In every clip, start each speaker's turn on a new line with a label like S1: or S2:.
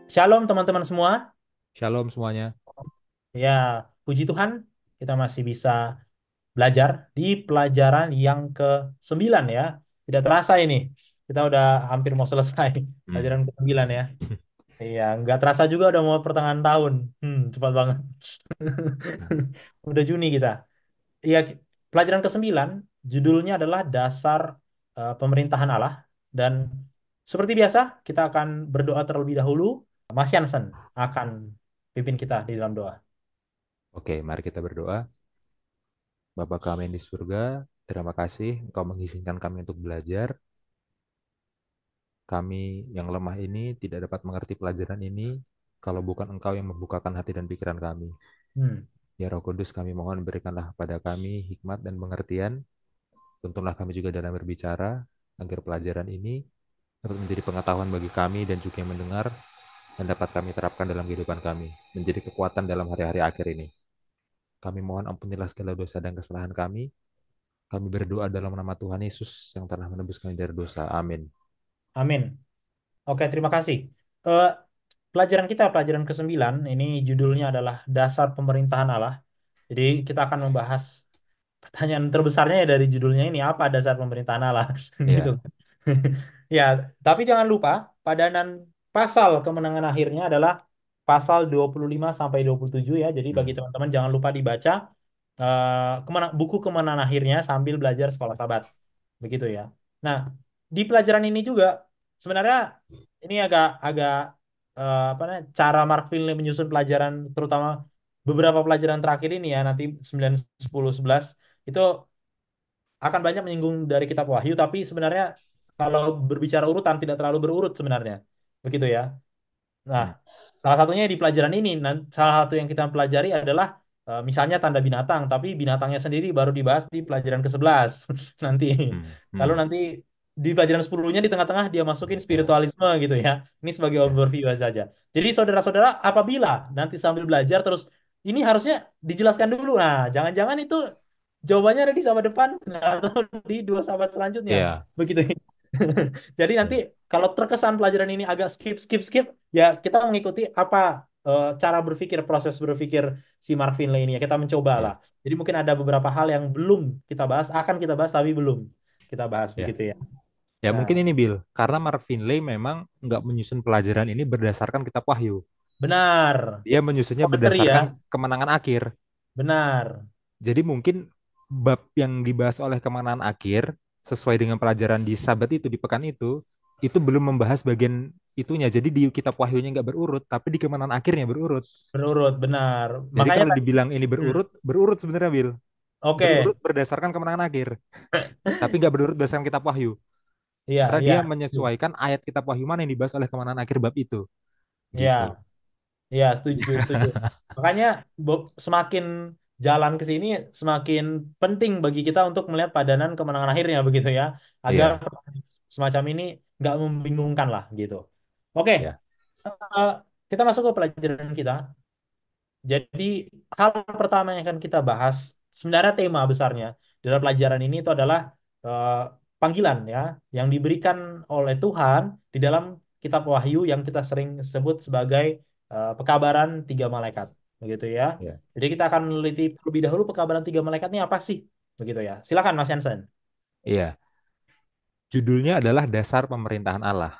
S1: Shalom teman-teman semua.
S2: Shalom semuanya.
S1: Ya, puji Tuhan kita masih bisa belajar di pelajaran yang ke-9 ya. Tidak terasa ini. Kita udah hampir mau selesai
S2: Hmm.
S1: pelajaran ke-9 ya. Iya, nggak terasa juga udah mau pertengahan tahun. Cepat banget. Udah Juni kita. Iya, pelajaran ke-9 judulnya adalah Dasar Pemerintahan Allah dan seperti biasa kita akan berdoa terlebih dahulu. Mas Yansen akan pimpin kita di dalam doa.
S2: Oke, mari kita berdoa. Bapa kami yang di surga, terima kasih Engkau mengizinkan kami untuk belajar. Kami yang lemah ini tidak dapat mengerti pelajaran ini kalau bukan Engkau yang membukakan hati dan pikiran kami.
S1: Hmm.
S2: Ya Roh Kudus, kami mohon berikanlah pada kami hikmat dan pengertian. Tuntunlah kami juga dalam berbicara agar pelajaran ini dapat menjadi pengetahuan bagi kami dan juga yang mendengar dan dapat kami terapkan dalam kehidupan kami, menjadi kekuatan dalam hari-hari akhir ini. Kami mohon ampunilah segala dosa dan kesalahan kami. Kami berdoa dalam nama Tuhan Yesus yang telah menebus kami dari dosa. Amin.
S1: Amin. Oke, terima kasih. Eh, pelajaran ke-9 ini judulnya adalah Dasar Pemerintahan Allah. Jadi kita akan membahas pertanyaan terbesarnya ya dari judulnya ini, apa dasar pemerintahan Allah? Gitu.
S2: Ya.
S1: Ya, tapi jangan lupa padanan pasal kemenangan akhirnya adalah pasal 25 sampai 27 ya. Jadi bagi
S2: Hmm.
S1: teman-teman jangan lupa dibaca buku kemenangan akhirnya sambil belajar sekolah Sabat. Begitu ya. Nah, di pelajaran ini juga sebenarnya ini agak agak apa namanya, cara Mark Finley menyusun pelajaran terutama beberapa pelajaran terakhir ini ya nanti 9, 10, 11 itu akan banyak menyinggung dari kitab Wahyu tapi sebenarnya kalau berbicara urutan tidak terlalu berurut sebenarnya. Begitu ya. Nah,
S2: Hmm.
S1: salah satunya di pelajaran ini, salah satu yang kita pelajari adalah misalnya tanda binatang, tapi binatangnya sendiri baru dibahas di pelajaran ke-11 nanti.
S2: Hmm.
S1: Lalu
S2: Hmm.
S1: nanti di pelajaran 10-nya di tengah-tengah dia masukin spiritualisme gitu ya. Ini sebagai
S2: Ya.
S1: overview saja. Jadi saudara-saudara, apabila nanti sambil belajar terus ini harusnya dijelaskan dulu. Nah, jangan-jangan itu jawabannya ada di sahabat depan atau di dua sahabat selanjutnya.
S2: Ya.
S1: Begitu. Jadi nanti
S2: Ya.
S1: kalau terkesan pelajaran ini agak skip, ya kita mengikuti apa cara berpikir, proses berpikir si Mark Finley ini ya. Kita mencoba lah.
S2: Ya.
S1: Jadi mungkin ada beberapa hal yang belum kita bahas, akan kita bahas tapi belum kita bahas
S2: Ya.
S1: begitu ya.
S2: Ya
S1: Nah,
S2: mungkin ini Bill, karena Mark Finley memang nggak menyusun pelajaran ini berdasarkan kitab Wahyu.
S1: benar.
S2: Dia menyusunnya
S1: Komentari ya,
S2: berdasarkan kemenangan akhir.
S1: benar.
S2: Jadi mungkin bab yang dibahas oleh kemenangan akhir sesuai dengan pelajaran di Sabat itu di pekan itu belum membahas bagian itunya. Jadi di kitab Wahyunya nggak berurut, tapi di kemenangan akhirnya berurut.
S1: Berurut, benar.
S2: Jadi
S1: Makanya
S2: kalau
S1: tadi,
S2: dibilang ini
S1: hmm,
S2: berurut, berurut sebenarnya Bill.
S1: oke.
S2: Berurut berdasarkan kemenangan akhir, tapi nggak berurut berdasarkan kitab Wahyu.
S1: Iya,
S2: Karena
S1: iya.
S2: dia menyesuaikan ayat kitab Wahyu mana yang dibahas oleh kemenangan akhir bab itu.
S1: Iya.
S2: Gitu.
S1: Iya, setuju, setuju. Makanya semakin jalan ke sini, semakin penting bagi kita untuk melihat padanan kemenangan akhirnya begitu ya, agar
S2: Iya,
S1: semacam ini nggak membingungkan lah gitu. Oke,
S2: ya,
S1: eh, kita masuk ke pelajaran kita. Jadi hal pertama yang akan kita bahas, sebenarnya tema besarnya dalam pelajaran ini itu adalah eh, panggilan ya, yang diberikan oleh Tuhan di dalam kitab Wahyu yang kita sering sebut sebagai pekabaran tiga malaikat, begitu ya.
S2: ya.
S1: Jadi kita akan meneliti terlebih dahulu pekabaran tiga malaikat ini apa sih, begitu ya. Silakan Mas Jansen.
S2: Iya. Judulnya adalah Dasar Pemerintahan Allah.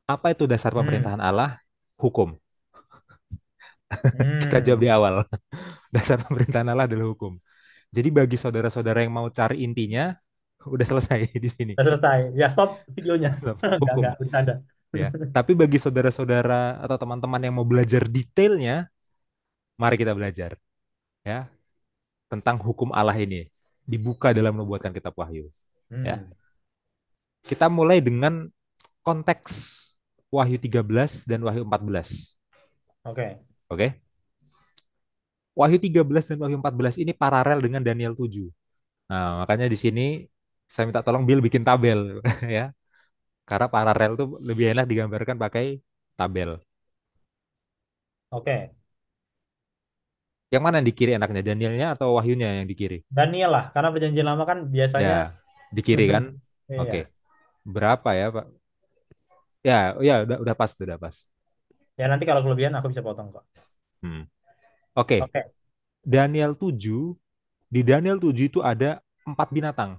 S2: Apa itu dasar
S1: Hmm,
S2: pemerintahan Allah? Hukum. Kita jawab
S1: hmm,
S2: di awal. Dasar pemerintahan Allah adalah hukum. Jadi bagi saudara-saudara yang mau cari intinya, udah selesai di sini.
S1: sudah selesai. Ya stop videonya. Enggak,
S2: Hukum.
S1: bercanda.
S2: Ya. Tapi bagi saudara-saudara atau teman-teman yang mau belajar detailnya, mari kita belajar ya tentang hukum Allah ini. Dibuka dalam nubuatan kitab Wahyu. Ya.
S1: Hmm,
S2: Kita mulai dengan konteks Wahyu 13 dan Wahyu 14.
S1: oke.
S2: Oke. Wahyu 13 dan Wahyu 14 ini paralel dengan Daniel 7. Nah, makanya di sini saya minta tolong Bill bikin tabel ya. Karena paralel tuh lebih enak digambarkan pakai tabel.
S1: Oke.
S2: Yang mana yang di kiri enaknya? Danielnya atau Wahyunya yang di kiri?
S1: Daniel lah, karena perjanjian lama kan biasanya
S2: Ya, di kiri kan?
S1: iya.
S2: Oke. Berapa ya, Pak? Ya, ya udah pas, udah pas.
S1: Ya nanti kalau kelebihan aku bisa potong kok.
S2: Hmm. Oke,
S1: Oke.
S2: Daniel 7, di Daniel 7 itu ada empat binatang.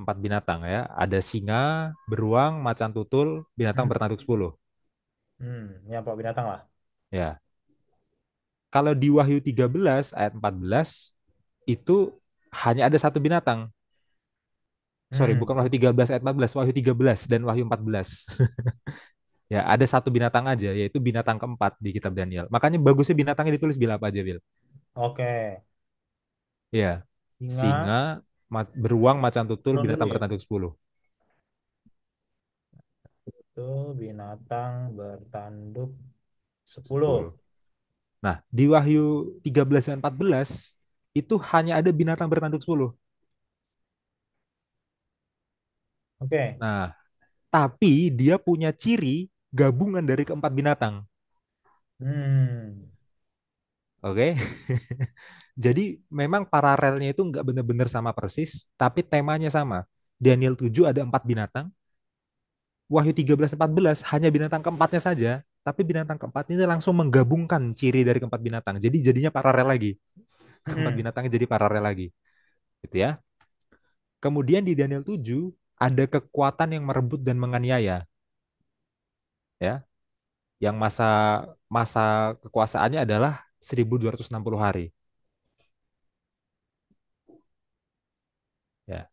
S2: Empat binatang ya. Ada singa, beruang, macan tutul, binatang
S1: Hmm.
S2: bertanduk 10.
S1: Ya Pak binatang lah.
S2: Ya. Kalau di Wahyu 13 ayat 14 itu hanya ada satu binatang. Sorry,
S1: Hmm.
S2: bukan Wahyu 13 ayat 14, Wahyu 13 dan Wahyu 14. Ya, ada satu binatang aja, yaitu binatang keempat di kitab Daniel. Makanya bagusnya binatangnya ditulis bila apa aja, Bil.
S1: Oke.
S2: Ya,
S1: Singa.
S2: singa, beruang, macan tutul,
S1: Turun dulu
S2: binatang
S1: ya.
S2: bertanduk 10.
S1: Itu binatang bertanduk 10.
S2: 10. Nah, di Wahyu 13 dan 14 itu hanya ada binatang bertanduk 10.
S1: Oke.
S2: Nah, tapi dia punya ciri gabungan dari keempat binatang.
S1: Hmm.
S2: Oke. Jadi memang paralelnya itu nggak benar-benar sama persis, tapi temanya sama. Daniel 7 ada empat binatang, Wahyu 13-14 hanya binatang keempatnya saja, tapi binatang keempat ini langsung menggabungkan ciri dari keempat binatang. Jadi jadinya paralel lagi. Keempat
S1: Hmm.
S2: binatangnya jadi paralel lagi. Gitu ya. Kemudian di Daniel 7 ada kekuatan yang merebut dan menganiaya, ya. Yang masa masa kekuasaannya adalah 1260 hari, ya.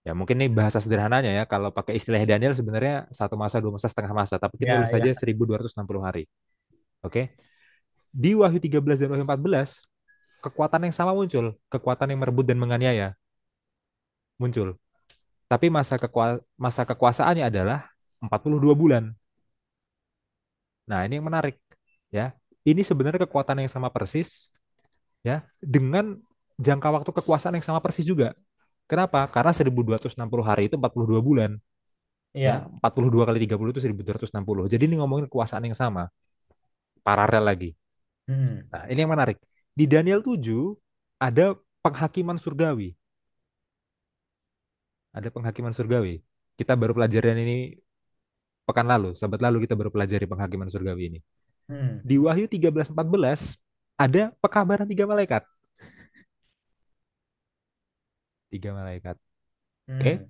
S2: Ya, mungkin ini bahasa sederhananya ya. Kalau pakai istilah Daniel sebenarnya satu masa, dua masa, setengah masa. Tapi kita tulis
S1: Ya,
S2: saja
S1: ya.
S2: 1260 hari. Oke. Di Wahyu 13 dan Wahyu 14, kekuatan yang sama muncul. Kekuatan yang merebut dan menganiaya muncul. Tapi masa kekuasaannya adalah 42 bulan. Nah, ini yang menarik. Ya. Ini sebenarnya kekuatan yang sama persis ya dengan jangka waktu kekuasaan yang sama persis juga. Kenapa? Karena 1260 hari itu 42 bulan. Ya,
S1: Iya.
S2: 42 kali 30 itu 1260. Jadi ini ngomongin kekuasaan yang sama, paralel lagi.
S1: Hmm.
S2: Nah, ini yang menarik. Di Daniel 7 ada penghakiman surgawi. Ada penghakiman surgawi. Kita baru pelajaran ini pekan lalu, sahabat lalu kita baru pelajari penghakiman surgawi ini.
S1: Hmm.
S2: Di Wahyu 13-14 ada pekabaran tiga malaikat. Tiga malaikat. Oke?
S1: Hmm.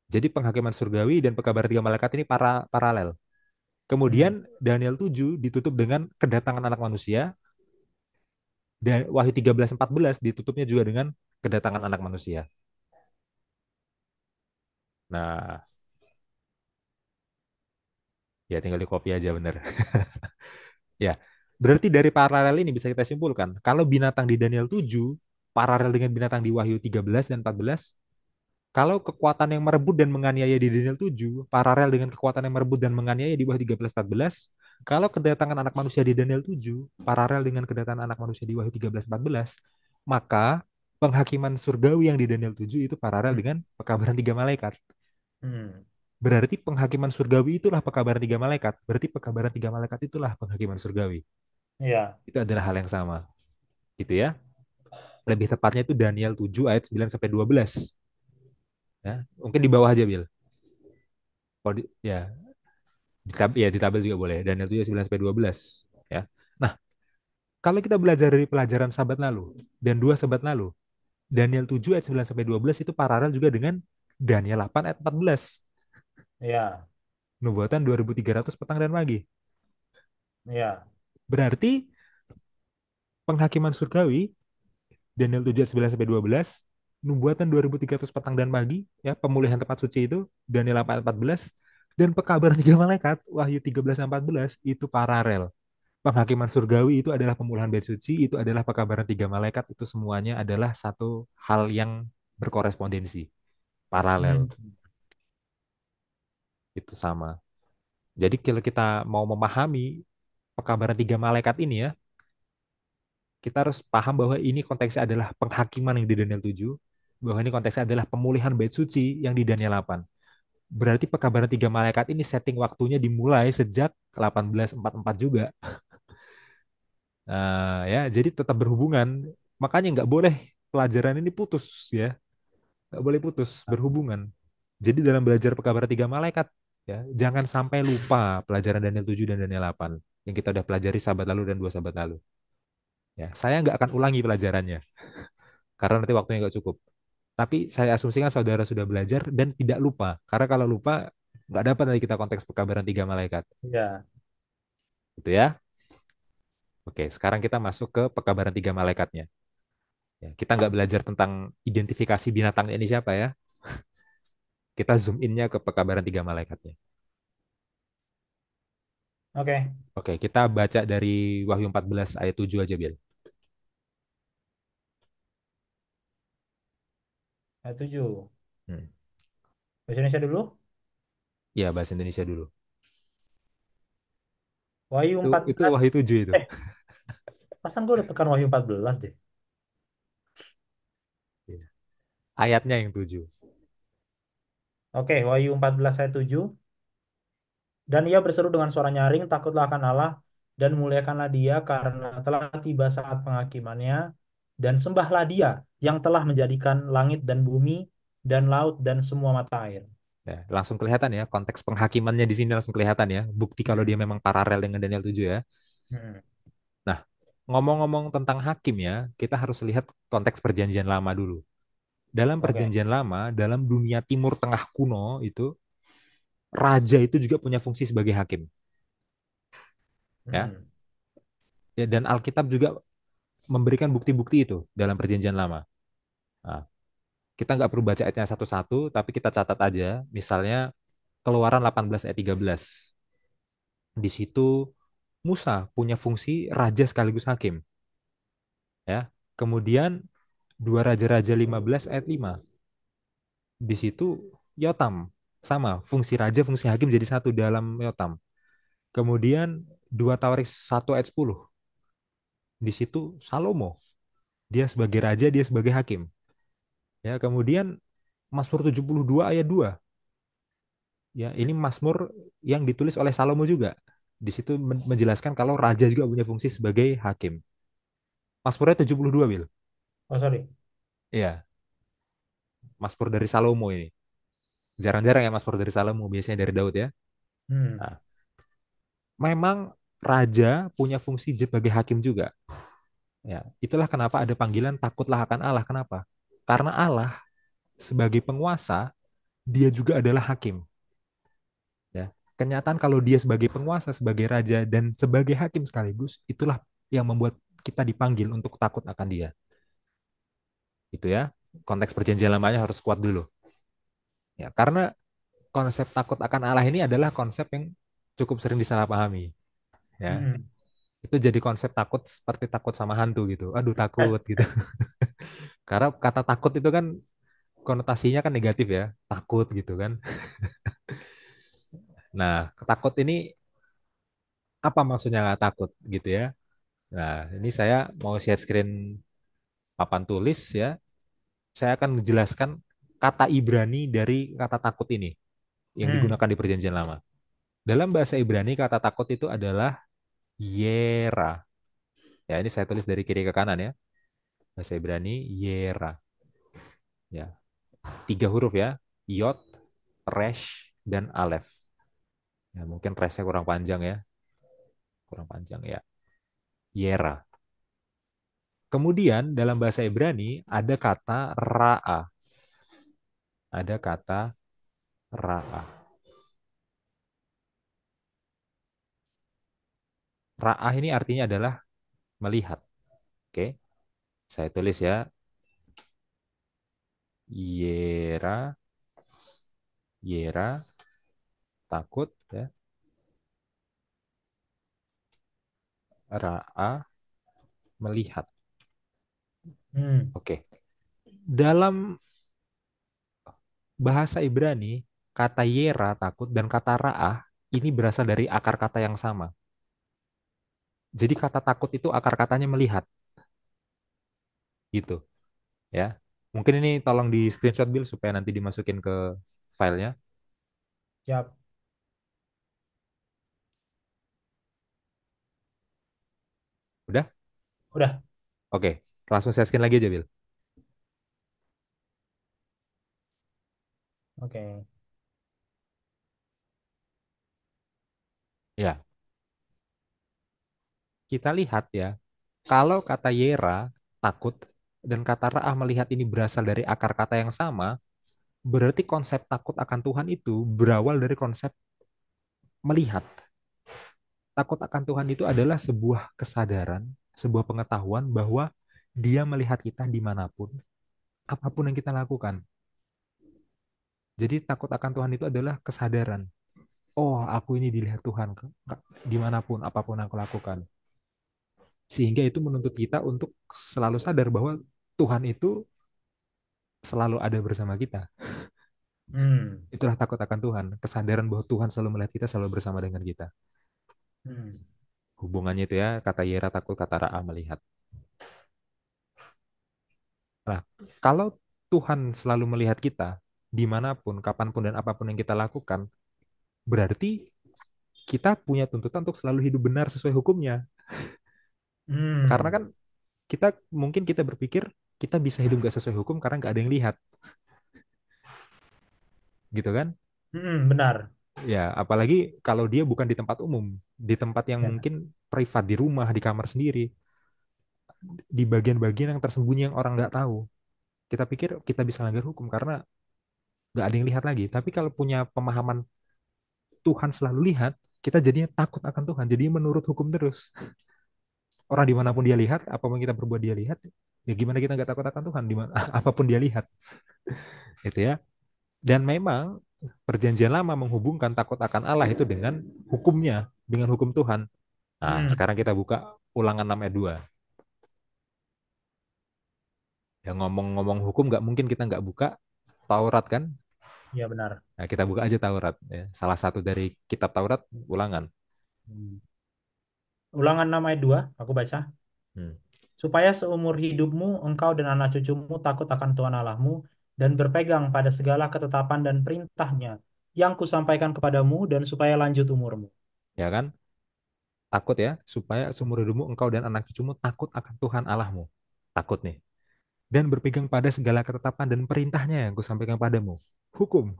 S2: Jadi penghakiman surgawi dan pekabaran tiga malaikat ini paralel.
S1: Hmm.
S2: Kemudian Daniel 7 ditutup dengan kedatangan anak manusia, dan Wahyu 13-14 ditutupnya juga dengan kedatangan anak manusia. Nah, ya tinggal di copy aja bener. Ya, berarti dari paralel ini bisa kita simpulkan, kalau binatang di Daniel 7 paralel dengan binatang di Wahyu 13 dan 14, kalau kekuatan yang merebut dan menganiaya di Daniel 7 paralel dengan kekuatan yang merebut dan menganiaya di Wahyu 13-14, kalau kedatangan anak manusia di Daniel 7 paralel dengan kedatangan anak manusia di Wahyu 13-14, maka penghakiman surgawi yang di Daniel 7 itu paralel
S1: Hmm.
S2: dengan pekabaran tiga malaikat.
S1: Hmm.
S2: Berarti penghakiman surgawi itulah pekabaran tiga malaikat. Berarti pekabaran tiga malaikat itulah penghakiman surgawi.
S1: Iya.
S2: Itu adalah hal yang sama. Gitu ya. Lebih tepatnya itu Daniel 7 ayat 9 sampai 12. Ya, mungkin di bawah aja, Bil. Kalau ya, ya di tabel juga boleh. Daniel 7 ayat 9 sampai 12. Ya. Nah, kalau kita belajar dari pelajaran sahabat lalu dan dua sahabat lalu, Daniel 7 ayat 9 sampai 12 itu paralel juga dengan Daniel 8 ayat 14.
S1: Iya.
S2: Nubuatan 2300 petang dan pagi.
S1: Iya.
S2: Berarti penghakiman surgawi Daniel 7 ayat 9 sampai 12, nubuatan 2300 petang dan pagi, ya, pemulihan tempat suci itu Daniel 8 ayat 14, dan pekabaran tiga malaikat Wahyu 13 ayat 14 itu paralel. Penghakiman surgawi itu adalah pemulihan bait suci, itu adalah pekabaran tiga malaikat, itu semuanya adalah satu hal yang berkorespondensi, paralel,
S1: Hmm.
S2: itu sama. Jadi kalau kita mau memahami pekabaran tiga malaikat ini ya, kita harus paham bahwa ini konteksnya adalah penghakiman yang di Daniel 7, bahwa ini konteksnya adalah pemulihan bait suci yang di Daniel 8. Berarti pekabaran tiga malaikat ini setting waktunya dimulai sejak 1844 juga. Nah, ya, jadi tetap berhubungan. Makanya nggak boleh pelajaran ini putus ya. Nggak boleh putus, berhubungan. Jadi dalam belajar pekabaran tiga malaikat, Ya, jangan sampai lupa pelajaran Daniel 7 dan Daniel 8 yang kita udah pelajari sahabat lalu dan dua sahabat lalu. Ya, saya nggak akan ulangi pelajarannya karena nanti waktunya nggak cukup. Tapi saya asumsikan saudara sudah belajar dan tidak lupa. Karena kalau lupa, nggak dapat nanti kita konteks pekabaran tiga malaikat.
S1: Ya,
S2: Gitu ya. Oke, sekarang kita masuk ke pekabaran tiga malaikatnya. Ya, kita nggak belajar tentang identifikasi binatang ini siapa ya. Kita zoom innya ke pekabaran tiga malaikatnya.
S1: oke.
S2: Oke, kita baca dari Wahyu 14 ayat 7 aja, Bil.
S1: Ayat 7.
S2: Hmm.
S1: Bahasa Indonesia dulu.
S2: Ya, bahasa Indonesia dulu.
S1: Wahyu
S2: Itu
S1: 14.
S2: Wahyu 7 itu.
S1: Eh, pasan gue udah tekan Wahyu 14 deh.
S2: Iya. Ayatnya yang 7.
S1: Oke, Wahyu 14 ayat 7. Dan ia berseru dengan suara nyaring, takutlah akan Allah, dan muliakanlah dia karena telah tiba saat penghakimannya, dan sembahlah dia yang telah menjadikan langit dan bumi, dan laut, dan semua mata air.
S2: Ya, langsung kelihatan ya konteks penghakimannya di sini langsung kelihatan ya. Bukti kalau dia
S1: Hmm.
S2: memang paralel dengan Daniel 7 ya.
S1: Hmm.
S2: Nah, ngomong-ngomong tentang hakim ya, kita harus lihat konteks perjanjian lama dulu. Dalam
S1: Oke.
S2: perjanjian lama, dalam dunia Timur Tengah kuno itu, raja itu juga punya fungsi sebagai hakim, ya.
S1: Hmm.
S2: Ya, dan Alkitab juga memberikan bukti-bukti itu dalam perjanjian lama. Nah, kita nggak perlu baca ayatnya satu-satu, tapi kita catat aja. Misalnya Keluaran 18 ayat 13. Di situ Musa punya fungsi raja sekaligus hakim, ya. Kemudian dua Raja-Raja 15 ayat 5. Di situ Yotam sama fungsi raja, fungsi hakim jadi satu dalam Yotam. Kemudian dua Tawarik 1 ayat 10. Di situ Salomo, dia sebagai raja, dia sebagai hakim. Ya, kemudian Mazmur 72 ayat 2. Ya, ini Mazmur yang ditulis oleh Salomo juga. Di situ menjelaskan kalau raja juga punya fungsi sebagai hakim. Mazmurnya 72, Bil.
S1: Oh, sorry.
S2: Iya, Mazmur dari Salomo ini. Jarang-jarang ya Mazmur dari Salomo, biasanya dari Daud ya.
S1: Hmm.
S2: Nah, memang raja punya fungsi sebagai hakim juga. Ya, itulah kenapa ada panggilan takutlah akan Allah. Kenapa? Karena Allah sebagai penguasa, dia juga adalah hakim. Ya, kenyataan kalau dia sebagai penguasa, sebagai raja, dan sebagai hakim sekaligus, itulah yang membuat kita dipanggil untuk takut akan dia. Itu ya, konteks perjanjian lamanya harus kuat dulu. Ya, karena konsep takut akan Allah ini adalah konsep yang cukup sering disalahpahami. Ya,
S1: Hmm.
S2: itu jadi konsep takut seperti takut sama hantu gitu. Aduh takut gitu. Karena kata takut itu kan konotasinya kan negatif ya, takut gitu kan. Nah, takut ini apa maksudnya nggak takut gitu ya? Nah, ini saya mau share screen papan tulis ya. Saya akan menjelaskan kata Ibrani dari kata takut ini yang
S1: Hmm.
S2: digunakan di Perjanjian Lama. Dalam bahasa Ibrani kata takut itu adalah yera. Ya, ini saya tulis dari kiri ke kanan ya. Bahasa Ibrani yera. Ya, tiga huruf ya. Yod, resh, dan alef. Ya, mungkin reshnya kurang panjang ya. Kurang panjang ya. Yera. Kemudian dalam bahasa Ibrani ada kata ra'a. Ada kata ra'a. Ra'ah ini artinya adalah melihat. Oke, saya tulis ya. Yera, yera, takut ya. Ra'a, melihat.
S1: Hmm.
S2: Oke. Dalam bahasa Ibrani, kata yera, takut, dan kata ra'ah ini berasal dari akar kata yang sama. Jadi kata takut itu akar katanya melihat. Gitu ya. Mungkin ini tolong di screenshot Bill supaya nanti dimasukin ke filenya.
S1: Siap.
S2: Udah?
S1: Udah.
S2: Oke. Langsung saya scan lagi aja, Bill.
S1: Oke.
S2: Ya, kita lihat ya, kalau kata Yera, takut, dan kata Ra'ah melihat ini berasal dari akar kata yang sama, berarti konsep takut akan Tuhan itu berawal dari konsep melihat. Takut akan Tuhan itu adalah sebuah kesadaran, sebuah pengetahuan bahwa Dia melihat kita dimanapun, apapun yang kita lakukan. Jadi takut akan Tuhan itu adalah kesadaran. Oh, aku ini dilihat Tuhan dimanapun, apapun yang aku lakukan. Sehingga itu menuntut kita untuk selalu sadar bahwa Tuhan itu selalu ada bersama kita.
S1: Hmm.
S2: Itulah takut akan Tuhan, kesadaran bahwa Tuhan selalu melihat kita, selalu bersama dengan kita.
S1: Hmm.
S2: Hubungannya itu ya, kata Yera takut, kata Ra'a melihat. Nah, kalau Tuhan selalu melihat kita, dimanapun, kapanpun, dan apapun yang kita lakukan, berarti kita punya tuntutan untuk selalu hidup benar sesuai hukumnya. Karena
S1: Hmm.
S2: kan kita berpikir kita bisa hidup gak sesuai hukum karena gak ada yang lihat, gitu kan?
S1: Hmm. Benar.
S2: Ya, apalagi kalau dia bukan di tempat umum, di tempat yang
S1: Ya.
S2: mungkin privat, di rumah, di kamar sendiri, di bagian-bagian yang tersembunyi yang orang nggak tahu. Kita pikir kita bisa melanggar hukum karena nggak ada yang lihat lagi. Tapi kalau punya pemahaman Tuhan selalu lihat, kita jadinya takut akan Tuhan, jadinya menurut hukum terus. Orang dimanapun dia lihat, apapun kita berbuat dia lihat, ya gimana kita nggak takut akan Tuhan, dimana, apapun dia lihat, gitu ya. Dan memang perjanjian lama menghubungkan takut akan Allah itu dengan hukumnya, dengan hukum Tuhan. Nah,
S1: Hmm.
S2: sekarang kita buka Ulangan 6 ayat 2. Ya ngomong-ngomong hukum nggak mungkin kita nggak buka Taurat kan?
S1: Ya benar.
S2: Nah, kita buka aja Taurat. Ya. Salah satu dari kitab Taurat, Ulangan.
S1: Hmm. Ulangan 6 ayat 2, aku baca.
S2: Hmm.
S1: Supaya seumur hidupmu engkau dan anak cucumu takut akan Tuhan Allahmu dan berpegang pada segala ketetapan dan perintahnya yang kusampaikan kepadamu dan supaya lanjut umurmu.
S2: Ya kan? Takut ya, supaya seumur hidupmu engkau dan anak cucumu takut akan Tuhan Allahmu. Takut nih. Dan berpegang pada segala ketetapan dan perintahnya yang kusampaikan padamu. Hukum.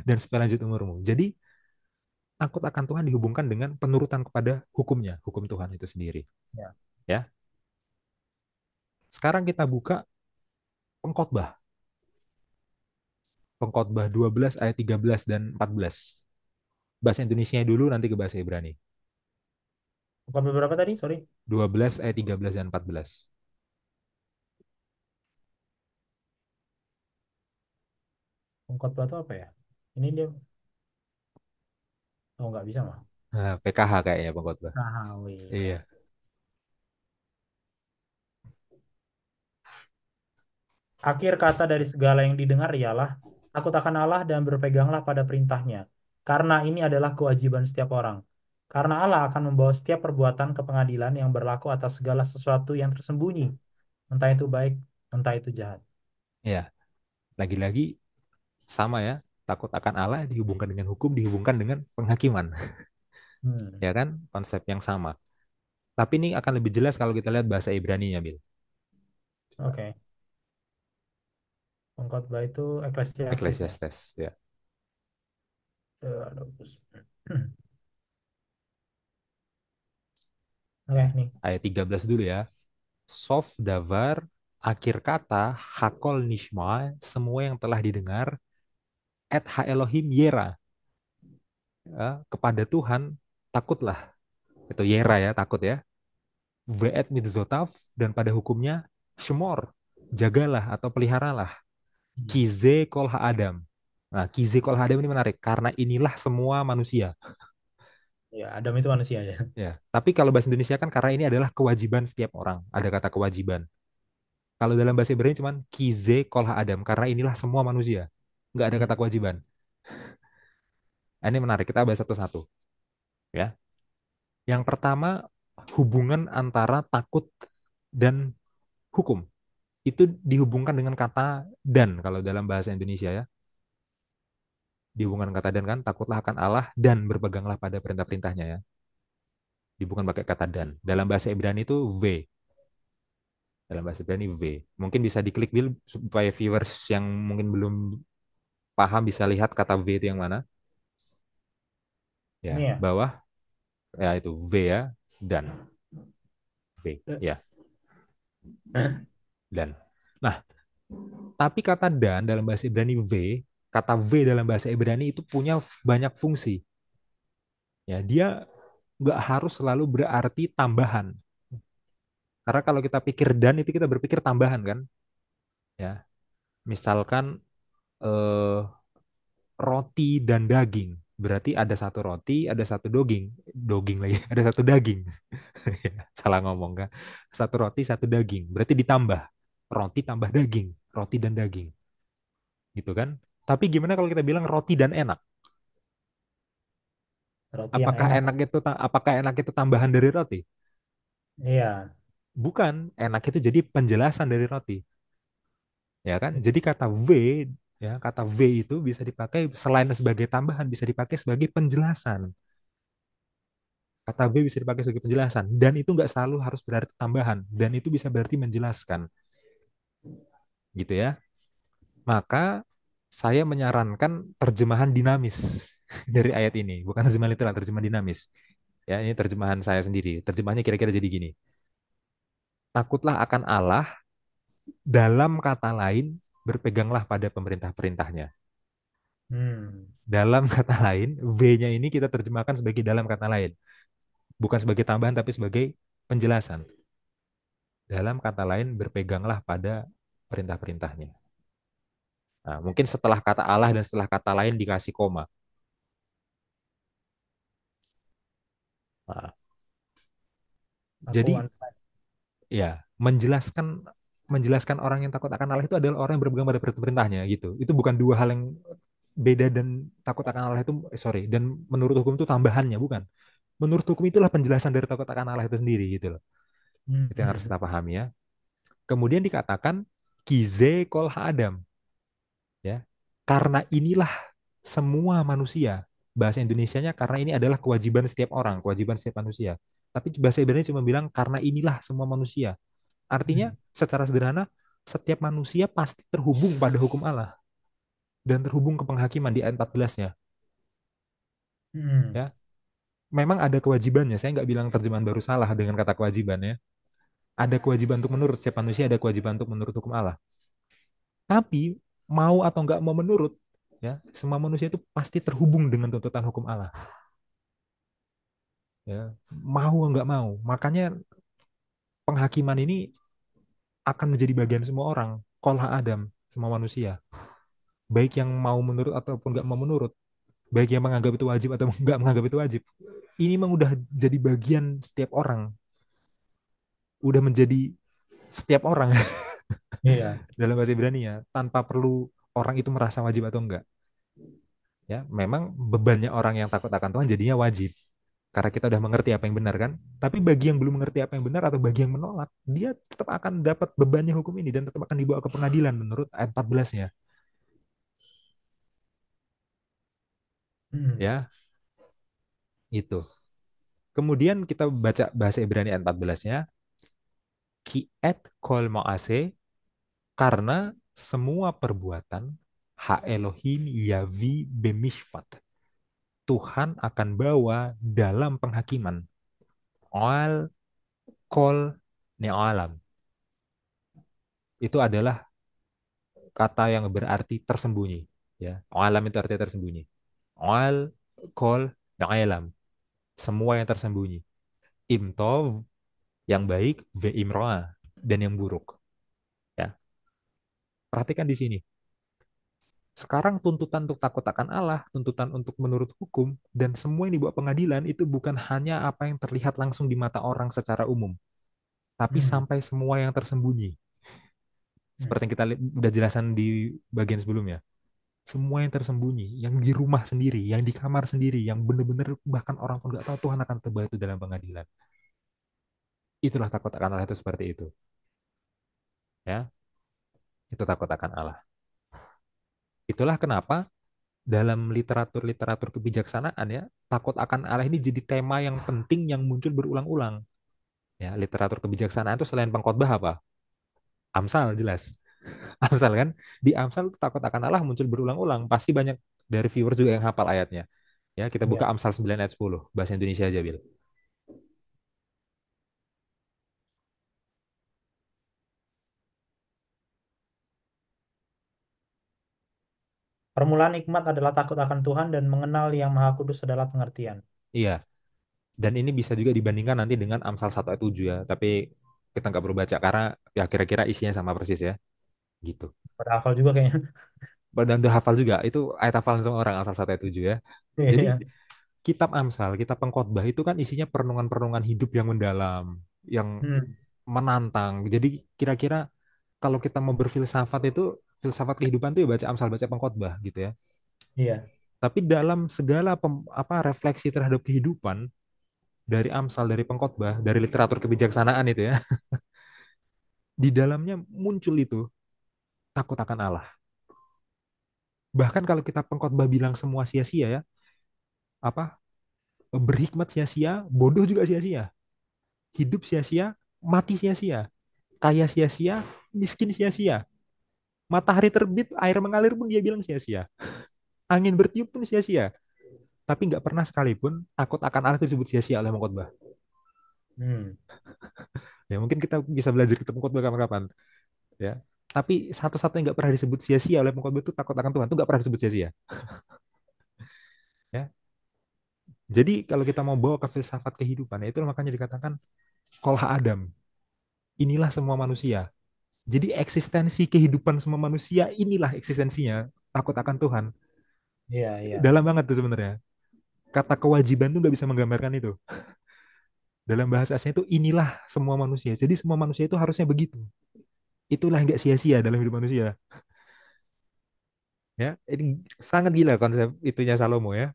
S2: Dan supaya lanjut umurmu. Jadi, takut akan Tuhan dihubungkan dengan penurutan kepada hukumnya, hukum Tuhan itu sendiri.
S1: Ya.
S2: Ya. Sekarang kita buka Pengkhotbah. Pengkhotbah 12 ayat 13 dan 14. Bahasa Indonesia dulu, nanti ke bahasa Ibrani.
S1: Bukan beberapa tadi, sorry.
S2: 12 ayat 13 dan 14.
S1: Pengkhotbah itu apa ya? Ini dia, oh nggak bisa mah.
S2: Nah, PKH kayaknya Pengkhotbah.
S1: Rahawi.
S2: Iya.
S1: Akhir kata dari segala yang didengar ialah takut akan Allah dan berpeganglah pada perintahnya. Karena ini adalah kewajiban setiap orang. Karena Allah akan membawa setiap perbuatan ke pengadilan yang berlaku atas segala sesuatu yang tersembunyi. Entah itu baik, entah itu jahat.
S2: Iya. Lagi-lagi sama ya. Takut akan Allah dihubungkan dengan hukum, dihubungkan dengan penghakiman.
S1: Hmm.
S2: Ya kan? Konsep yang sama. Tapi ini akan lebih jelas kalau kita lihat bahasa Ibrani-nya, Bil. Coba.
S1: Oke. Pengkhotbah itu Ecclesiastes ya.
S2: Ecclesiastes, ya.
S1: Bagus. Oke, nih.
S2: Ayat 13 dulu ya. Sof davar, akhir kata, hakol nishma, semua yang telah didengar, et ha Elohim yera, ya, kepada Tuhan takutlah. Itu yera ya, takut ya. Ve'et mitzvotav, dan pada hukumnya shemor, jagalah atau peliharalah. Kize kol ha-adam. Nah, kize kol ha-adam ini menarik, karena inilah semua manusia.
S1: Ya, Adam itu manusia ya.
S2: Ya, tapi kalau bahasa Indonesia kan karena ini adalah kewajiban setiap orang. Ada kata kewajiban. Kalau dalam bahasa Ibrani cuman kize kol ha-adam, karena inilah semua manusia. Nggak ada kata
S1: Hmm.
S2: kewajiban. Nah, ini menarik, kita bahas satu-satu. Ya. Yang pertama, hubungan antara takut dan hukum. Itu dihubungkan dengan kata dan kalau dalam bahasa Indonesia ya. Dihubungkan kata dan kan, takutlah akan Allah dan berpeganglah pada perintah-perintahnya ya. Dihubungkan pakai kata dan. Dalam bahasa Ibrani itu V. Dalam bahasa Ibrani V. Mungkin bisa diklik Bill supaya viewers yang mungkin belum paham bisa lihat kata V itu yang mana.
S1: Ini
S2: Ya,
S1: ya.
S2: bawah. Ya itu V ya, dan V ya, dan. Nah, tapi kata dan dalam bahasa Ibrani kata V dalam bahasa Ibrani itu punya banyak fungsi. Ya, dia nggak harus selalu berarti tambahan. Karena kalau kita pikir dan itu kita berpikir tambahan kan, ya. Misalkan eh, roti dan daging. Berarti ada satu roti, ada satu daging, daging lagi, ada satu daging. Salah ngomong kan? Satu roti, satu daging. Berarti ditambah roti tambah daging, roti dan daging, gitu kan? Tapi gimana kalau kita bilang roti dan enak?
S1: Roti yang enak.
S2: Apakah enak itu tambahan dari roti?
S1: Iya.
S2: Bukan, enak itu jadi penjelasan dari roti, ya kan? Jadi kata V itu bisa dipakai selain sebagai tambahan, bisa dipakai sebagai penjelasan. Kata V bisa dipakai sebagai penjelasan, dan itu nggak selalu harus berarti tambahan, dan itu bisa berarti menjelaskan, gitu ya. Maka saya menyarankan terjemahan dinamis dari ayat ini, bukan terjemahan literal, terjemahan dinamis. Ya, ini terjemahan saya sendiri. Terjemahannya kira-kira jadi gini. Takutlah akan Allah, dalam kata lain, berpeganglah pada pemerintah-perintahnya.
S1: Hmm.
S2: Dalam kata lain, V-nya ini kita terjemahkan sebagai dalam kata lain. Bukan sebagai tambahan, tapi sebagai penjelasan. Dalam kata lain, berpeganglah pada perintah-perintahnya. Nah, mungkin setelah kata Allah dan setelah kata lain dikasih koma. Nah,
S1: Aku
S2: jadi
S1: underline.
S2: ya, menjelaskan menjelaskan orang yang takut akan Allah itu adalah orang yang berpegang pada perintahnya gitu. Itu bukan dua hal yang beda, dan takut akan Allah itu dan menurut hukum itu tambahannya, bukan. Menurut hukum itulah penjelasan dari takut akan Allah itu sendiri gitu loh. Itu yang harus
S1: Hmm.
S2: kita pahami ya. Kemudian dikatakan kize kol Adam, ya. Karena inilah semua manusia. Bahasa Indonesianya karena ini adalah kewajiban setiap orang, kewajiban setiap manusia. Tapi bahasa Ibrani cuma bilang karena inilah semua manusia. Artinya
S1: Hmm.
S2: secara sederhana setiap manusia pasti terhubung pada hukum Allah dan terhubung ke penghakiman di ayat 14-nya,
S1: Hmm.
S2: ya. Memang ada kewajibannya. Saya nggak bilang terjemahan baru salah dengan kata kewajiban ya. Ada kewajiban untuk menurut setiap manusia, ada kewajiban untuk menurut hukum Allah. Tapi mau atau nggak mau menurut, ya, semua manusia itu pasti terhubung dengan tuntutan hukum Allah. Ya, mau nggak mau. Makanya penghakiman ini akan menjadi bagian semua orang. Kolha Adam, semua manusia. Baik yang mau menurut ataupun nggak mau menurut. Baik yang menganggap itu wajib atau nggak menganggap itu wajib. Ini memang udah jadi bagian setiap orang. Udah menjadi setiap orang
S1: Iya.
S2: dalam bahasa Ibrani ya. Tanpa perlu orang itu merasa wajib atau enggak. Ya, memang bebannya orang yang takut akan Tuhan jadinya wajib. Karena kita udah mengerti apa yang benar kan. Tapi bagi yang belum mengerti apa yang benar atau bagi yang menolak, dia tetap akan dapat bebannya hukum ini dan tetap akan dibawa ke pengadilan menurut ayat 14-nya.
S1: Hmm.
S2: Ya, itu. Kemudian kita baca bahasa Ibrani ayat 14-nya. Ki'et kol ma'ase, karena semua perbuatan ha Elohim yavi bemishvat. Tuhan akan bawa dalam penghakiman. Oal kol neoalam. Itu adalah kata yang berarti tersembunyi. Ya, alam itu artinya tersembunyi. Al kol neoalam. Semua yang tersembunyi. Imtov yang baik, ve imroa dan yang buruk. Ya, perhatikan di sini. Sekarang tuntutan untuk takut akan Allah, tuntutan untuk menurut hukum, dan semua yang dibawa pengadilan itu bukan hanya apa yang terlihat langsung di mata orang secara umum, tapi
S1: Hmm.
S2: sampai semua yang tersembunyi.
S1: Hmm.
S2: Seperti yang kita udah jelasan di bagian sebelumnya. Semua yang tersembunyi, yang di rumah sendiri, yang di kamar sendiri, yang benar-benar bahkan orang pun nggak tahu, Tuhan akan tebak itu dalam pengadilan. Itulah takut akan Allah itu seperti itu. Ya, itu takut akan Allah. Itulah kenapa dalam literatur-literatur kebijaksanaan ya, takut akan Allah ini jadi tema yang penting yang muncul berulang-ulang. Ya, literatur kebijaksanaan itu selain pengkhotbah apa? Amsal jelas. Amsal kan? Di Amsal takut akan Allah muncul berulang-ulang. Pasti banyak dari viewer juga yang hafal ayatnya. Ya, kita buka
S1: Iya.
S2: Amsal 9 ayat 10, bahasa Indonesia aja, Bil.
S1: Permulaan hikmat adalah takut akan Tuhan dan mengenal Yang Maha Kudus adalah pengertian.
S2: Iya, dan ini bisa juga dibandingkan nanti dengan Amsal 1 ayat 7 ya, tapi kita nggak perlu baca karena ya kira-kira isinya sama persis ya, gitu.
S1: Pada hafal juga kayaknya.
S2: Dan udah hafal juga, itu ayat hafalan semua orang Amsal 1 ayat 7 ya. Jadi
S1: Iya.
S2: kitab Amsal, kitab pengkhotbah itu kan isinya perenungan-perenungan hidup yang mendalam, yang
S1: Hmm,
S2: menantang. Jadi kira-kira kalau kita mau berfilsafat itu, filsafat kehidupan itu ya baca Amsal, baca pengkhotbah gitu ya.
S1: iya,
S2: Tapi dalam segala refleksi terhadap kehidupan dari Amsal, dari pengkhotbah, dari literatur kebijaksanaan itu ya, di dalamnya muncul itu takut akan Allah. Bahkan kalau kita pengkhotbah bilang semua sia-sia ya, apa berhikmat sia-sia, bodoh juga sia-sia, hidup sia-sia, mati sia-sia, kaya sia-sia, miskin sia-sia, matahari terbit, air mengalir pun dia bilang sia-sia, angin bertiup pun sia-sia. Tapi nggak pernah sekalipun takut akan Allah itu disebut sia-sia oleh pengkhotbah.
S1: hmm,
S2: Ya mungkin kita bisa belajar ketemu pengkhotbah kapan-kapan. Ya. Tapi satu-satu yang nggak pernah disebut sia-sia oleh pengkhotbah itu takut akan Tuhan itu nggak pernah disebut sia-sia. Ya. Jadi kalau kita mau bawa ke filsafat kehidupan, ya itu makanya dikatakan kolha Adam. Inilah semua manusia. Jadi eksistensi kehidupan semua manusia inilah eksistensinya takut akan Tuhan.
S1: iya, iya.
S2: Dalam banget tuh sebenarnya. Kata kewajiban tuh nggak bisa menggambarkan itu. Dalam bahasa aslinya itu inilah semua manusia. Jadi semua manusia itu harusnya begitu. Itulah nggak sia-sia dalam hidup manusia. Ya, ini sangat gila konsep itunya Salomo ya.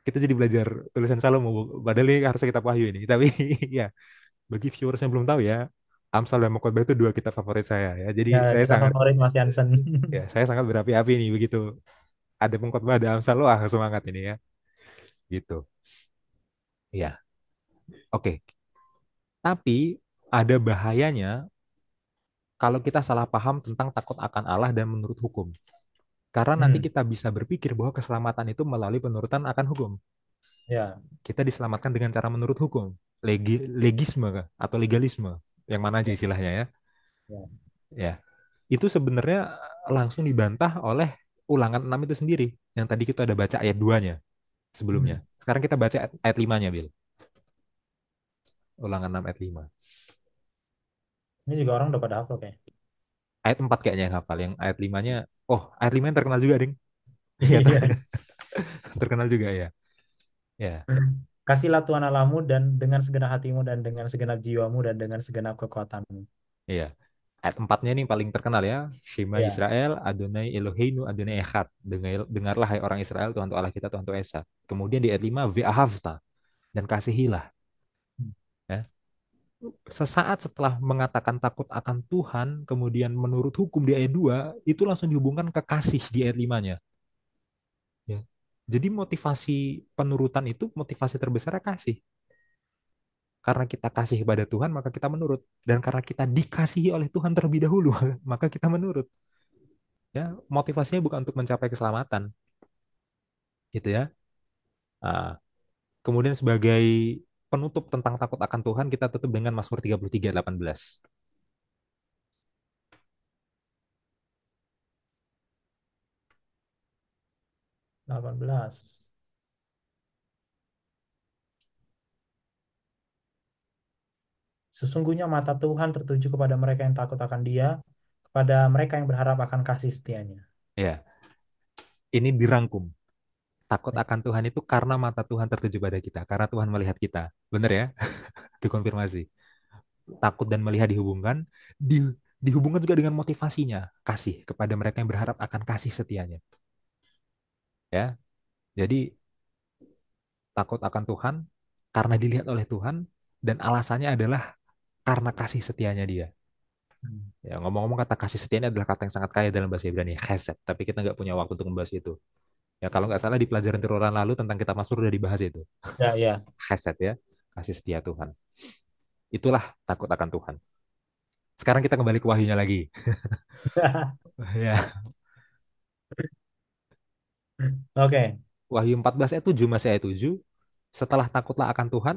S2: Kita jadi belajar tulisan Salomo. Padahal ini harusnya kitab Wahyu ini. Tapi ya, bagi viewers yang belum tahu ya, Amsal dan Khotbah itu dua kitab favorit saya ya. Jadi
S1: Ya,
S2: saya
S1: kita
S2: sangat
S1: favorit Mas Jansen.
S2: saya sangat berapi-api nih begitu ada pengkhotbah ada Amsal wah semangat ini ya. Gitu. Iya. Oke. Tapi ada bahayanya kalau kita salah paham tentang takut akan Allah dan menurut hukum. Karena nanti
S1: Hmm,
S2: kita bisa berpikir bahwa keselamatan itu melalui penurutan akan hukum.
S1: ya,
S2: Kita diselamatkan dengan cara menurut hukum. Legisme kah? Atau legalisme. Yang mana aja
S1: ya,
S2: istilahnya ya.
S1: ya.
S2: Ya. Itu sebenarnya langsung dibantah oleh Ulangan 6 itu sendiri. Yang tadi kita ada baca ayat 2-nya sebelumnya.
S1: Hmm.
S2: Sekarang kita baca ayat 5-nya, Bil. Ulangan 6 ayat 5.
S1: Ini juga orang udah pada hafal kayak.
S2: Ayat 4 kayaknya yang hafal. Yang ayat 5-nya, oh ayat 5 yang terkenal juga, Ding. Iya,
S1: Iya.
S2: terkenal juga ya. Ya,
S1: Kasihlah Tuhan Allahmu dan dengan segenap hatimu dan dengan segenap jiwamu dan dengan segenap kekuatanmu.
S2: iya. Ayat 4-nya ini paling terkenal ya. Shema
S1: Ya.
S2: Israel, Adonai Eloheinu, Adonai Echad. Dengarlah hai orang Israel, Tuhan Tuhan Allah kita, Tuhan Tuhan Esa. Kemudian di ayat 5, Ve'ahavta. Dan kasihilah. Ya. Sesaat setelah mengatakan takut akan Tuhan, kemudian menurut hukum di ayat 2 itu langsung dihubungkan ke kasih di ayat 5-nya. Ya. Jadi motivasi penurutan itu, motivasi terbesar kasih. Karena kita kasih kepada Tuhan, maka kita menurut. Dan karena kita dikasihi oleh Tuhan terlebih dahulu, maka kita menurut. Ya, motivasinya bukan untuk mencapai keselamatan, gitu ya. Nah, kemudian sebagai penutup tentang takut akan Tuhan, kita tutup dengan Mazmur 33:18.
S1: 18. Sesungguhnya mata Tuhan tertuju kepada mereka yang takut akan Dia, kepada mereka yang berharap akan kasih setianya.
S2: Ya, ini dirangkum. Takut
S1: Ya.
S2: akan Tuhan itu karena mata Tuhan tertuju pada kita, karena Tuhan melihat kita. Benar ya? Dikonfirmasi. Takut dan melihat dihubungkan, dihubungkan juga dengan motivasinya, kasih kepada mereka yang berharap akan kasih setianya. Ya, jadi takut akan Tuhan karena dilihat oleh Tuhan dan alasannya adalah karena kasih setianya Dia.
S1: Hmm.
S2: Ya, ngomong-ngomong kata kasih setia ini adalah kata yang sangat kaya dalam bahasa Ibrani, chesed. Tapi kita nggak punya waktu untuk membahas itu. Ya, kalau nggak salah di pelajaran teruran lalu tentang kitab Mazmur udah dibahas itu.
S1: Ya, ya.
S2: Chesed ya, kasih setia Tuhan. Itulah takut akan Tuhan. Sekarang kita kembali ke wahyunya lagi. Ya,
S1: Oke.
S2: Wahyu 14 ayat 7 masih ayat 7. Setelah takutlah akan Tuhan,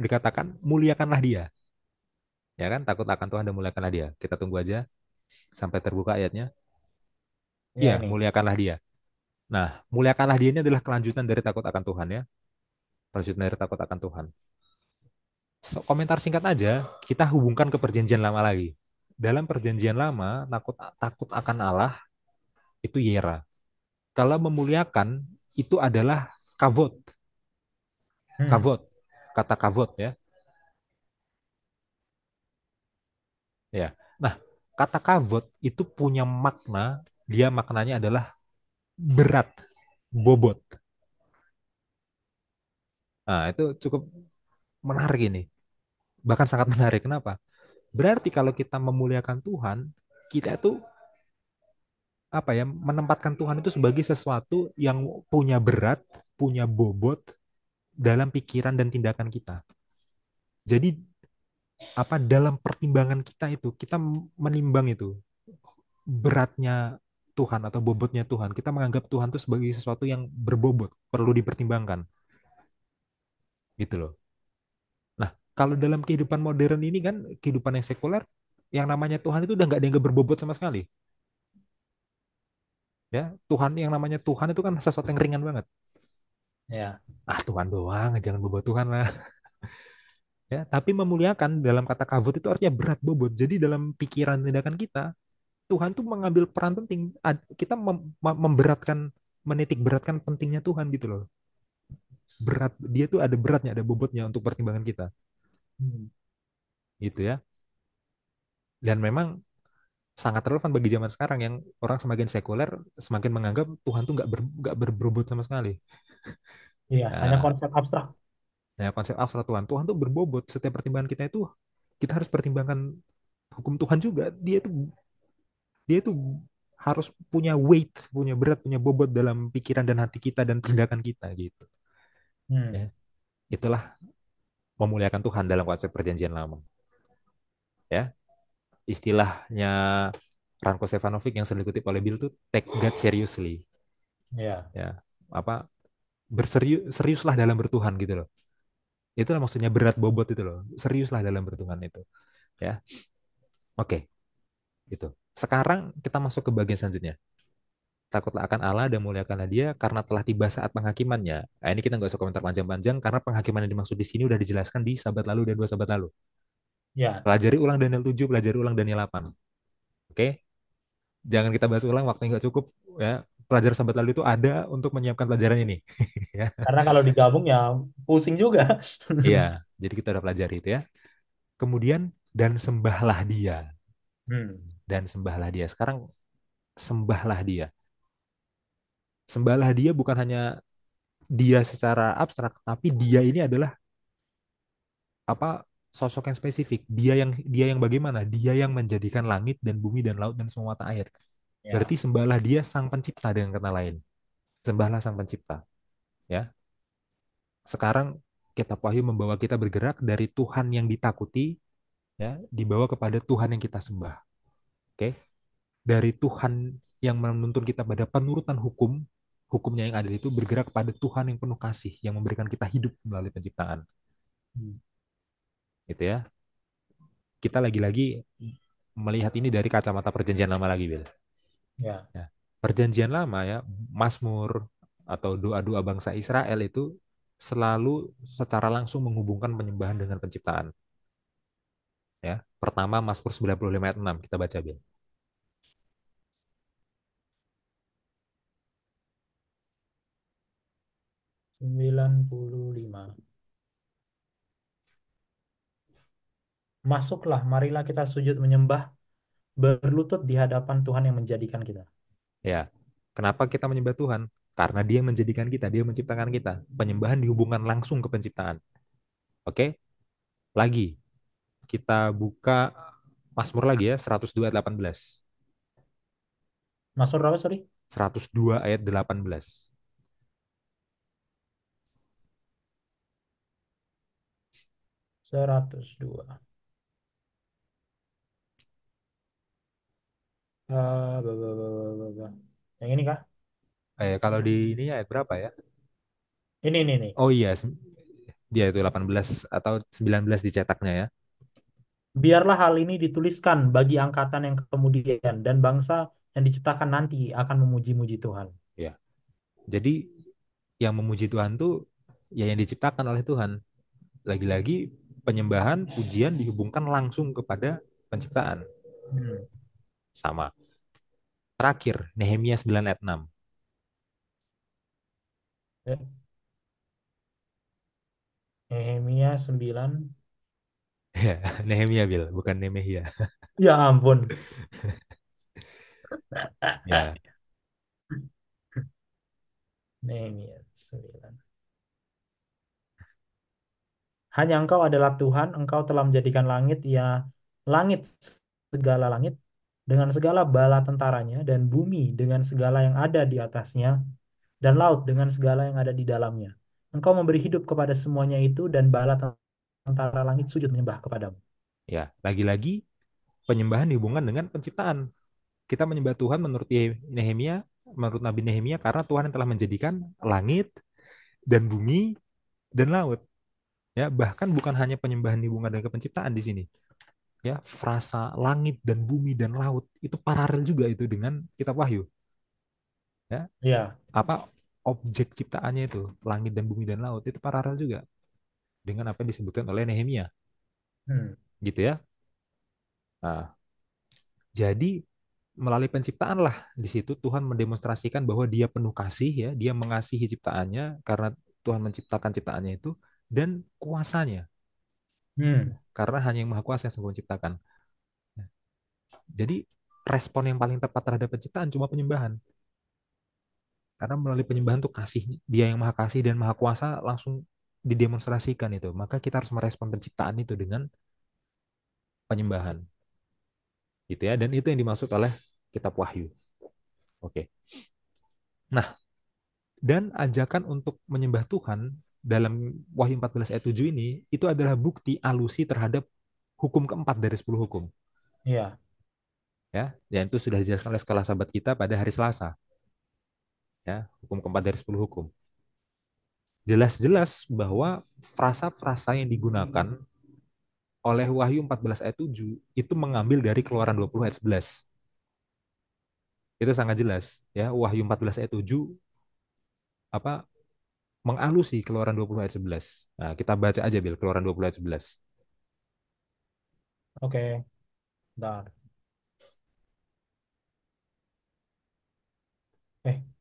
S2: dikatakan muliakanlah Dia. Ya kan, takut akan Tuhan dan muliakanlah Dia. Kita tunggu aja sampai terbuka ayatnya. Iya,
S1: Ya, ini.
S2: muliakanlah Dia. Nah, muliakanlah dia ini adalah kelanjutan dari takut akan Tuhan ya. Kelanjutan dari takut akan Tuhan. Komentar singkat aja, kita hubungkan ke perjanjian lama lagi. Dalam perjanjian lama, takut takut akan Allah itu yera. Kalau memuliakan itu adalah kavod,
S1: Hmm.
S2: kavod, kata kavod ya. Ya. Nah, kata kavod itu punya makna, dia maknanya adalah berat, bobot. Nah, itu cukup menarik ini. Bahkan sangat menarik. Kenapa? Berarti kalau kita memuliakan Tuhan, kita itu apa ya, menempatkan Tuhan itu sebagai sesuatu yang punya berat, punya bobot dalam pikiran dan tindakan kita. Jadi apa dalam pertimbangan kita itu kita menimbang itu beratnya Tuhan atau bobotnya Tuhan. Kita menganggap Tuhan itu sebagai sesuatu yang berbobot, perlu dipertimbangkan gitu loh. Nah, kalau dalam kehidupan modern ini kan kehidupan yang sekuler, yang namanya Tuhan itu udah nggak dianggap berbobot sama sekali. Ya, Tuhan yang namanya Tuhan itu kan sesuatu yang ringan banget.
S1: Ya.
S2: Ah, Tuhan doang, jangan bobot Tuhan lah. Ya, tapi memuliakan dalam kata kavut itu artinya berat bobot. Jadi dalam pikiran tindakan kita, Tuhan tuh mengambil peran penting. Kita memberatkan, menitik beratkan pentingnya Tuhan gitu loh. Berat, dia tuh ada beratnya, ada bobotnya untuk pertimbangan kita.
S1: Hmm.
S2: Gitu ya. Dan memang sangat relevan bagi zaman sekarang yang orang semakin sekuler, semakin menganggap Tuhan tuh nggak berbobot sama sekali.
S1: Iya, hanya
S2: Nah,
S1: konsep abstrak.
S2: ya konsep abstrak Tuhan, Tuhan tuh berbobot. Setiap pertimbangan kita itu kita harus pertimbangkan hukum Tuhan juga. Dia itu harus punya weight, punya berat, punya bobot dalam pikiran dan hati kita dan tindakan kita gitu.
S1: Hmm.
S2: Ya, itulah memuliakan Tuhan dalam konsep perjanjian lama. Ya, istilahnya Ranko Stefanovic yang sering dikutip oleh Bill tuh take God seriously.
S1: Ya.
S2: Ya, apa seriuslah dalam bertuhan gitu loh. Itulah maksudnya berat bobot itu loh. Seriuslah dalam bertuhan itu. Ya, oke, itu. Sekarang kita masuk ke bagian selanjutnya. Takutlah akan Allah dan muliakanlah Dia karena telah tiba saat penghakimannya. Nah, ini kita nggak usah komentar panjang-panjang karena penghakiman yang dimaksud di sini udah dijelaskan di sahabat lalu dan dua sahabat lalu.
S1: Ya.
S2: Pelajari ulang Daniel 7, pelajari ulang Daniel 8. Oke? Jangan kita bahas ulang, waktunya nggak cukup. Ya, pelajaran sahabat lalu itu ada untuk menyiapkan pelajaran ini. Ya,
S1: Karena kalau digabung ya pusing juga.
S2: iya. Jadi kita udah pelajari itu ya. Kemudian dan sembahlah Dia,
S1: Hmm.
S2: dan sembahlah Dia. Sekarang sembahlah Dia. Sembahlah Dia bukan hanya Dia secara abstrak, tapi Dia ini adalah apa, sosok yang spesifik. Dia yang bagaimana? Dia yang menjadikan langit dan bumi dan laut dan semua mata air.
S1: Ya.
S2: Berarti sembahlah Dia sang pencipta dengan kata lain. Sembahlah sang pencipta, ya. Sekarang kitab Wahyu membawa kita bergerak dari Tuhan yang ditakuti, ya, dibawa kepada Tuhan yang kita sembah. Oke? Dari Tuhan yang menuntun kita pada penurutan hukum, hukumnya yang adil itu bergerak kepada Tuhan yang penuh kasih, yang memberikan kita hidup melalui penciptaan.
S1: Hmm.
S2: Gitu ya. Kita lagi-lagi melihat ini dari kacamata perjanjian lama lagi, Bill.
S1: Ya.
S2: Ya. Perjanjian lama ya, Mazmur atau doa-doa bangsa Israel itu selalu secara langsung menghubungkan penyembahan dengan penciptaan. Ya. Pertama Mazmur 95 ayat 6 kita baca, Bill.
S1: 95. Masuklah, marilah kita sujud menyembah, berlutut di hadapan Tuhan yang menjadikan kita.
S2: Ya. Kenapa kita menyembah Tuhan? Karena Dia yang menjadikan kita, Dia menciptakan kita. Penyembahan dihubungkan langsung ke penciptaan. Oke? Lagi kita buka Mazmur lagi ya, 102 ayat 18.
S1: Masuk berapa, sorry?
S2: 102 ayat 18.
S1: 102. Yang ini kah?
S2: Kalau di ini ayat berapa ya?
S1: Ini, nih.
S2: Oh iya, dia itu 18 atau 19 dicetaknya ya.
S1: Biarlah hal ini dituliskan bagi angkatan yang kemudian dan bangsa yang diciptakan nanti akan memuji-muji Tuhan.
S2: Ya. Jadi yang memuji Tuhan tuh ya yang diciptakan oleh Tuhan. Lagi-lagi penyembahan, pujian dihubungkan langsung kepada penciptaan.
S1: Hmm.
S2: Sama. Terakhir, Nehemia 9 ayat 6.
S1: Ya. Nehemia 9.
S2: Ya, Nehemia Bil, bukan Nemehia.
S1: Ya ampun.
S2: Ya,
S1: Nehemia 9. Hanya Engkau adalah Tuhan, Engkau telah menjadikan langit, ya langit segala langit dengan segala bala tentaranya, dan bumi dengan segala yang ada di atasnya, dan laut dengan segala yang ada di dalamnya. Engkau memberi hidup kepada semuanya itu, dan bala tentara langit sujud menyembah kepadamu.
S2: ya. Lagi-lagi penyembahan dihubungkan dengan penciptaan. Kita menyembah Tuhan menurut Nehemia, menurut Nabi Nehemia karena Tuhan yang telah menjadikan langit dan bumi dan laut. Ya, bahkan bukan hanya penyembahan dihubungkan dengan penciptaan di sini. Ya, frasa langit dan bumi dan laut itu paralel juga itu dengan kitab Wahyu. Ya,
S1: Ya.
S2: apa objek ciptaannya itu langit dan bumi dan laut itu paralel juga dengan apa yang disebutkan oleh Nehemia,
S1: Hmm.
S2: gitu ya. Nah, jadi melalui penciptaan lah di situ Tuhan mendemonstrasikan bahwa Dia penuh kasih ya, Dia mengasihi ciptaannya karena Tuhan menciptakan ciptaannya itu dan kuasanya
S1: Hmm.
S2: karena hanya yang Maha Kuasa yang sanggup menciptakan. Jadi respon yang paling tepat terhadap penciptaan cuma penyembahan. Karena melalui penyembahan tuh kasih Dia yang Maha Kasih dan Maha Kuasa langsung didemonstrasikan itu. Maka kita harus merespon penciptaan itu dengan penyembahan, gitu ya. Dan itu yang dimaksud oleh kitab Wahyu. Oke. Nah, dan ajakan untuk menyembah Tuhan dalam Wahyu 14 ayat 7 ini itu adalah bukti alusi terhadap hukum keempat dari 10 hukum,
S1: Ya.
S2: ya. Dan itu sudah dijelaskan oleh sekolah sahabat kita pada hari Selasa, ya, hukum keempat dari 10 hukum. Jelas-jelas bahwa frasa-frasa yang digunakan oleh Wahyu 14 ayat 7 itu mengambil dari Keluaran 20 ayat 11. Itu sangat jelas, ya. Wahyu 14 ayat 7 apa mengalusi Keluaran 20 ayat 11. Nah, kita baca aja Bil Keluaran 20 ayat 11.
S1: Oke. Bentar.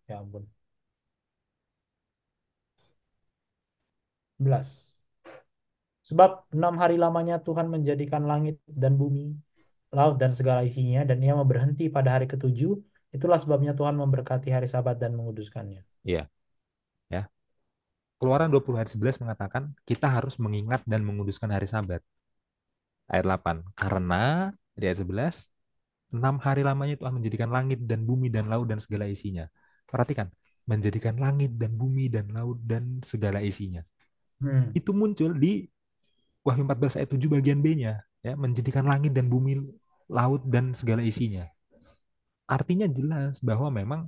S1: Ya ampun. 11. Sebab 6 hari lamanya Tuhan menjadikan langit dan bumi, laut dan segala isinya, dan ia mau berhenti pada hari ketujuh. Itulah sebabnya Tuhan memberkati hari Sabat dan menguduskannya.
S2: Iya, ya. Keluaran 20 ayat 11 mengatakan kita harus mengingat dan menguduskan hari Sabat. Ayat 8. Karena di ayat 11, 6 hari lamanya Tuhan menjadikan langit dan bumi dan laut dan segala isinya. Perhatikan, menjadikan langit dan bumi dan laut dan segala isinya.
S1: Hmm.
S2: Itu muncul di Wahyu 14 ayat 7 bagian B-nya, ya, menjadikan langit dan bumi, laut dan segala isinya. Artinya jelas bahwa memang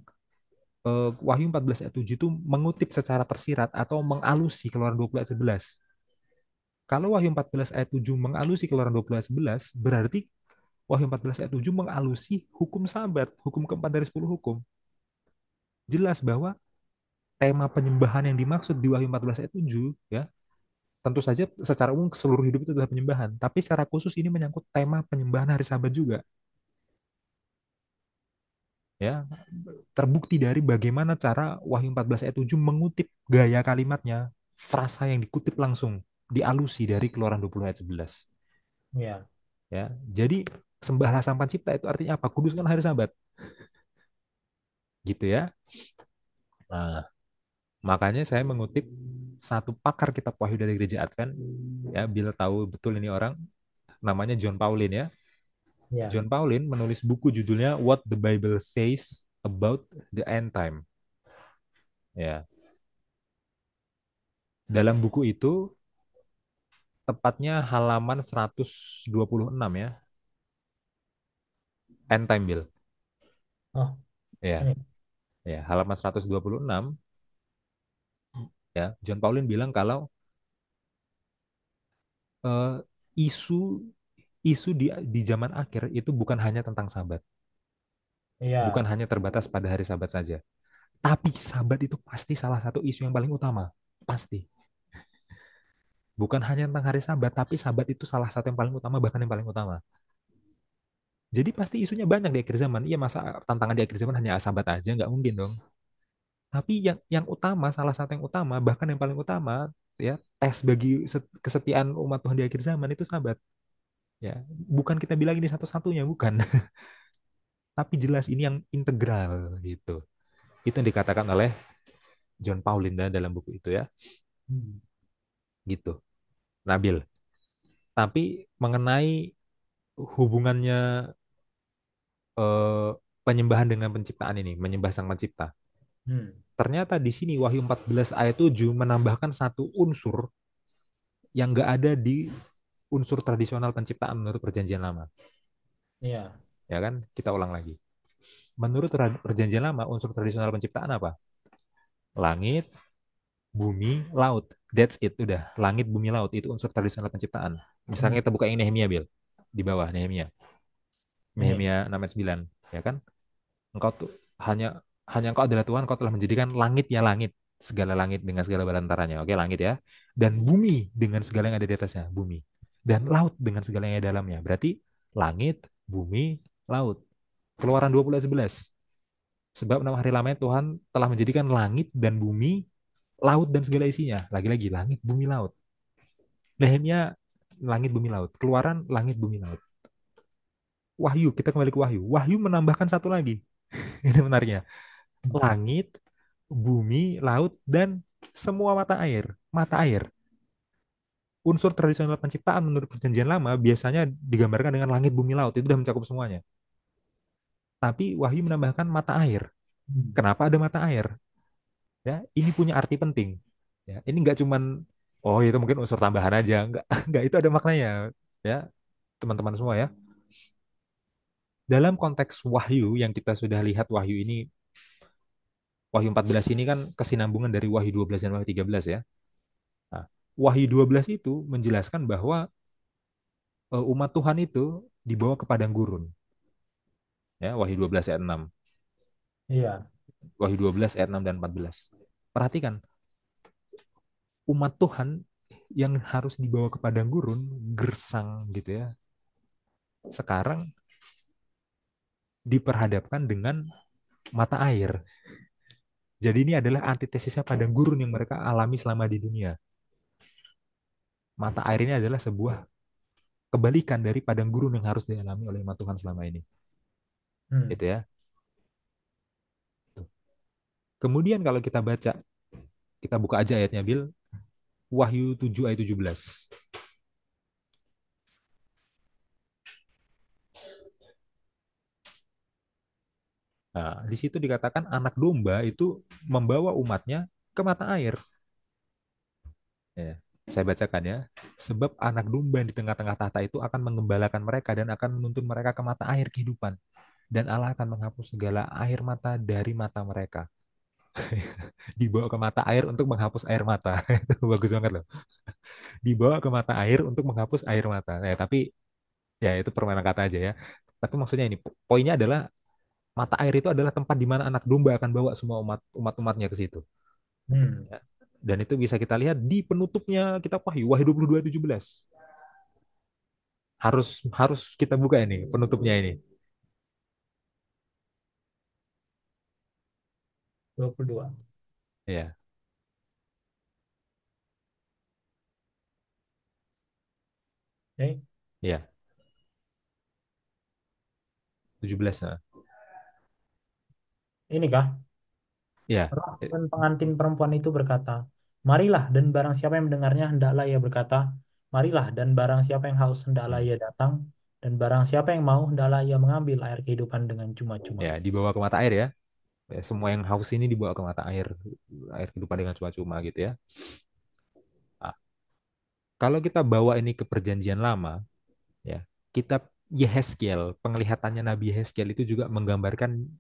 S2: Wahyu 14 ayat 7 itu mengutip secara tersirat atau mengalusi Keluaran 20 ayat 11. Kalau Wahyu 14 ayat 7 mengalusi Keluaran 20 ayat 11, berarti Wahyu 14 ayat 7 mengalusi hukum Sabat, hukum keempat dari 10 hukum. Jelas bahwa tema penyembahan yang dimaksud di Wahyu 14 ayat 7, ya, tentu saja secara umum seluruh hidup itu adalah penyembahan, tapi secara khusus ini menyangkut tema penyembahan hari Sabat juga, ya. Terbukti dari bagaimana cara Wahyu 14 ayat 7 mengutip gaya kalimatnya, frasa yang dikutip langsung dialusi dari Keluaran 20 ayat 11,
S1: Ya.
S2: ya. Jadi sembahlah Sang Pencipta itu artinya apa? Kuduskan hari Sabat, gitu ya. Nah, makanya saya mengutip satu pakar kitab Wahyu dari Gereja Advent, ya, bila tahu betul ini orang, namanya John Paulin, ya.
S1: Ya.
S2: John Paulin menulis buku judulnya What the Bible Says About the End Time. Ya, dalam buku itu tepatnya halaman 126, ya, End Time Bill.
S1: Oh,
S2: Ya,
S1: ini.
S2: ya, halaman 126, ya. John Paulin bilang kalau eh, isu isu di zaman akhir itu bukan hanya tentang Sabat, bukan
S1: Ya.
S2: hanya terbatas pada hari Sabat saja, Tapi sabat itu pasti salah satu isu yang paling utama. Pasti. Bukan hanya tentang hari sabat, tapi sabat itu salah satu yang paling utama, bahkan yang paling utama. Jadi pasti isunya banyak di akhir zaman. Iya, masa tantangan di akhir zaman hanya sabat aja? Nggak mungkin dong. Tapi yang utama, salah satu yang utama, bahkan yang paling utama, ya, tes bagi kesetiaan umat Tuhan di akhir zaman itu sabat. Ya, bukan kita bilang ini satu-satunya, bukan. Tapi jelas ini yang integral gitu. Itu yang dikatakan oleh John Paulinda dalam buku itu ya,
S1: Hmm.
S2: gitu. Nabil. Tapi mengenai hubungannya eh, penyembahan dengan penciptaan ini, menyembah sang pencipta.
S1: Hmm.
S2: Ternyata di sini Wahyu 14 ayat 7 menambahkan satu unsur yang nggak ada di unsur tradisional penciptaan menurut perjanjian lama.
S1: Iya.
S2: Ya kan? Kita ulang lagi. Menurut perjanjian lama, unsur tradisional penciptaan apa? Langit, bumi, laut. That's it, udah. Langit, bumi, laut. Itu unsur tradisional penciptaan.
S1: Hmm.
S2: Misalnya kita buka yang Nehemia, Bil. Di bawah, Nehemia.
S1: Ini.
S2: Nehemia 6 ayat 9. Ya kan? Engkau tuh hanya hanya engkau adalah Tuhan, engkau telah menjadikan langit ya langit, segala langit dengan segala balantaranya. Oke, langit ya. Dan bumi dengan segala yang ada di atasnya, bumi. Dan laut dengan segala yang ada di dalamnya. Berarti langit, bumi, laut. Keluaran 20 ayat 11. Sebab 6 hari lamanya Tuhan telah menjadikan langit dan bumi, laut dan segala isinya. Lagi-lagi langit, bumi, laut. Nehemia langit, bumi, laut. Keluaran langit, bumi, laut. Wahyu, kita kembali ke Wahyu. Wahyu menambahkan satu lagi. Ini menariknya. Langit, bumi, laut, dan semua mata air. Mata air. Unsur tradisional penciptaan menurut perjanjian lama biasanya digambarkan dengan langit, bumi, laut. Itu sudah mencakup semuanya. Tapi Wahyu menambahkan mata air.
S1: Hmm.
S2: Kenapa ada mata air? Ya, ini punya arti penting. Ya, ini nggak cuman, oh itu mungkin unsur tambahan aja. Nggak, nggak, itu ada maknanya. Ya, teman-teman semua ya. Dalam konteks Wahyu yang kita sudah lihat Wahyu ini, Wahyu 14 ini kan kesinambungan dari Wahyu 12 dan Wahyu 13 ya. Nah, Wahyu 12 itu menjelaskan bahwa umat Tuhan itu dibawa ke padang gurun. Ya, Wahyu 12 ayat 6.
S1: Iya.
S2: Wahyu 12 ayat 6 dan 14. Perhatikan, umat Tuhan yang harus dibawa ke padang gurun, gersang gitu ya. Sekarang diperhadapkan dengan mata air. Jadi ini adalah antitesisnya padang gurun yang mereka alami selama di dunia. Mata air ini adalah sebuah kebalikan dari padang gurun yang harus dialami oleh umat Tuhan selama ini.
S1: Hmm.
S2: Itu ya. Kemudian kalau kita baca, kita buka aja ayatnya, Bil. Wahyu 7 ayat 17. Nah, di situ dikatakan anak domba itu membawa umatnya ke mata air. Ya, saya bacakan ya. Sebab anak domba yang di tengah-tengah tahta itu akan mengembalakan mereka dan akan menuntun mereka ke mata air kehidupan. Dan Allah akan menghapus segala air mata dari mata mereka. Dibawa ke mata air untuk menghapus air mata. Itu bagus banget loh. Dibawa ke mata air untuk menghapus air mata. Tapi ya itu permainan kata aja ya. Tapi maksudnya ini poinnya adalah mata air itu adalah tempat di mana anak domba akan bawa semua umatnya ke situ.
S1: Hmm.
S2: Ya. Dan itu bisa kita lihat di penutupnya kitab Wahyu, Wahyu 22 ayat 17. Harus harus kita buka ini penutupnya ini.
S1: 22.
S2: Ya,
S1: Oke.
S2: ya, 17. Nah.
S1: Ini kah?
S2: Ya.
S1: Roh dan pengantin perempuan itu berkata, marilah, dan barang siapa yang mendengarnya hendaklah ia berkata, marilah, dan barang siapa yang haus hendaklah
S2: Hmm.
S1: ia datang, dan barang siapa yang mau hendaklah ia mengambil air kehidupan dengan cuma-cuma.
S2: Ya, dibawa ke mata air ya. Ya, semua yang haus ini dibawa ke mata air, air kehidupan dengan cuma-cuma gitu ya. Nah, kalau kita bawa ini ke perjanjian lama, ya, kitab Yehezkiel, penglihatannya Nabi Yehezkiel itu juga menggambarkan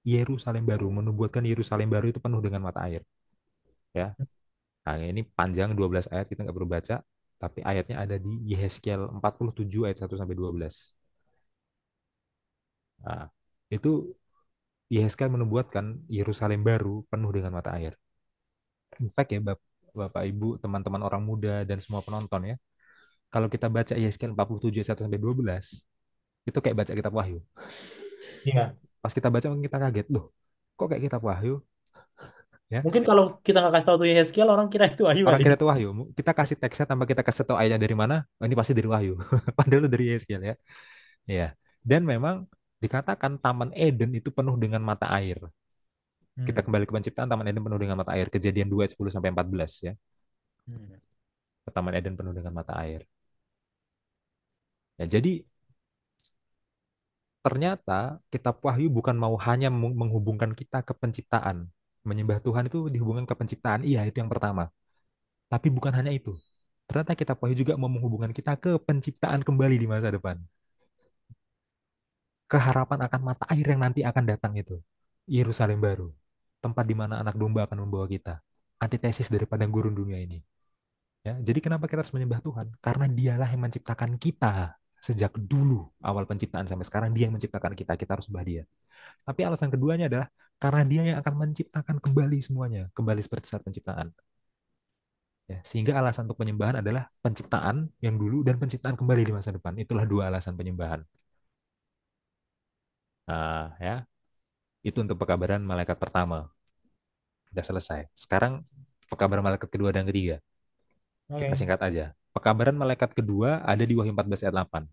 S2: Yerusalem baru, menubuatkan Yerusalem baru itu penuh dengan mata air. Ya, nah, ini panjang 12 ayat, kita nggak perlu baca, tapi ayatnya ada di Yehezkiel 47 ayat 1 sampai 12. Nah, itu Yehezkiel menubuatkan Yerusalem baru penuh dengan mata air. In fact ya, Bapak Ibu, teman-teman orang muda dan semua penonton ya, kalau kita baca Yehezkiel 47 ayat 1 sampai 12, itu kayak baca kitab Wahyu.
S1: Iya.
S2: Pas kita baca mungkin kita kaget, loh, kok kayak kitab Wahyu ya?
S1: Mungkin kalau kita nggak kasih tahu tuh Yehezkiel, orang kira itu Wahyu
S2: Orang
S1: kali.
S2: kira itu Wahyu. Kita kasih teksnya tanpa kita kasih tahu ayatnya dari mana, oh, ini pasti dari Wahyu. Padahal itu dari Yehezkiel ya. Iya. Dan memang dikatakan Taman Eden itu penuh dengan mata air. Kita
S1: Hmm.
S2: kembali ke penciptaan, Taman Eden penuh dengan mata air. Kejadian 2 ayat 10 sampai 14 ya.
S1: Hmm.
S2: Taman Eden penuh dengan mata air. Ya, jadi ternyata kitab Wahyu bukan mau hanya menghubungkan kita ke penciptaan. Menyembah Tuhan itu dihubungkan ke penciptaan. Iya, itu yang pertama. Tapi bukan hanya itu. Ternyata kitab Wahyu juga mau menghubungkan kita ke penciptaan kembali di masa depan. Keharapan akan mata air yang nanti akan datang itu. Yerusalem baru. Tempat di mana anak domba akan membawa kita. Antitesis daripada gurun dunia ini. Ya, jadi kenapa kita harus menyembah Tuhan? Karena dialah yang menciptakan kita. Sejak dulu awal penciptaan sampai sekarang dia yang menciptakan kita. Kita harus sembah dia. Tapi alasan keduanya adalah karena dia yang akan menciptakan kembali semuanya. Kembali seperti saat penciptaan. Ya, sehingga alasan untuk penyembahan adalah penciptaan yang dulu dan penciptaan kembali di masa depan. Itulah dua alasan penyembahan. Nah, ya, itu untuk pekabaran malaikat pertama. Sudah selesai. Sekarang pekabaran malaikat kedua dan ketiga. Kita
S1: Oke.
S2: singkat aja. Pekabaran malaikat kedua ada di Wahyu 14 ayat 8.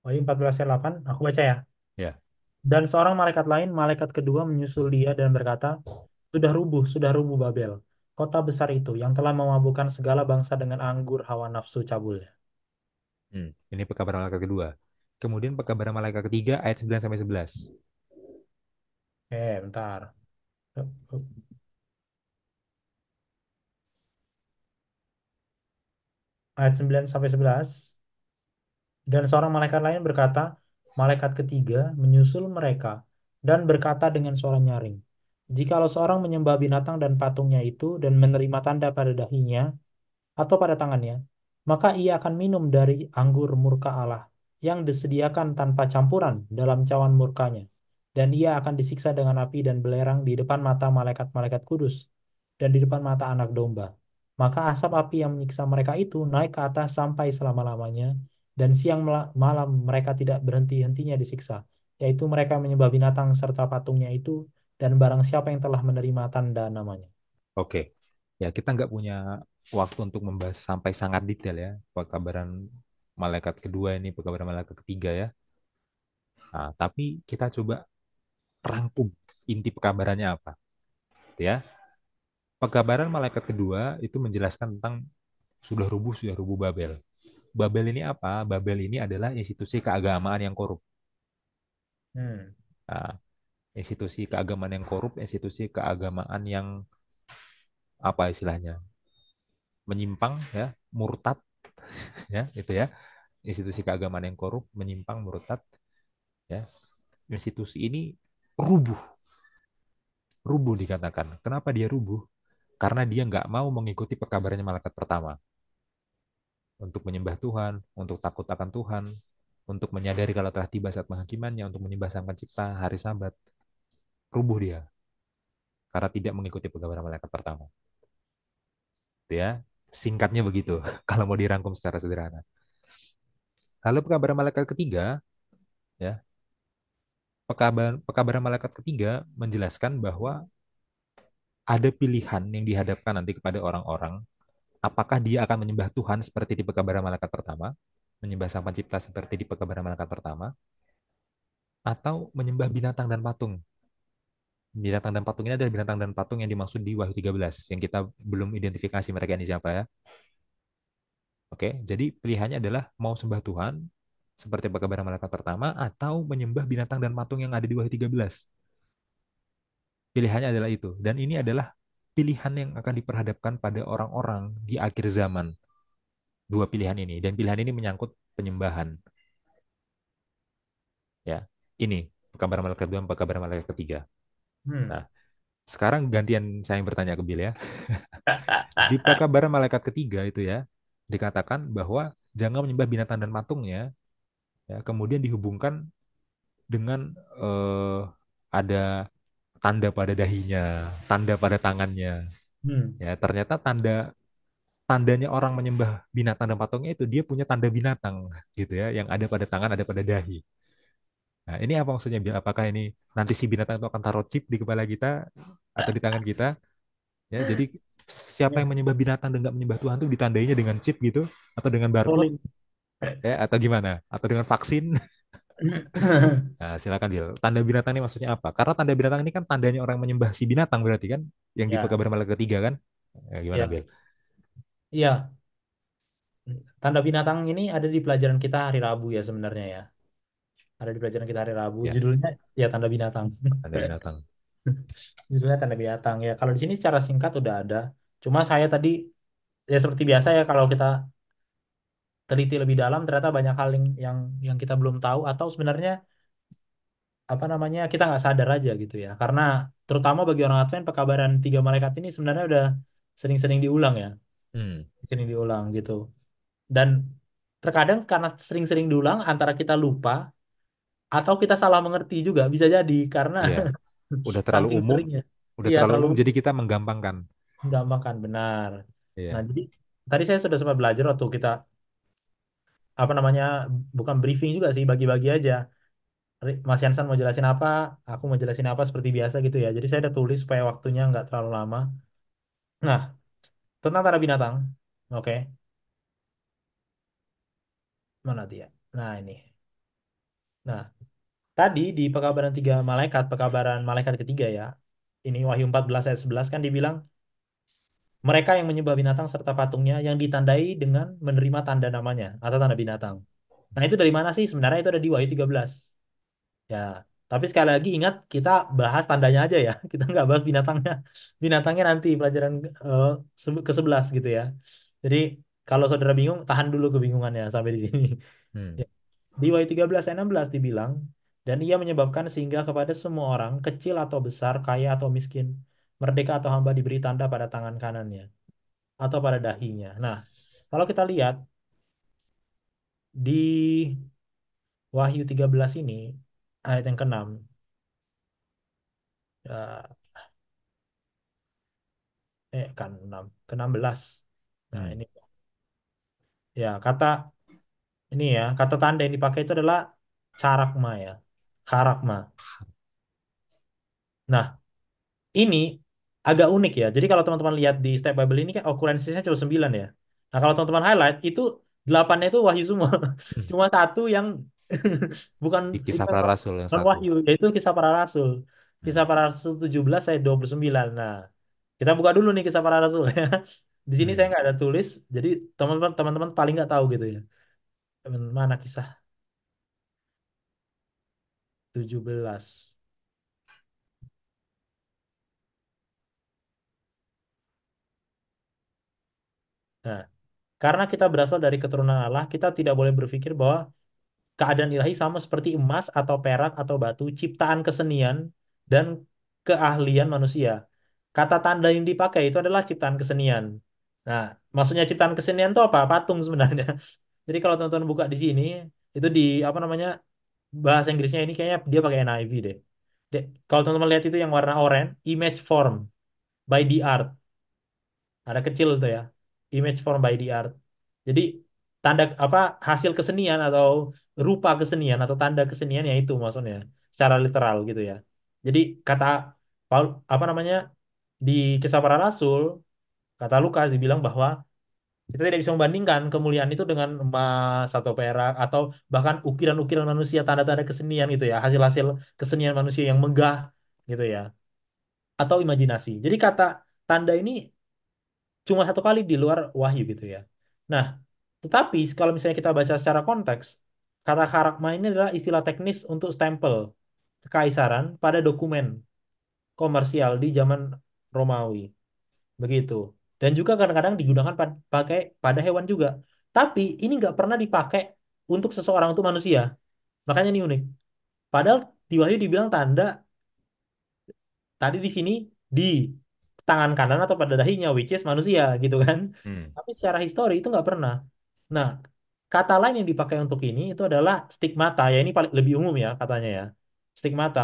S1: Wahyu 14 ayat 8, aku baca ya.
S2: Ya.
S1: Dan seorang malaikat lain, malaikat kedua menyusul dia dan berkata, sudah rubuh Babel, kota besar itu yang telah memabukkan segala bangsa dengan anggur hawa nafsu cabulnya.
S2: Ini pekabaran malaikat kedua. Kemudian pekabaran malaikat ketiga ayat 9 sampai 11.
S1: Bentar. Ayat 9 sampai 11. Dan seorang malaikat lain berkata, malaikat ketiga menyusul mereka dan berkata dengan suara nyaring, jikalau seorang menyembah binatang dan patungnya itu dan menerima tanda pada dahinya atau pada tangannya, maka ia akan minum dari anggur murka Allah yang disediakan tanpa campuran dalam cawan murkanya. Dan ia akan disiksa dengan api dan belerang di depan mata malaikat-malaikat kudus dan di depan mata anak domba. Maka asap api yang menyiksa mereka itu naik ke atas sampai selama-lamanya, dan siang malam mereka tidak berhenti-hentinya disiksa, yaitu mereka menyembah binatang serta patungnya itu, dan barang siapa yang telah menerima tanda namanya.
S2: Oke. Ya, kita nggak punya waktu untuk membahas sampai sangat detail ya. Pekabaran malaikat kedua ini, pekabaran malaikat ketiga ya. Nah, tapi kita coba rangkum inti pekabarannya apa. Ya, pekabaran malaikat kedua itu menjelaskan tentang sudah rubuh Babel. Babel ini apa? Babel ini adalah institusi keagamaan yang korup.
S1: Hmm.
S2: Nah, institusi keagamaan yang korup, institusi keagamaan yang apa istilahnya? Menyimpang ya, murtad ya, itu ya. Institusi keagamaan yang korup, menyimpang, murtad ya. Institusi ini rubuh, rubuh dikatakan. Kenapa dia rubuh? Karena dia nggak mau mengikuti pekabarannya malaikat pertama. Untuk menyembah Tuhan, untuk takut akan Tuhan, untuk menyadari kalau telah tiba saat penghakimannya, untuk menyembah Sang Pencipta, hari Sabat, rubuh dia karena tidak mengikuti pekabaran malaikat pertama. Itu ya, singkatnya begitu. Kalau mau dirangkum secara sederhana. Lalu pekabaran malaikat ketiga, ya, pekabaran malaikat ketiga menjelaskan bahwa ada pilihan yang dihadapkan nanti kepada orang-orang. Apakah dia akan menyembah Tuhan seperti di pekabaran malaikat pertama, menyembah Sang Pencipta seperti di pekabaran malaikat pertama, atau menyembah binatang dan patung. Binatang dan patung ini adalah binatang dan patung yang dimaksud di Wahyu 13, yang kita belum identifikasi mereka ini siapa ya. Oke, jadi pilihannya adalah mau sembah Tuhan seperti pekabaran malaikat pertama atau menyembah binatang dan patung yang ada di Wahyu 13. Pilihannya adalah itu. Dan ini adalah pilihan yang akan diperhadapkan pada orang-orang di akhir zaman. Dua pilihan ini. Dan pilihan ini menyangkut penyembahan. Ya, ini pekabaran malaikat kedua, pekabaran malaikat ketiga.
S1: Hmm.
S2: Nah, sekarang gantian saya yang bertanya ke Bill ya. Di pekabaran malaikat ketiga itu ya, dikatakan bahwa jangan menyembah binatang dan patungnya, ya, kemudian dihubungkan dengan ada tanda pada dahinya, tanda pada tangannya.
S1: Hmm.
S2: Ya, ternyata tandanya orang menyembah binatang dan patungnya itu dia punya tanda binatang gitu ya, yang ada pada tangan, ada pada dahi. Nah, ini apa maksudnya? Apakah ini nanti si binatang itu akan taruh chip di kepala kita atau di tangan kita? Ya, jadi siapa
S1: Ya,
S2: yang menyembah binatang dan nggak menyembah Tuhan tuh ditandainya dengan chip gitu, atau dengan barcode,
S1: trolling.
S2: ya, atau gimana? Atau dengan vaksin? Nah, silakan Bil. Tanda binatang ini maksudnya apa? Karena tanda binatang ini kan tandanya orang menyembah si binatang berarti kan, yang di
S1: Ya,
S2: kabar malam ketiga kan? Ya, gimana
S1: ya,
S2: Bil?
S1: iya. Tanda binatang ini ada di pelajaran kita hari Rabu ya sebenarnya ya. Ada di pelajaran kita hari Rabu.
S2: Ya,
S1: Judulnya ya tanda binatang.
S2: tanda binatang.
S1: Judulnya tanda binatang ya. Kalau di sini secara singkat udah ada. Cuma saya tadi ya seperti biasa ya kalau kita teliti lebih dalam ternyata banyak hal yang kita belum tahu atau sebenarnya apa namanya kita nggak sadar aja gitu ya. Karena terutama bagi orang Advent pekabaran tiga malaikat ini sebenarnya udah sering-sering diulang ya.
S2: Hmm.
S1: Sering diulang gitu. Dan terkadang karena sering-sering diulang antara kita lupa atau kita salah mengerti juga bisa jadi karena
S2: Iya, udah terlalu
S1: saking
S2: umum,
S1: seringnya.
S2: udah
S1: Iya
S2: terlalu
S1: terlalu
S2: umum jadi kita menggampangkan.
S1: nggak makan benar. Nah
S2: Iya.
S1: jadi tadi saya sudah sempat belajar waktu kita apa namanya bukan briefing juga sih bagi-bagi aja. Mas Yansan mau jelasin apa, aku mau jelasin apa seperti biasa gitu ya. Jadi saya udah tulis supaya waktunya nggak terlalu lama. Nah tentang tanda binatang, oke, mana dia? Nah ini. Nah tadi di pekabaran tiga malaikat, pekabaran malaikat ketiga ya. Ini Wahyu 14 ayat 11 kan dibilang mereka yang menyembah binatang serta patungnya yang ditandai dengan menerima tanda namanya atau tanda binatang. Nah, itu dari mana sih? Sebenarnya itu ada di Wahyu 13. Ya, tapi sekali lagi ingat kita bahas tandanya aja ya. Kita nggak bahas binatangnya. Binatangnya nanti pelajaran eh, ke-11 gitu ya. Jadi kalau saudara bingung, tahan dulu kebingungannya sampai di sini.
S2: Hmm.
S1: Ya. Di Wahyu 13 ayat 16 dibilang, dan ia menyebabkan sehingga kepada semua orang, kecil atau besar, kaya atau miskin, merdeka atau hamba diberi tanda pada tangan kanannya atau pada dahinya. Nah, kalau kita lihat di Wahyu 13 ini ayat yang ke-6 ya, kan 6 ke-16. Nah,
S2: Hmm.
S1: ini ya kata tanda yang dipakai itu adalah carakma ya. Karakma. Nah, ini agak unik ya. Jadi kalau teman-teman lihat di Step Bible ini kan occurrence-nya cuma 9 ya. Nah, kalau teman-teman highlight itu 8-nya itu wahyu semua.
S2: Hmm.
S1: Cuma satu yang bukan
S2: Di
S1: itu
S2: kisah para rasul yang
S1: bukan
S2: satu.
S1: wahyu, yaitu Kisah Para Rasul.
S2: Hmm.
S1: Kisah Para Rasul 17 ayat 29. Nah, kita buka dulu nih Kisah Para Rasul ya. Di sini saya
S2: Hmm.
S1: nggak ada tulis, jadi teman-teman paling nggak tahu gitu ya. Mana kisah 17. Nah, karena kita berasal dari keturunan Allah, kita tidak boleh berpikir bahwa keadaan ilahi sama seperti emas atau perak atau batu, ciptaan kesenian dan keahlian manusia. Kata tanda yang dipakai itu adalah ciptaan kesenian. Nah, maksudnya ciptaan kesenian itu apa? Patung sebenarnya. Jadi kalau teman-teman buka di sini, itu di apa namanya bahasa Inggrisnya ini kayaknya dia pakai NIV deh. Kalau teman-teman lihat itu yang warna oranye, image form by the art. Ada kecil tuh ya. Image form by the art. Jadi tanda apa hasil kesenian atau rupa kesenian atau tanda kesenian ya itu maksudnya secara literal gitu ya. Jadi kata Paul apa namanya di Kisah Para Rasul kata Lukas dibilang bahwa kita tidak bisa membandingkan kemuliaan itu dengan emas atau perak atau bahkan ukiran-ukiran manusia tanda-tanda kesenian gitu ya hasil-hasil kesenian manusia yang megah gitu ya atau imajinasi. Jadi kata tanda ini cuma satu kali di luar wahyu gitu ya. Nah, tetapi kalau misalnya kita baca secara konteks, kata karakma ini adalah istilah teknis untuk stempel kekaisaran pada dokumen komersial di zaman Romawi. Begitu. Dan juga kadang-kadang digunakan pakai pada hewan juga. Tapi ini nggak pernah dipakai untuk seseorang untuk manusia. Makanya ini unik. Padahal di Wahyu dibilang tanda tadi di sini di tangan kanan atau pada dahinya, which is manusia gitu kan.
S2: Hmm.
S1: Tapi secara histori itu nggak pernah. Nah, Kata lain yang dipakai untuk ini itu adalah stigmata. Ya ini paling lebih umum ya katanya ya. Stigmata.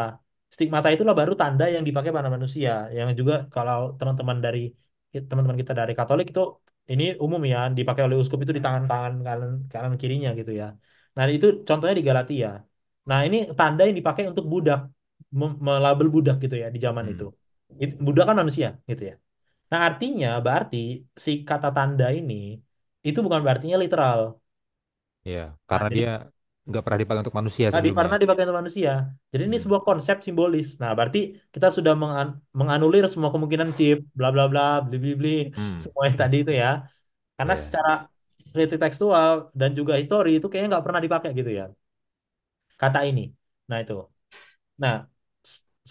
S1: Stigmata itulah baru tanda yang dipakai pada manusia. Yang juga kalau teman-teman kita dari Katolik itu ini umum ya dipakai oleh uskup itu di tangan-tangan kanan kanan kirinya gitu ya. Nah itu contohnya di Galatia. Nah ini tanda yang dipakai untuk budak, melabel budak gitu ya di zaman itu.
S2: Hmm.
S1: Budak kan manusia gitu ya. Nah artinya berarti si kata tanda ini itu bukan berartinya literal.
S2: Ya,
S1: Nah,
S2: karena
S1: jadi
S2: dia nggak pernah dipakai untuk manusia sebelumnya.
S1: karena dipakai untuk manusia. Jadi ini
S2: Hmm.
S1: sebuah konsep simbolis. Nah, berarti kita sudah menganulir semua kemungkinan chip, bla bla bla, bli bli bli,
S2: Hmm.
S1: semua yang tadi itu ya. Karena
S2: Ya.
S1: secara kritik tekstual dan juga histori itu kayaknya nggak pernah dipakai gitu ya, kata ini. Nah, itu. Nah,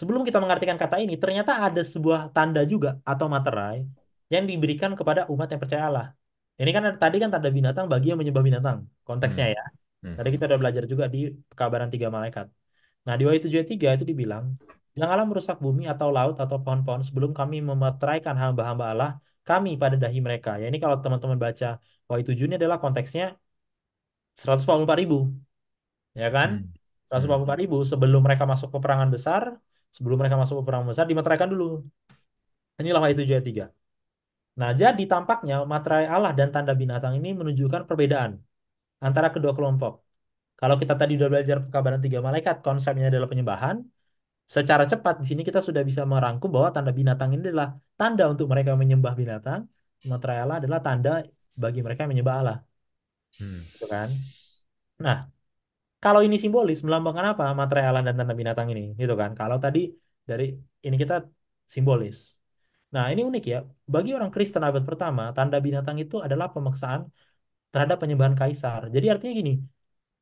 S1: sebelum kita mengartikan kata ini, ternyata ada sebuah tanda juga atau materai yang diberikan kepada umat yang percaya Allah. Ini kan tadi kan tanda binatang bagi yang menyembah binatang, konteksnya
S2: Hmm.
S1: ya.
S2: Hmm.
S1: Tadi kita udah belajar juga di pekabaran tiga malaikat. Nah, di Wahyu 7 ayat 3 itu dibilang, janganlah merusak bumi atau laut atau pohon-pohon sebelum kami memeteraikan hamba-hamba Allah kami pada dahi mereka. Ya ini kalau teman-teman baca Wahyu 7 ini adalah konteksnya 144.000, ya kan?
S2: Hmm.
S1: seratus empat
S2: Hmm.
S1: puluh empat ribu sebelum mereka masuk peperangan besar, sebelum mereka masuk peperangan besar dimeteraikan dulu. Inilah Wahyu 7 ayat 3. Nah, jadi tampaknya materai Allah dan tanda binatang ini menunjukkan perbedaan antara kedua kelompok. Kalau kita tadi sudah belajar pekabaran tiga malaikat, konsepnya adalah penyembahan. Secara cepat di sini kita sudah bisa merangkum bahwa tanda binatang ini adalah tanda untuk mereka menyembah binatang. Materai Allah adalah tanda bagi mereka yang menyembah Allah,
S2: Hmm.
S1: gitu kan? Nah, kalau ini simbolis melambangkan apa? Materai Allah dan tanda binatang ini, gitu kan? Kalau tadi dari ini kita simbolis. Nah, ini unik ya. Bagi orang Kristen abad pertama, tanda binatang itu adalah pemaksaan terhadap penyembahan kaisar. Jadi artinya gini,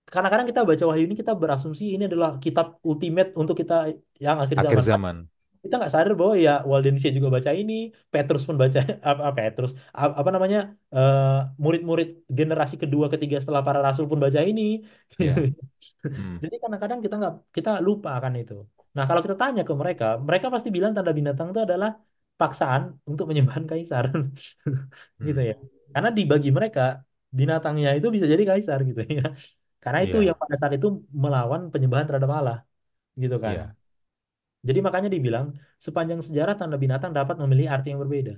S1: kadang-kadang kita baca Wahyu ini kita berasumsi ini adalah kitab ultimate untuk kita yang akhir
S2: Akhir
S1: zaman.
S2: zaman.
S1: Kita nggak sadar bahwa ya Waldensia juga baca ini, Petrus pun baca apa Petrus apa namanya eh, murid-murid generasi kedua ketiga setelah para rasul pun baca ini.
S2: Ya. Hmm.
S1: Jadi kadang-kadang kita lupa akan itu. Nah kalau kita tanya ke mereka, mereka pasti bilang tanda binatang itu adalah paksaan untuk menyembah kaisar, gitu
S2: Hmm.
S1: ya. Karena dibagi mereka binatangnya itu bisa jadi kaisar gitu ya. Karena itu yang
S2: Iya.
S1: pada saat itu melawan penyembahan terhadap Allah, gitu kan.
S2: Iya.
S1: Jadi makanya dibilang sepanjang sejarah tanda binatang dapat memiliki arti yang berbeda.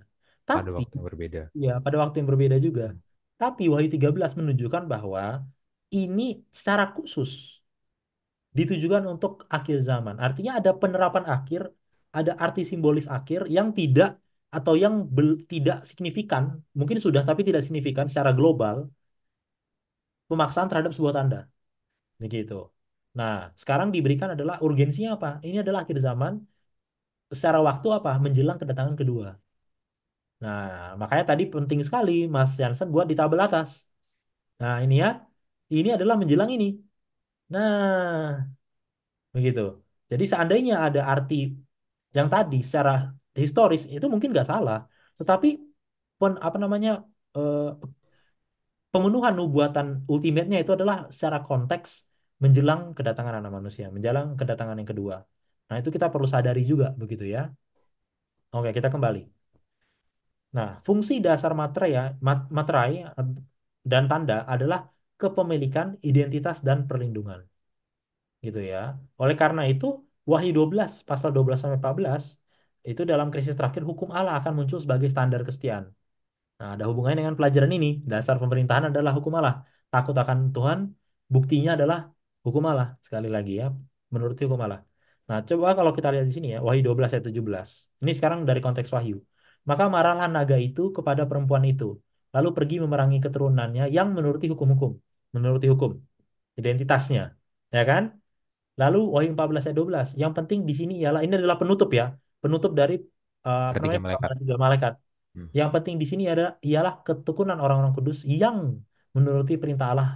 S2: Pada
S1: Tapi
S2: waktu yang berbeda.
S1: ya pada waktu yang berbeda juga.
S2: Hmm.
S1: Tapi Wahyu 13 menunjukkan bahwa ini secara khusus ditujukan untuk akhir zaman. Artinya ada penerapan akhir, ada arti simbolis akhir yang tidak atau yang tidak signifikan, mungkin sudah tapi tidak signifikan secara global pemaksaan terhadap sebuah tanda. Begitu. Nah, sekarang diberikan adalah urgensinya apa? Ini adalah akhir zaman secara waktu apa? Menjelang kedatangan kedua. Nah, makanya tadi penting sekali Mas Jansen buat di tabel atas. Nah, ini ya. Ini adalah menjelang ini. Nah, begitu. Jadi seandainya ada arti yang tadi secara historis itu mungkin nggak salah. Tetapi apa namanya eh, pemenuhan nubuatan ultimate-nya itu adalah secara konteks menjelang kedatangan anak manusia, menjelang kedatangan yang kedua. Nah, itu kita perlu sadari juga begitu ya. Oke, kita kembali. Nah, fungsi dasar materai dan tanda adalah kepemilikan, identitas, dan perlindungan. Gitu ya. Oleh karena itu, Wahyu 12, pasal 12 sampai 14, itu dalam krisis terakhir hukum Allah akan muncul sebagai standar kesetiaan. Nah, ada hubungannya dengan pelajaran ini. Dasar pemerintahan adalah hukum Allah. Takut akan Tuhan, buktinya adalah hukum Allah. Sekali lagi ya, menurut hukum Allah. Nah, coba kalau kita lihat di sini ya, Wahyu 12 ayat 17. Ini sekarang dari konteks Wahyu. Maka marahlah naga itu kepada perempuan itu, lalu pergi memerangi keturunannya yang menuruti hukum, identitasnya. Ya kan? Lalu Wahyu 14 ayat 12. Yang penting di sini ialah ini adalah penutup ya. Penutup dari apa
S2: Ketiga
S1: namanya?
S2: malaikat.
S1: Pekabaran tiga malaikat.
S2: Hmm.
S1: Yang penting di sini ialah ketekunan orang-orang kudus yang menuruti perintah Allah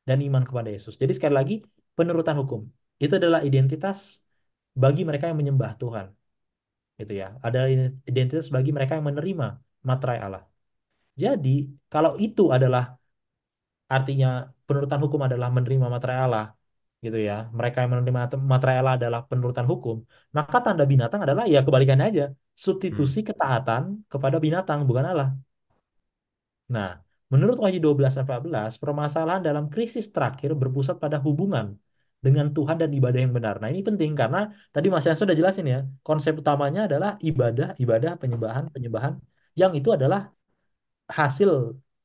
S1: dan iman kepada Yesus. Jadi sekali lagi penurutan hukum itu adalah identitas bagi mereka yang menyembah Tuhan, gitu ya. Ada identitas bagi mereka yang menerima materai Allah. Jadi kalau itu adalah artinya penurutan hukum adalah menerima materai Allah, gitu ya. Mereka yang menerima materai Allah adalah penurutan hukum, maka tanda binatang adalah ya kebalikannya aja,
S2: Hmm.
S1: substitusi ketaatan kepada binatang bukan Allah. Nah, Menurut Wahyu 12-14, permasalahan dalam krisis terakhir berpusat pada hubungan dengan Tuhan dan ibadah yang benar. Nah, ini penting karena tadi Mas Yansa sudah jelasin ya, konsep utamanya adalah ibadah, ibadah, penyembahan, penyembahan, yang itu adalah hasil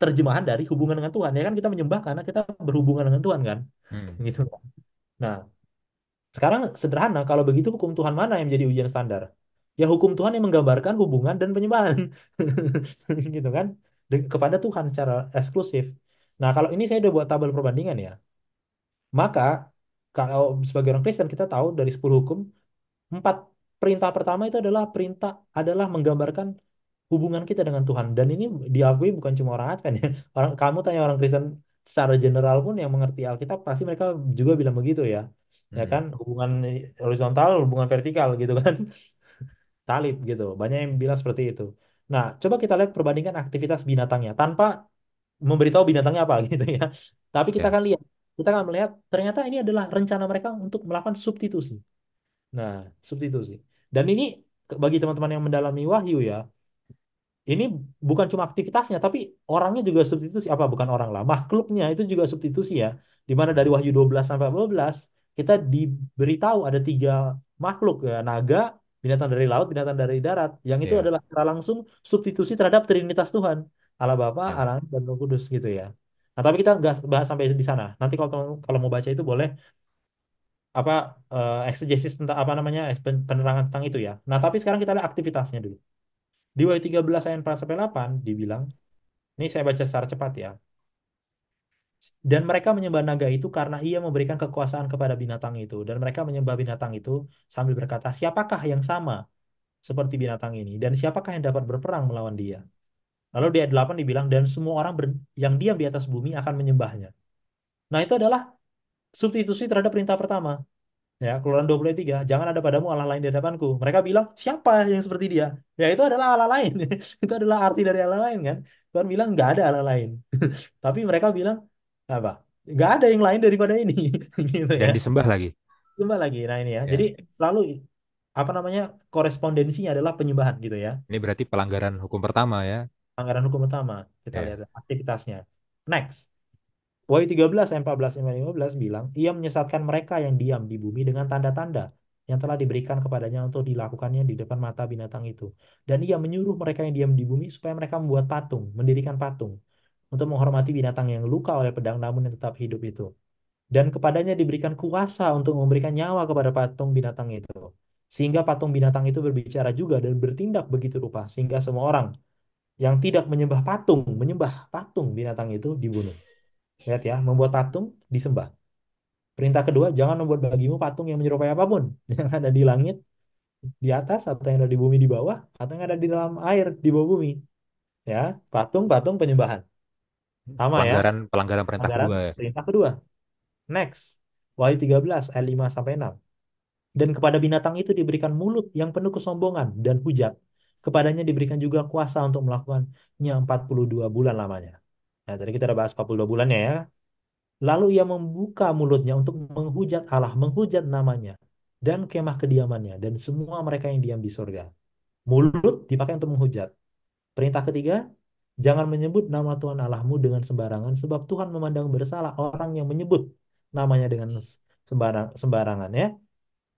S1: terjemahan dari hubungan dengan Tuhan. Ya kan kita menyembah karena kita berhubungan dengan Tuhan kan.
S2: Hmm.
S1: Gitu. Nah, sekarang sederhana, kalau begitu hukum Tuhan mana yang menjadi ujian standar? Ya hukum Tuhan yang menggambarkan hubungan dan penyembahan. Gitu kan? Kepada Tuhan secara eksklusif. Nah, kalau ini saya udah buat tabel perbandingan ya. Maka kalau sebagai orang Kristen kita tahu dari 10 hukum, 4 perintah pertama itu adalah perintah adalah menggambarkan hubungan kita dengan Tuhan. Dan ini diakui bukan cuma orang Advent ya. Orang kamu tanya orang Kristen secara general pun yang mengerti Alkitab pasti mereka juga bilang begitu ya. Ya
S2: Hmm.
S1: kan, hubungan horizontal, hubungan vertikal gitu kan. Salib gitu. Banyak yang bilang seperti itu. Nah, coba kita lihat perbandingan aktivitas binatangnya tanpa memberitahu binatangnya apa gitu ya. Tapi kita
S2: Ya.
S1: akan lihat, kita akan melihat ternyata ini adalah rencana mereka untuk melakukan substitusi. Nah, substitusi. Dan ini bagi teman-teman yang mendalami Wahyu ya, ini bukan cuma aktivitasnya, tapi orangnya juga substitusi. Apa bukan orang lah, makhluknya itu juga substitusi ya. Di mana dari Wahyu 12 sampai 12 kita diberitahu ada 3 makhluk ya, naga, binatang dari laut, binatang dari darat. Yang itu
S2: Ya.
S1: adalah secara langsung substitusi terhadap Trinitas Tuhan, Allah Bapa,
S2: Ya.
S1: Allah Anak, dan Roh Kudus gitu ya. Nah, tapi kita nggak bahas sampai di sana. Nanti kalau mau baca itu boleh apa eksegesis tentang apa namanya penerangan tentang itu ya. Nah, tapi sekarang kita lihat aktivitasnya dulu. Di Wahyu 13 ayat 4 sampai 8 dibilang, ini saya baca secara cepat ya. Dan mereka menyembah naga itu karena ia memberikan kekuasaan kepada binatang itu. Dan mereka menyembah binatang itu sambil berkata, siapakah yang sama seperti binatang ini? Dan siapakah yang dapat berperang melawan dia? Lalu di ayat 8 dibilang, dan semua orang yang diam di atas bumi akan menyembahnya. Nah, itu adalah substitusi terhadap perintah pertama. Ya, Keluaran 23, jangan ada padamu Allah lain di hadapanku. Mereka bilang, siapa yang seperti dia? Ya, itu adalah Allah lain. Itu adalah arti dari Allah lain kan. Tuhan bilang, nggak ada Allah lain. Tapi mereka bilang, apa? Nggak ada yang lain daripada ini. Gitu
S2: Dan
S1: ya.
S2: disembah lagi.
S1: Coba lagi. Nah, ini ya. Jadi,
S2: Ya.
S1: selalu, apa namanya, korespondensinya adalah penyembahan gitu ya.
S2: Ini berarti pelanggaran hukum pertama ya.
S1: Anggaran hukum utama. Kita lihat
S2: Ya.
S1: aktivitasnya. Next. Wahyu 13 ayat 14 sampai 15 bilang, ia menyesatkan mereka yang diam di bumi dengan tanda-tanda yang telah diberikan kepadanya untuk dilakukannya di depan mata binatang itu. Dan ia menyuruh mereka yang diam di bumi supaya mereka membuat patung, mendirikan patung, untuk menghormati binatang yang luka oleh pedang namun yang tetap hidup itu. Dan kepadanya diberikan kuasa untuk memberikan nyawa kepada patung binatang itu. Sehingga patung binatang itu berbicara juga dan bertindak begitu rupa. Sehingga semua orang yang tidak menyembah patung binatang itu dibunuh. Lihat ya, membuat patung disembah. Perintah kedua, jangan membuat bagimu patung yang menyerupai apapun. Yang ada di langit, di atas, atau yang ada di bumi di bawah, atau yang ada di dalam air, di bawah bumi. Ya, patung-patung penyembahan. Sama ya,
S2: Pelanggaran pelanggaran perintah
S1: anggaran
S2: kedua ya.
S1: perintah kedua. Next, Wahyu 13 ayat 5 sampai 6. Dan kepada binatang itu diberikan mulut yang penuh kesombongan dan hujat. Kepadanya diberikan juga kuasa untuk melakukannya 42 bulan lamanya. Nah, tadi kita udah bahas 42 bulannya ya. Lalu ia membuka mulutnya untuk menghujat Allah, menghujat namanya, dan kemah kediamannya, dan semua mereka yang diam di surga. Mulut dipakai untuk menghujat. Perintah ketiga, jangan menyebut nama Tuhan Allahmu dengan sembarangan, sebab Tuhan memandang bersalah orang yang menyebut namanya dengan sembarangan ya.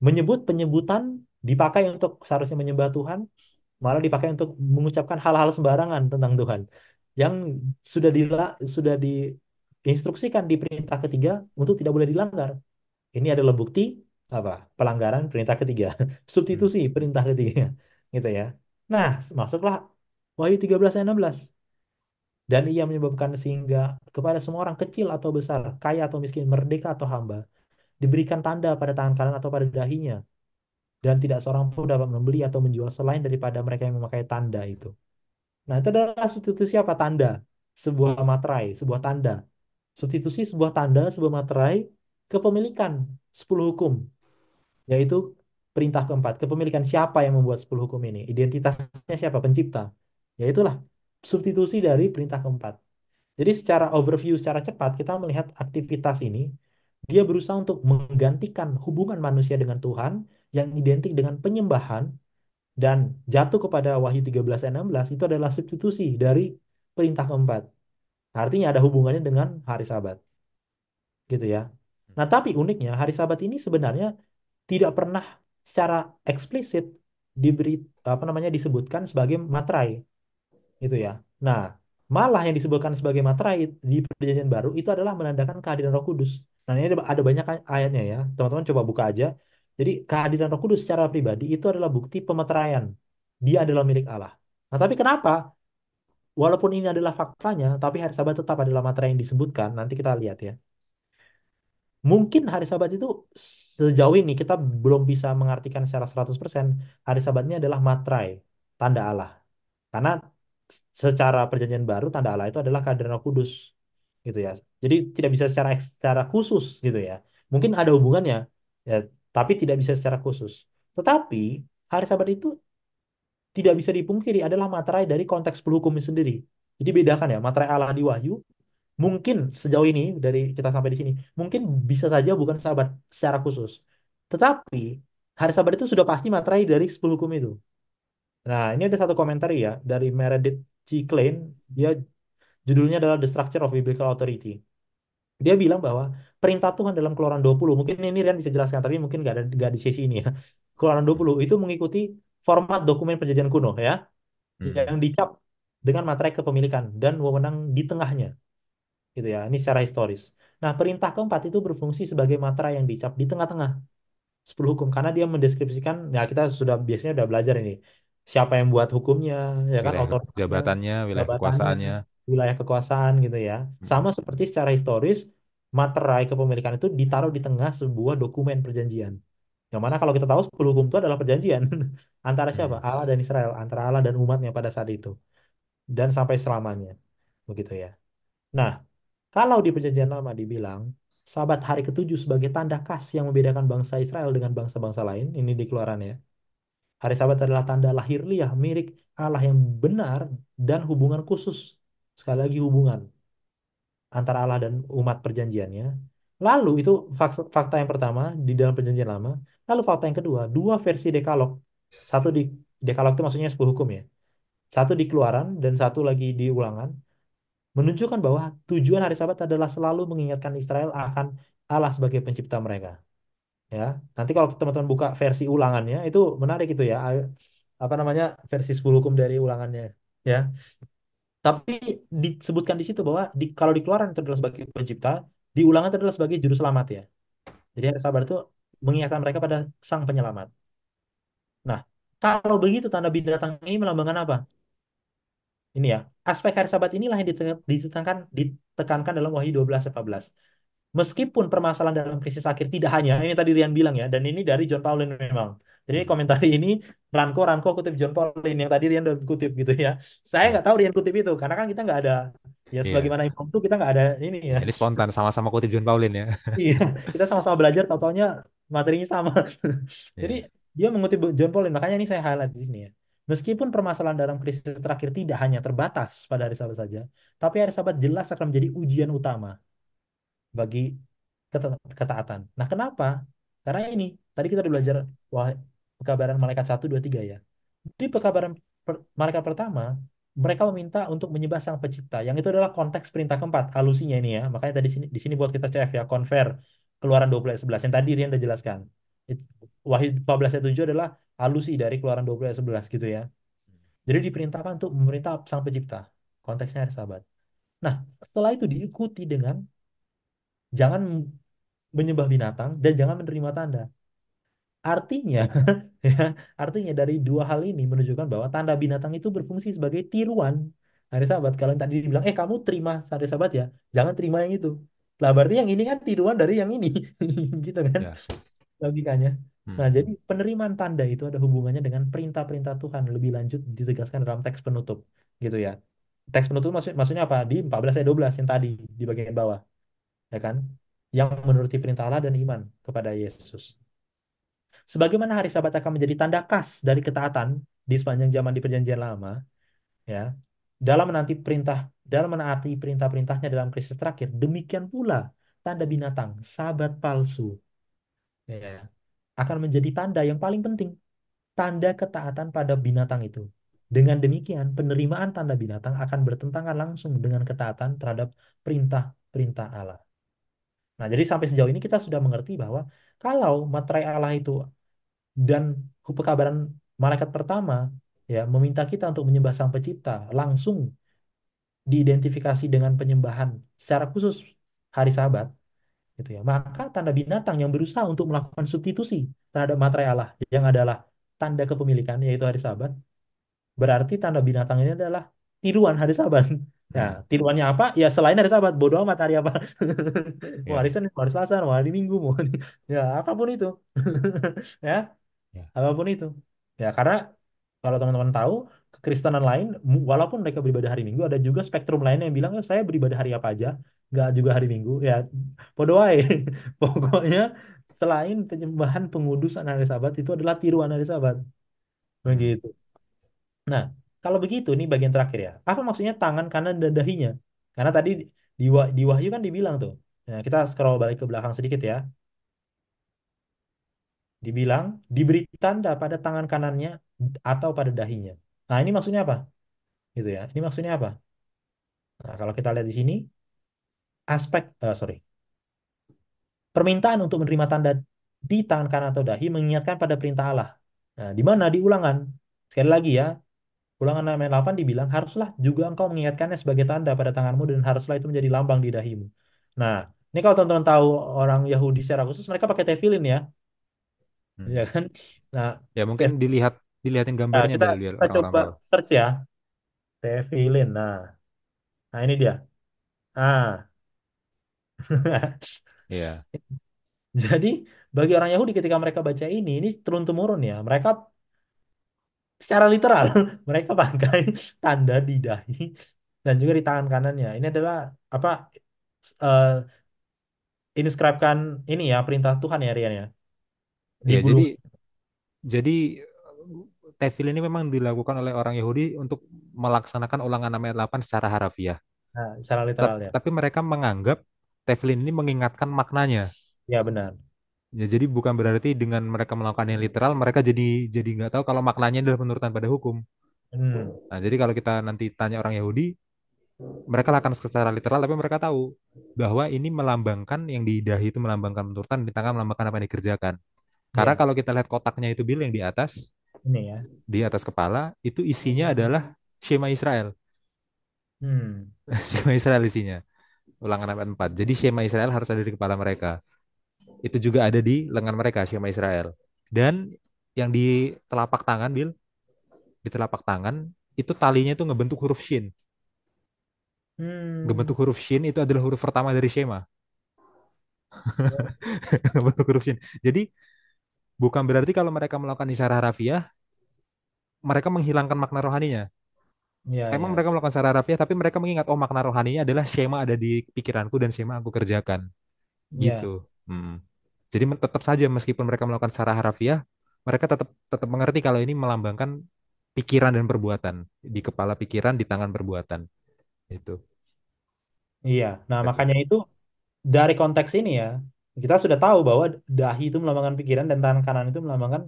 S1: Menyebut penyebutan dipakai untuk seharusnya menyembah Tuhan, malah dipakai untuk mengucapkan hal-hal sembarangan tentang Tuhan yang sudah diinstruksikan di perintah ketiga untuk tidak boleh dilanggar. Ini adalah bukti apa? Pelanggaran perintah ketiga,
S2: Hmm.
S1: substitusi perintah ketiga, gitu ya. Nah, masuklah Wahyu 13 ayat 16. Dan ia menyebabkan sehingga kepada semua orang kecil atau besar, kaya atau miskin, merdeka atau hamba, diberikan tanda pada tangan kanan atau pada dahinya, dan tidak seorang pun dapat membeli atau menjual selain daripada mereka yang memakai tanda itu. Nah, itu adalah substitusi apa? Tanda. Sebuah materai, sebuah tanda. Substitusi sebuah tanda, sebuah materai, kepemilikan 10 hukum, yaitu perintah keempat. Kepemilikan siapa yang membuat 10 hukum ini? Identitasnya siapa? Pencipta. Yaitulah substitusi dari perintah keempat. Jadi secara overview, secara cepat, kita melihat aktivitas ini, dia berusaha untuk menggantikan hubungan manusia dengan Tuhan yang identik dengan penyembahan dan jatuh kepada Wahyu 13 ayat 16 itu adalah substitusi dari perintah keempat. Artinya ada hubungannya dengan hari Sabat, gitu ya. Nah, tapi uniknya hari Sabat ini sebenarnya tidak pernah secara eksplisit diberi apa namanya disebutkan sebagai materai, gitu ya. Nah, malah yang disebutkan sebagai materai di Perjanjian Baru itu adalah menandakan kehadiran Roh Kudus. Nah, ini ada banyak ayatnya ya. Teman-teman coba buka aja. Jadi, kehadiran Roh Kudus secara pribadi itu adalah bukti pemeteraian. Dia adalah milik Allah. Nah, tapi kenapa? Walaupun ini adalah faktanya, tapi hari Sabat tetap adalah materai yang disebutkan. Nanti kita lihat ya. Mungkin hari Sabat itu sejauh ini kita belum bisa mengartikan secara 100% hari Sabatnya adalah materai, tanda Allah. Karena secara perjanjian baru tanda Allah itu adalah kehadiran Roh Kudus gitu ya. Jadi tidak bisa secara khusus gitu ya. Mungkin ada hubungannya ya, tapi tidak bisa secara khusus. Tetapi hari Sabat itu tidak bisa dipungkiri adalah materai dari konteks pelhukum sendiri. Jadi bedakan ya, materai Allah di Wahyu mungkin sejauh ini dari kita sampai di sini mungkin bisa saja bukan Sabat secara khusus. Tetapi hari Sabat itu sudah pasti materai dari 10 hukum itu. Nah, ini ada satu komentar ya dari Meredith G. Klein, dia judulnya adalah The Structure of Biblical Authority. Dia bilang bahwa perintah Tuhan dalam Keluaran 20, mungkin ini Rian bisa jelaskan, tapi mungkin nggak di sesi ini ya. Keluaran 20 itu mengikuti format dokumen perjanjian kuno ya,
S2: Hmm.
S1: yang dicap dengan materai kepemilikan dan wewenang di tengahnya, gitu ya. Ini secara historis. Nah, perintah keempat itu berfungsi sebagai materai yang dicap di tengah-tengah 10 hukum karena dia mendeskripsikan ya kita sudah biasanya udah belajar ini siapa yang buat hukumnya ya kan
S2: Wilayah
S1: otoritasnya
S2: jabatannya, wilayah
S1: jabatannya
S2: kekuasaannya.
S1: wilayah kekuasaan gitu ya
S2: Hmm.
S1: sama seperti secara historis materai kepemilikan itu ditaruh di tengah sebuah dokumen perjanjian yang mana kalau kita tahu 10 hukum itu adalah perjanjian antara siapa
S2: Hmm.
S1: Allah dan Israel antara Allah dan umatnya pada saat itu dan sampai selamanya begitu ya. Nah, kalau di Perjanjian Lama dibilang Sabat hari ketujuh sebagai tanda khas yang membedakan bangsa Israel dengan bangsa-bangsa lain, ini di Keluaran ya. Hari Sabat adalah tanda lahiriah milik Allah yang benar dan hubungan khusus. Sekali lagi hubungan antara Allah dan umat perjanjiannya. Lalu itu fakta yang pertama di dalam Perjanjian Lama. Lalu fakta yang kedua, dua versi Dekalog. Satu di Dekalog itu maksudnya 10 hukum ya. Satu di Keluaran dan satu lagi di Ulangan menunjukkan bahwa tujuan hari Sabat adalah selalu mengingatkan Israel akan Allah sebagai pencipta mereka. Ya, nanti kalau teman-teman buka versi ulangannya itu menarik itu ya, apa namanya versi 10 hukum dari ulangannya. Ya, tapi disebutkan di situ bahwa kalau di Keluaran itu adalah sebagai pencipta, di ulangan itu adalah sebagai juru selamat ya. Jadi hari Sabat itu mengingatkan mereka pada sang penyelamat. Nah, kalau begitu tanda binatang ini melambangkan apa? Ini ya, aspek hari Sabat inilah yang ditekankan dalam Wahyu 12:14. Meskipun permasalahan dalam krisis akhir tidak hanya ini tadi Rian bilang ya, dan ini dari John Paulin memang. Jadi
S2: Hmm.
S1: komentar ini Ranko kutip John Paulin yang tadi Rian udah kutip gitu ya. Saya
S2: Ya.
S1: nggak tahu Rian kutip itu karena kan kita nggak ada ya
S2: Iya.
S1: sebagaimana imam itu kita nggak ada ini ya.
S2: Ini spontan sama-sama kutip John Paulin ya.
S1: Iya, kita sama-sama belajar, tahu-taunya materinya sama. Jadi
S2: Iya.
S1: dia mengutip John Paulin, makanya ini saya highlight di sini ya. Meskipun permasalahan dalam krisis terakhir tidak hanya terbatas pada hari Sabat saja, tapi hari Sabat jelas akan menjadi ujian utama bagi ketaatan. Nah, kenapa? Karena ini, tadi kita udah belajar wah, pekabaran malaikat 1, 2, 3 ya. Di pekabaran malaikat pertama, mereka meminta untuk menyembah Sang Pencipta. Yang itu adalah konteks perintah keempat, alusinya ini ya. Makanya tadi di sini buat kita CF ya, konver Keluaran 12 ayat 11 yang tadi Rian udah jelaskan. It- Wahyu 14 ayat 7 adalah alusi dari Keluaran 12 ayat 11 gitu ya. Jadi diperintahkan untuk memerintah Sang Pencipta. Konteksnya hari Sabat. Nah, setelah itu diikuti dengan jangan menyembah binatang dan jangan menerima tanda. Artinya, ya, artinya dari dua hal ini menunjukkan bahwa tanda binatang itu berfungsi sebagai tiruan hari Sabat. Kalau yang tadi dibilang, kamu terima hari Sabat ya, jangan terima yang itu. Lah berarti yang ini kan tiruan dari yang ini, gitu kan
S2: Ya.
S1: logikanya. Nah,
S2: Hmm.
S1: jadi penerimaan tanda itu ada hubungannya dengan perintah-perintah Tuhan lebih lanjut ditegaskan dalam teks penutup, gitu ya. Teks penutup maksudnya apa? Di 14 ayat 12 yang tadi di bagian bawah, ya kan? Yang menuruti perintah Allah dan iman kepada Yesus. Sebagaimana hari Sabat akan menjadi tanda khas dari ketaatan di sepanjang zaman di Perjanjian Lama, ya, dalam menaati perintah-perintahnya dalam krisis terakhir, demikian pula tanda binatang, Sabat palsu, ya, akan menjadi tanda yang paling penting, tanda ketaatan pada binatang itu. Dengan demikian, penerimaan tanda binatang akan bertentangan langsung dengan ketaatan terhadap perintah-perintah Allah. Nah, jadi sampai sejauh ini kita sudah mengerti bahwa kalau materai Allah itu dan pekabaran malaikat pertama ya meminta kita untuk menyembah Sang Pencipta langsung diidentifikasi dengan penyembahan secara khusus hari Sabat gitu ya. Maka tanda binatang yang berusaha untuk melakukan substitusi terhadap materai Allah yang adalah tanda kepemilikan yaitu hari Sabat, berarti tanda binatang ini adalah tiruan hari Sabat. Ya,
S2: Hmm.
S1: tiruannya apa? Ya selain hari Sabat, bodoh amat hari apa. Mau hari
S2: Ya,
S1: Senin, mau hari Selasa, mau hari Minggu, mau ya apapun itu. Ya,
S2: ya.
S1: apapun itu. Ya, karena kalau teman-teman tahu, kekristenan lain, walaupun mereka beribadah hari Minggu, ada juga spektrum lain yang bilang, "Ya, saya beribadah hari apa aja, nggak juga hari Minggu." Ya, podo ae. Pokoknya, selain penyembahan pengudusan hari Sabat, itu adalah tiruan hari Sabat.
S2: Hmm.
S1: Begitu. Nah, kalau begitu, ini bagian terakhir ya. Apa maksudnya tangan kanan dan dahinya? Karena tadi di Wahyu kan dibilang tuh. Nah, kita scroll balik ke belakang sedikit ya. Dibilang diberi tanda pada tangan kanannya atau pada dahinya. Nah, ini maksudnya apa? Gitu ya. Ini maksudnya apa? Nah, kalau kita lihat di sini, sorry, permintaan untuk menerima tanda di tangan kanan atau dahi mengingatkan pada perintah Allah. Nah, di mana di Ulangan? Sekali lagi ya, Ulangan 6 ayat 8 dibilang, haruslah juga engkau mengingatkannya sebagai tanda pada tanganmu dan haruslah itu menjadi lambang di dahimu. Nah, ini kalau teman-teman tahu orang Yahudi secara khusus, mereka pakai tefillin ya,
S2: Hmm.
S1: ya kan? Nah,
S2: Ya mungkin
S1: tef
S2: dilihatin
S1: nah,
S2: gambarnya
S1: kita
S2: biar
S1: kita
S2: orang-orang
S1: coba
S2: tahu.
S1: search ya, tefillin. Nah ini dia. Ah,
S2: Iya.
S1: jadi bagi orang Yahudi ketika mereka baca ini turun temurun ya. Mereka secara literal mereka pakai tanda di dahi dan juga di tangan kanannya. Ini adalah apa eh inscribekan ini ya perintah Tuhan ya Rian ya di
S2: Iya,
S1: bulu
S2: jadi tefil ini memang dilakukan oleh orang Yahudi untuk melaksanakan ulangan 6 ayat 8 secara harafiah.
S1: secara literal ya.
S2: Tapi mereka menganggap teflin ini mengingatkan maknanya.
S1: Ya benar.
S2: Ya, jadi bukan berarti dengan mereka melakukan yang literal, mereka jadi nggak tahu kalau maknanya adalah penurutan pada hukum.
S1: Hmm,
S2: Nah, jadi kalau kita nanti tanya orang Yahudi, mereka lakukan secara literal, tapi mereka tahu bahwa ini melambangkan yang di dahi itu melambangkan penurutan, di tangan melambangkan apa yang dikerjakan. Karena
S1: ya
S2: kalau kita lihat kotaknya itu Bill yang
S1: ini ya.
S2: di atas kepala, itu isinya adalah Shema Israel.
S1: Hmm,
S2: Shema Israel isinya. Ulangan ayat 4. Jadi Shema Israel harus ada di kepala mereka. Itu juga ada di lengan mereka, Shema Israel. Dan yang di telapak tangan, Bill, di telapak tangan, itu talinya itu ngebentuk huruf Shin.
S1: hmm,
S2: Ngebentuk huruf Shin itu adalah huruf pertama dari Shema. Ngebentuk huruf Shin. Jadi bukan berarti kalau mereka melakukan isyarat harafiah, mereka menghilangkan makna rohaninya.
S1: ya
S2: Memang
S1: ya
S2: mereka melakukan secara harafiah, tapi mereka mengingat, oh makna rohaninya adalah Shema ada di pikiranku dan Shema aku kerjakan.
S1: ya.
S2: Gitu. Hmm. Jadi tetap saja meskipun mereka melakukan secara harafiah, mereka tetap tetap mengerti kalau ini melambangkan pikiran dan perbuatan di kepala pikiran, di tangan perbuatan. Itu.
S1: Iya. Nah
S2: Teflon.
S1: makanya itu dari konteks ini ya kita sudah tahu bahwa dahi itu melambangkan pikiran dan tangan kanan itu melambangkan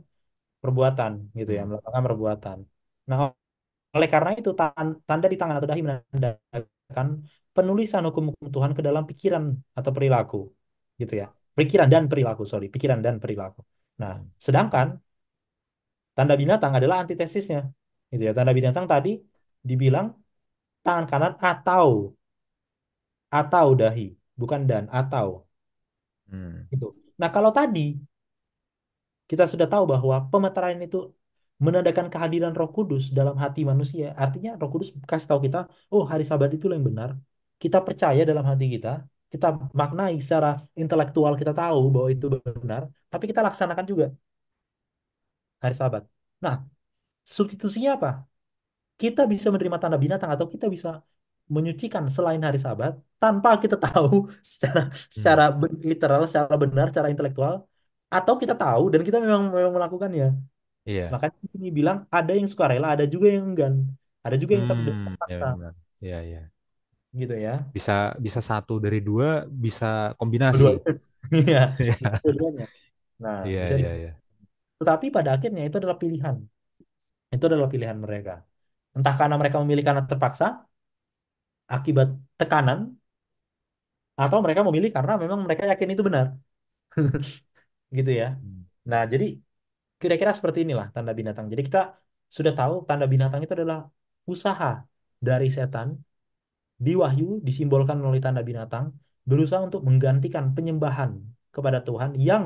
S1: perbuatan gitu ya,
S2: Hmm.
S1: melakukan perbuatan. Nah, oleh karena itu tanda di tangan atau dahi menandakan penulisan hukum-hukum Tuhan ke dalam pikiran atau perilaku gitu ya. Pikiran dan perilaku, sorry, pikiran dan perilaku. Nah,
S2: Hmm.
S1: sedangkan tanda binatang adalah antitesisnya gitu ya. Tanda binatang tadi dibilang tangan kanan atau dahi, bukan dan atau
S2: Hmm.
S1: gitu. Nah, kalau tadi kita sudah tahu bahwa pemeteraian itu menandakan kehadiran Roh Kudus dalam hati manusia. Artinya Roh Kudus kasih tahu kita, oh hari Sabat itulah yang benar. Kita percaya dalam hati kita, kita maknai secara intelektual kita tahu bahwa itu benar, tapi kita laksanakan juga hari Sabat. Nah, substitusinya apa? Kita bisa menerima tanda binatang atau kita bisa menyucikan selain hari Sabat tanpa kita tahu secara
S2: Hmm.
S1: secara literal, secara benar, secara intelektual, atau kita tahu dan kita memang memang melakukannya.
S2: Iya.
S1: Makanya di sini bilang ada yang sukarela, ada juga yang enggan, ada juga yang
S2: Ya
S1: terpaksa,
S2: benar. Iya, iya.
S1: gitu ya.
S2: Bisa bisa satu dari dua, bisa kombinasi.
S1: Dua, iya,
S2: Iya,
S1: dua-duanya. Nah,
S2: iya,
S1: bisa
S2: iya,
S1: di.
S2: iya.
S1: Tetapi pada akhirnya itu adalah pilihan mereka. Entah karena mereka memilih karena terpaksa, akibat tekanan, atau mereka memilih karena memang mereka yakin itu benar. Gitu ya.
S2: Hmm.
S1: Nah, jadi kira-kira seperti inilah tanda binatang. Jadi kita sudah tahu tanda binatang itu adalah usaha dari setan di Wahyu disimbolkan melalui tanda binatang berusaha untuk menggantikan penyembahan kepada Tuhan yang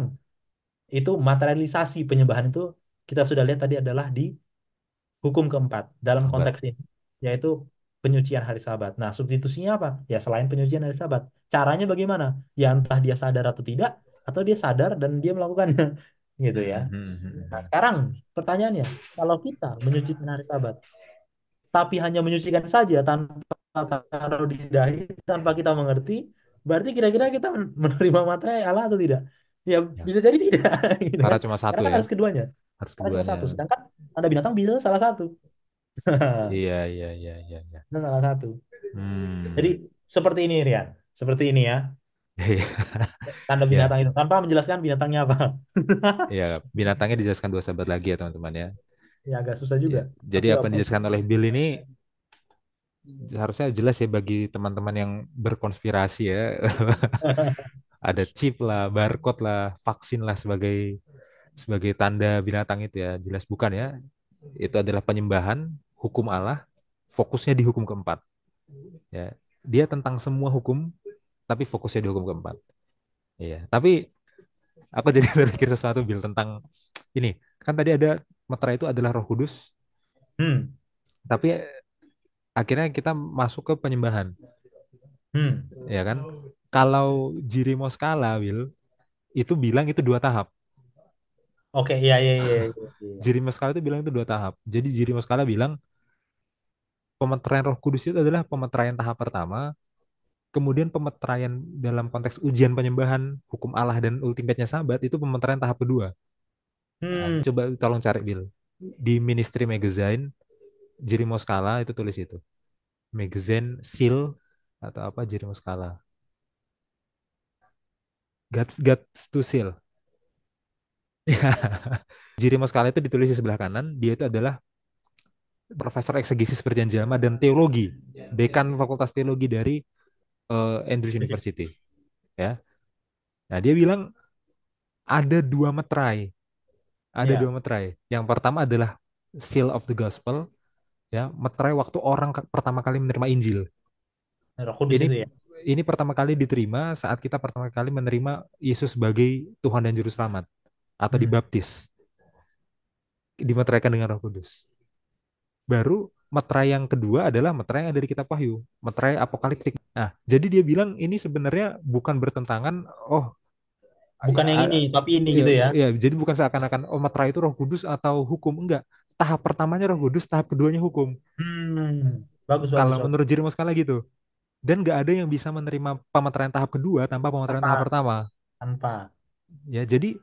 S1: itu materialisasi penyembahan itu kita sudah lihat tadi adalah di hukum keempat dalam
S2: Sahabat.
S1: konteks ini yaitu penyucian hari Sabat. Nah, substitusinya apa? Ya selain penyucian hari Sabat. Caranya bagaimana? Ya entah dia sadar atau tidak atau dia sadar dan dia melakukannya gitu ya.
S2: Hmm, hmm, hmm,
S1: Nah,
S2: hmm.
S1: sekarang pertanyaannya, kalau kita menyucikan hari Sabat tapi hanya menyucikan saja tanpa taruh di dahi, tanpa kita mengerti, berarti kira-kira kita menerima materai Allah atau tidak? Ya
S2: Ya,
S1: bisa jadi tidak, gitu
S2: karena
S1: kan?
S2: cuma
S1: Karena
S2: satu
S1: kan
S2: ya,
S1: harus keduanya,
S2: harus
S1: karena cuma
S2: keduanya.
S1: satu. Sedangkan tanda binatang bisa salah satu,
S2: Iya, iya, iya, iya, iya.
S1: bisa salah satu. Jadi
S2: Hmm.
S1: seperti ini Rian, seperti ini ya, tanda
S2: Ya,
S1: binatang itu tanpa menjelaskan binatangnya apa.
S2: ya, binatangnya dijelaskan dua sahabat lagi ya teman-teman ya.
S1: Ya agak susah juga,
S2: Ya, jadi
S1: tapi
S2: apa
S1: apa?
S2: yang dijelaskan oleh Bill ini harusnya jelas ya bagi teman-teman yang berkonspirasi ya. Ada chip lah, barcode lah, vaksin lah sebagai sebagai tanda binatang itu ya. Jelas bukan ya. Itu adalah penyembahan hukum Allah, fokusnya di hukum keempat. Ya, dia tentang semua hukum, tapi fokusnya di hukum keempat. Iya, tapi aku jadi terpikir sesuatu Bill tentang ini. Kan tadi ada Metra itu adalah Roh Kudus,
S1: Hmm,
S2: tapi akhirnya kita masuk ke penyembahan,
S1: hmm.
S2: ya kan? Kalau Jiri Moskala, Will, itu bilang itu dua tahap.
S1: Oke, iya, iya, iya, iya, iya.
S2: Jiri Moskala itu bilang itu dua tahap. Jadi Jiri Moskala bilang pemeteraian Roh Kudus itu adalah pemeteraian tahap pertama, kemudian pemeteraian dalam konteks ujian penyembahan hukum Allah dan ultimate-nya sahabat itu pemeteraian tahap kedua. Nah,
S1: Hmm,
S2: coba tolong cari Bill. Di Ministry Magazine, Jiri Moskala itu tulis itu. Magazine Seal atau apa Jiri Moskala. Guts to Seal. Jiri Moskala itu ditulis di sebelah kanan, dia itu adalah profesor eksegesis perjanjian lama dan teologi, dekan Fakultas Teologi dari Andrews University, ya. Nah, dia bilang ada dua meterai, ada dua
S1: ya,
S2: meterai. Yang pertama adalah seal of the gospel, ya, meterai waktu orang pertama kali menerima Injil.
S1: Roh Kudus
S2: Ini
S1: itu ya.
S2: ini pertama kali diterima saat kita pertama kali menerima Yesus sebagai Tuhan dan Juru Selamat atau
S1: Hmm.
S2: dibaptis, dimeteraikan dengan Roh Kudus. Baru meterai yang kedua adalah meterai yang ada di kitab Wahyu, meterai apokaliptik. Nah, jadi dia bilang ini sebenarnya bukan bertentangan, oh
S1: Bukan
S2: ya,
S1: yang ini, tapi ini
S2: ya,
S1: gitu ya.
S2: ya, jadi bukan seakan-akan oh meterai itu Roh Kudus atau hukum, enggak. Tahap pertamanya Roh Kudus, tahap keduanya hukum.
S1: Bagus, bagus,
S2: Kalau
S1: bagus.
S2: menurut Jiri Moskala gitu. Dan nggak ada yang bisa menerima pemeteraian tahap kedua tanpa pemeteraian
S1: Tanpa,
S2: tahap pertama.
S1: tanpa.
S2: Ya, jadi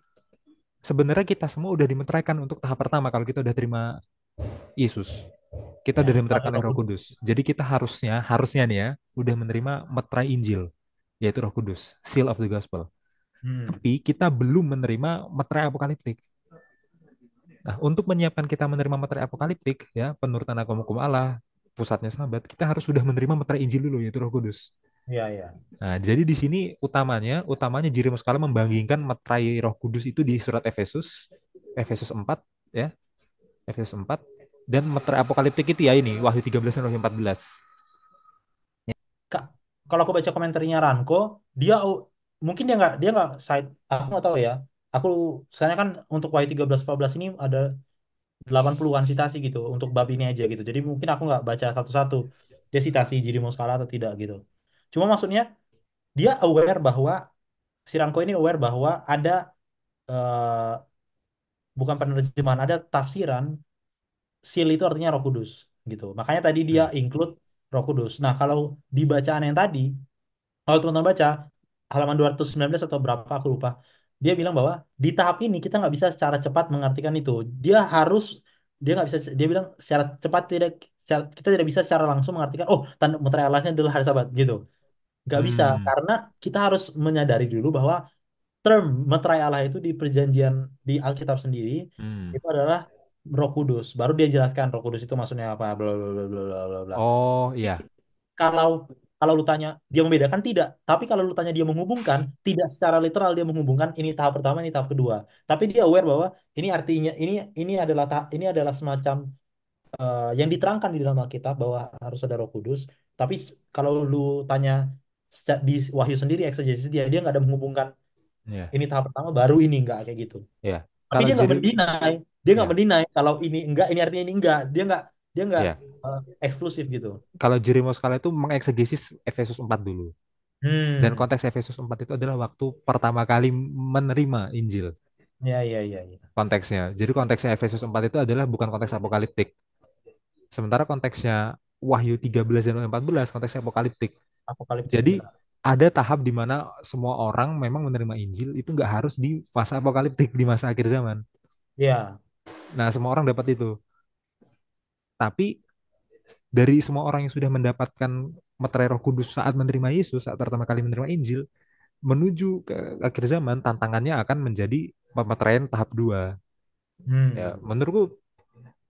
S2: sebenarnya kita semua udah dimeteraikan untuk tahap pertama kalau kita udah terima Yesus. Kita
S1: Ya,
S2: udah
S1: melalui
S2: dimeteraikan oleh
S1: Roh
S2: Roh
S1: Kudus.
S2: Kudus. Jadi kita harusnya nih ya, udah menerima meterai Injil, yaitu Roh Kudus, seal of the gospel.
S1: Hmm.
S2: Tapi kita belum menerima meterai apokaliptik. Nah, untuk menyiapkan kita menerima meterai apokaliptik, ya, penurutan agama hukum Allah, pusatnya sahabat, kita harus sudah menerima meterai Injil dulu, yaitu Roh Kudus.
S1: Iya, iya.
S2: Nah, jadi di sini utamanya Jirimus Kala membandingkan meterai Roh Kudus itu di surat Efesus, Efesus 4, ya, Efesus 4, dan meterai apokaliptik itu ya ini, Wahyu 13 dan Wahyu 14.
S1: Kak, kalau aku baca komentarnya Ranko, dia mungkin dia nggak side, aku nggak tahu ya. Aku soalnya kan untuk Wahyu 13-14 ini ada 80-an citasi gitu untuk bab ini aja gitu. Jadi mungkin aku nggak baca satu-satu dia citasi Jiri Moskala atau tidak gitu. Cuma maksudnya dia aware bahwa si Ranko ini aware bahwa ada eh, bukan penerjemahan, ada tafsiran seal itu artinya Roh Kudus gitu. Makanya tadi dia
S2: Hmm.
S1: include Roh Kudus. Nah, kalau di bacaan yang tadi, kalau teman-teman baca halaman 219 atau berapa aku lupa, dia bilang bahwa di tahap ini kita nggak bisa secara cepat mengartikan itu. Dia harus dia nggak bisa dia bilang secara cepat kita tidak bisa secara langsung mengartikan oh tanda meterai Allahnya adalah hari Sabat gitu. Nggak bisa
S2: Hmm.
S1: karena kita harus menyadari dulu bahwa term meterai Allah itu di perjanjian di Alkitab sendiri
S2: Hmm.
S1: itu adalah Roh Kudus. Baru dia jelaskan Roh Kudus itu maksudnya apa, bla bla bla bla bla bla bla.
S2: Oh iya,
S1: Kalau kalau lu tanya dia membedakan tidak, tapi kalau lu tanya dia menghubungkan, tidak secara literal dia menghubungkan ini tahap pertama, ini tahap kedua. Tapi dia aware bahwa ini artinya ini adalah ini adalah semacam yang diterangkan di dalam Alkitab bahwa harus ada Roh Kudus. Tapi kalau lu tanya di Wahyu sendiri eksegesis dia nggak ada menghubungkan
S2: iya,
S1: ini tahap pertama baru ini nggak kayak gitu.
S2: iya.
S1: Tapi
S2: Kalau
S1: dia nggak
S2: jadi,
S1: mendinai, dia nggak
S2: ya,
S1: mendinai kalau ini enggak, ini artinya ini enggak. Dia nggak
S2: ya.
S1: eksklusif gitu.
S2: Kalau Jeremy Moskala itu mengeksegesis Efesus 4 dulu. Dan
S1: Hmm,
S2: konteks Efesus 4 itu adalah waktu pertama kali menerima Injil.
S1: ya ya ya ya.
S2: Konteksnya. Jadi konteksnya Efesus 4 itu adalah bukan konteks apokaliptik. Sementara konteksnya Wahyu 13 dan Wahyu 14 konteksnya apokaliptik.
S1: Apokaliptik
S2: Jadi
S1: benar.
S2: ada tahap di mana semua orang memang menerima Injil itu nggak harus di masa apokaliptik, di masa akhir zaman.
S1: Ya,
S2: Nah, semua orang dapat itu. Tapi dari semua orang yang sudah mendapatkan meterai Roh Kudus saat menerima Yesus, saat pertama kali menerima Injil, menuju ke akhir zaman, tantangannya akan menjadi pemeteraian tahap 2. Ya,
S1: hmm,
S2: menurutku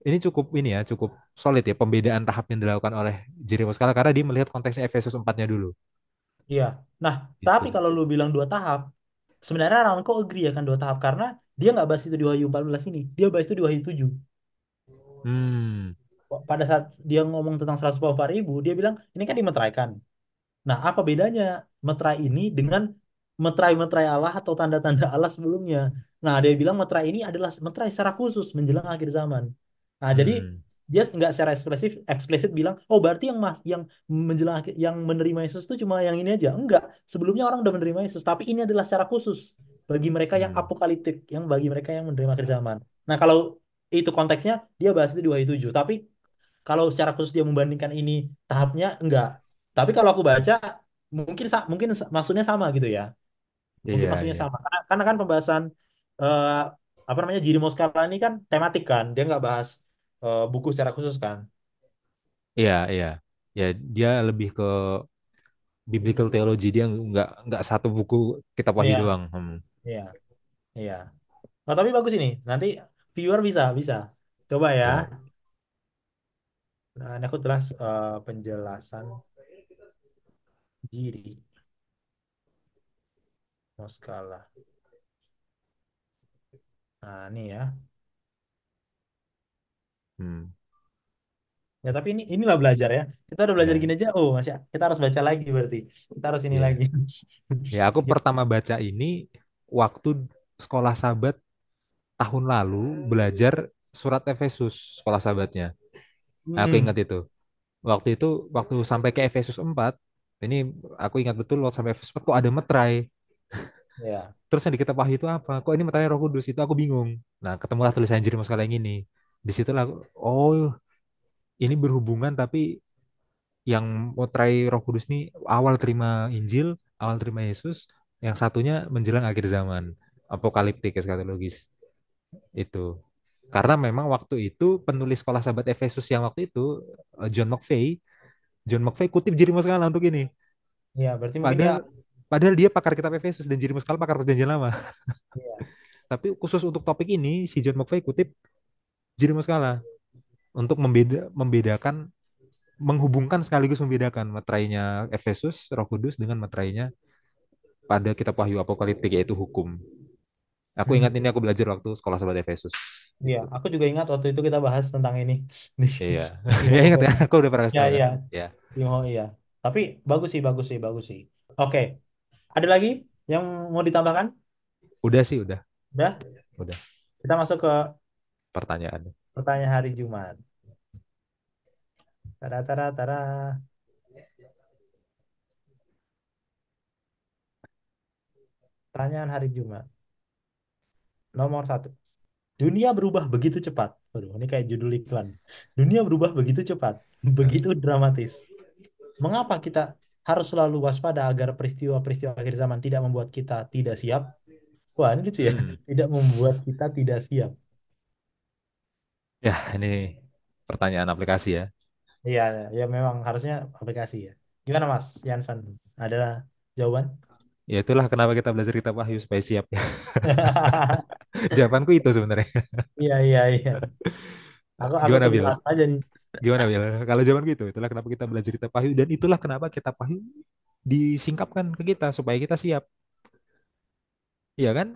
S2: ini cukup ini ya, cukup solid ya pembedaan tahap yang dilakukan oleh Jeremy Scala karena dia melihat konteksnya Efesus 4-nya dulu.
S1: iya. Nah, tapi
S2: Itu.
S1: kalau lu bilang dua tahap, sebenarnya orang kok agree ya kan dua tahap karena dia nggak bahas itu di Wahyu 14 ini, dia bahas itu di Wahyu 7.
S2: Hmm.
S1: Pada saat dia ngomong tentang 144.000, dia bilang ini kan dimeteraikan. Nah, apa bedanya meterai ini dengan meterai-meterai Allah atau tanda-tanda Allah sebelumnya? Nah, dia bilang meterai ini adalah meterai secara khusus menjelang akhir zaman. Nah, jadi
S2: Hmm.
S1: dia nggak secara eksplisit bilang, oh berarti yang menjelang yang menerima Yesus itu cuma yang ini aja. Enggak, sebelumnya orang udah menerima Yesus, tapi ini adalah secara khusus bagi mereka yang
S2: Hmm.
S1: apokaliptik, yang bagi mereka yang menerima akhir zaman. Nah, kalau itu konteksnya, dia bahas itu di Wahyu 7. Tapi kalau secara khusus dia membandingkan ini tahapnya enggak. Tapi kalau aku baca mungkin maksudnya sama gitu ya. Mungkin
S2: Iya,
S1: maksudnya
S2: iya.
S1: sama. Karena kan pembahasan eh, apa namanya Jiri Moskala ini kan tematik kan. Dia nggak bahas buku secara khusus kan.
S2: Iya, iya. Ya, dia lebih ke biblical theology, dia nggak satu buku kitab Wahyu
S1: Iya,
S2: doang. Hmm.
S1: iya, iya. Oh, tapi bagus ini. Nanti viewer bisa. Coba ya.
S2: Ya.
S1: Nah, ini aku jelas penjelasan Jiri Moskala. Nah, ini ya.
S2: Hmm.
S1: Ya, tapi inilah belajar ya. Kita udah belajar
S2: Ya,
S1: gini aja. Oh, masih kita harus baca lagi berarti. Kita harus ini
S2: iya.
S1: lagi.
S2: Ya, aku
S1: Ya.
S2: pertama baca ini waktu sekolah sahabat tahun lalu belajar surat Efesus sekolah sahabatnya. Aku ingat
S1: Mm-mm.
S2: itu. Waktu sampai ke Efesus 4, ini aku ingat betul waktu sampai Efesus 4 kok ada meterai.
S1: Ya.
S2: Terus yang di kitab Wahyu itu apa? Kok ini meterai Roh Kudus? Itu aku bingung. Nah, ketemulah tulisan Jeremias kali yang ini. Di situlah oh, ini berhubungan tapi yang meterai Roh Kudus ini awal terima Injil, awal terima Yesus, yang satunya menjelang akhir zaman. Apokaliptik eskatologis itu. Karena memang waktu itu penulis sekolah sahabat Efesus yang waktu itu John McVeigh kutip Jeremias Kala untuk ini.
S1: Ya, berarti mungkin dia
S2: Padahal padahal dia pakar kitab Efesus dan Jeremias Kala pakar perjanjian lama.
S1: ya.
S2: Tapi khusus untuk topik ini si John McVeigh kutip Jeremias Kala untuk membedakan menghubungkan sekaligus membedakan meterainya Efesus Roh Kudus dengan meterainya pada kitab Wahyu Apokaliptik yaitu hukum. Aku
S1: Hmm.
S2: ingat ini aku belajar waktu sekolah sahabat Efesus.
S1: Iya,
S2: Gitu.
S1: aku juga ingat waktu itu kita bahas tentang ini di
S2: Iya.
S1: di
S2: Ya ingat
S1: Moho.
S2: ya, aku udah pernah kasih
S1: Ya,
S2: tahu kan.
S1: iya,
S2: Ya.
S1: di Moho iya. Tapi bagus sih, bagus sih. Oke, ada lagi yang mau ditambahkan?
S2: Udah sih, udah.
S1: Udah,
S2: Udah
S1: kita masuk ke
S2: pertanyaan.
S1: pertanyaan hari Jumat. Tara tara tara. Pertanyaan hari Jumat. Nomor satu. Dunia berubah begitu cepat. Waduh, ini kayak judul iklan. Dunia berubah begitu cepat, begitu dramatis. Mengapa kita harus selalu waspada agar peristiwa-peristiwa akhir zaman tidak membuat kita tidak siap? Wah, ini lucu ya.
S2: Hmm.
S1: Tidak membuat kita tidak siap.
S2: Ya, ini pertanyaan aplikasi ya.
S1: Iya, ya memang harusnya aplikasi ya. Gimana Mas Yansan? Ada jawaban?
S2: Ya itulah kenapa kita belajar kitab Wahyu supaya siap ya. Jawabanku itu sebenarnya.
S1: Iya, iya, iya. Aku
S2: Gimana
S1: terima
S2: Bil?
S1: aja nih.
S2: Gimana Bil? Kalau jawabanku itu, itulah kenapa kita belajar kitab Wahyu dan itulah kenapa kitab Wahyu disingkapkan ke kita supaya kita siap. Iya kan?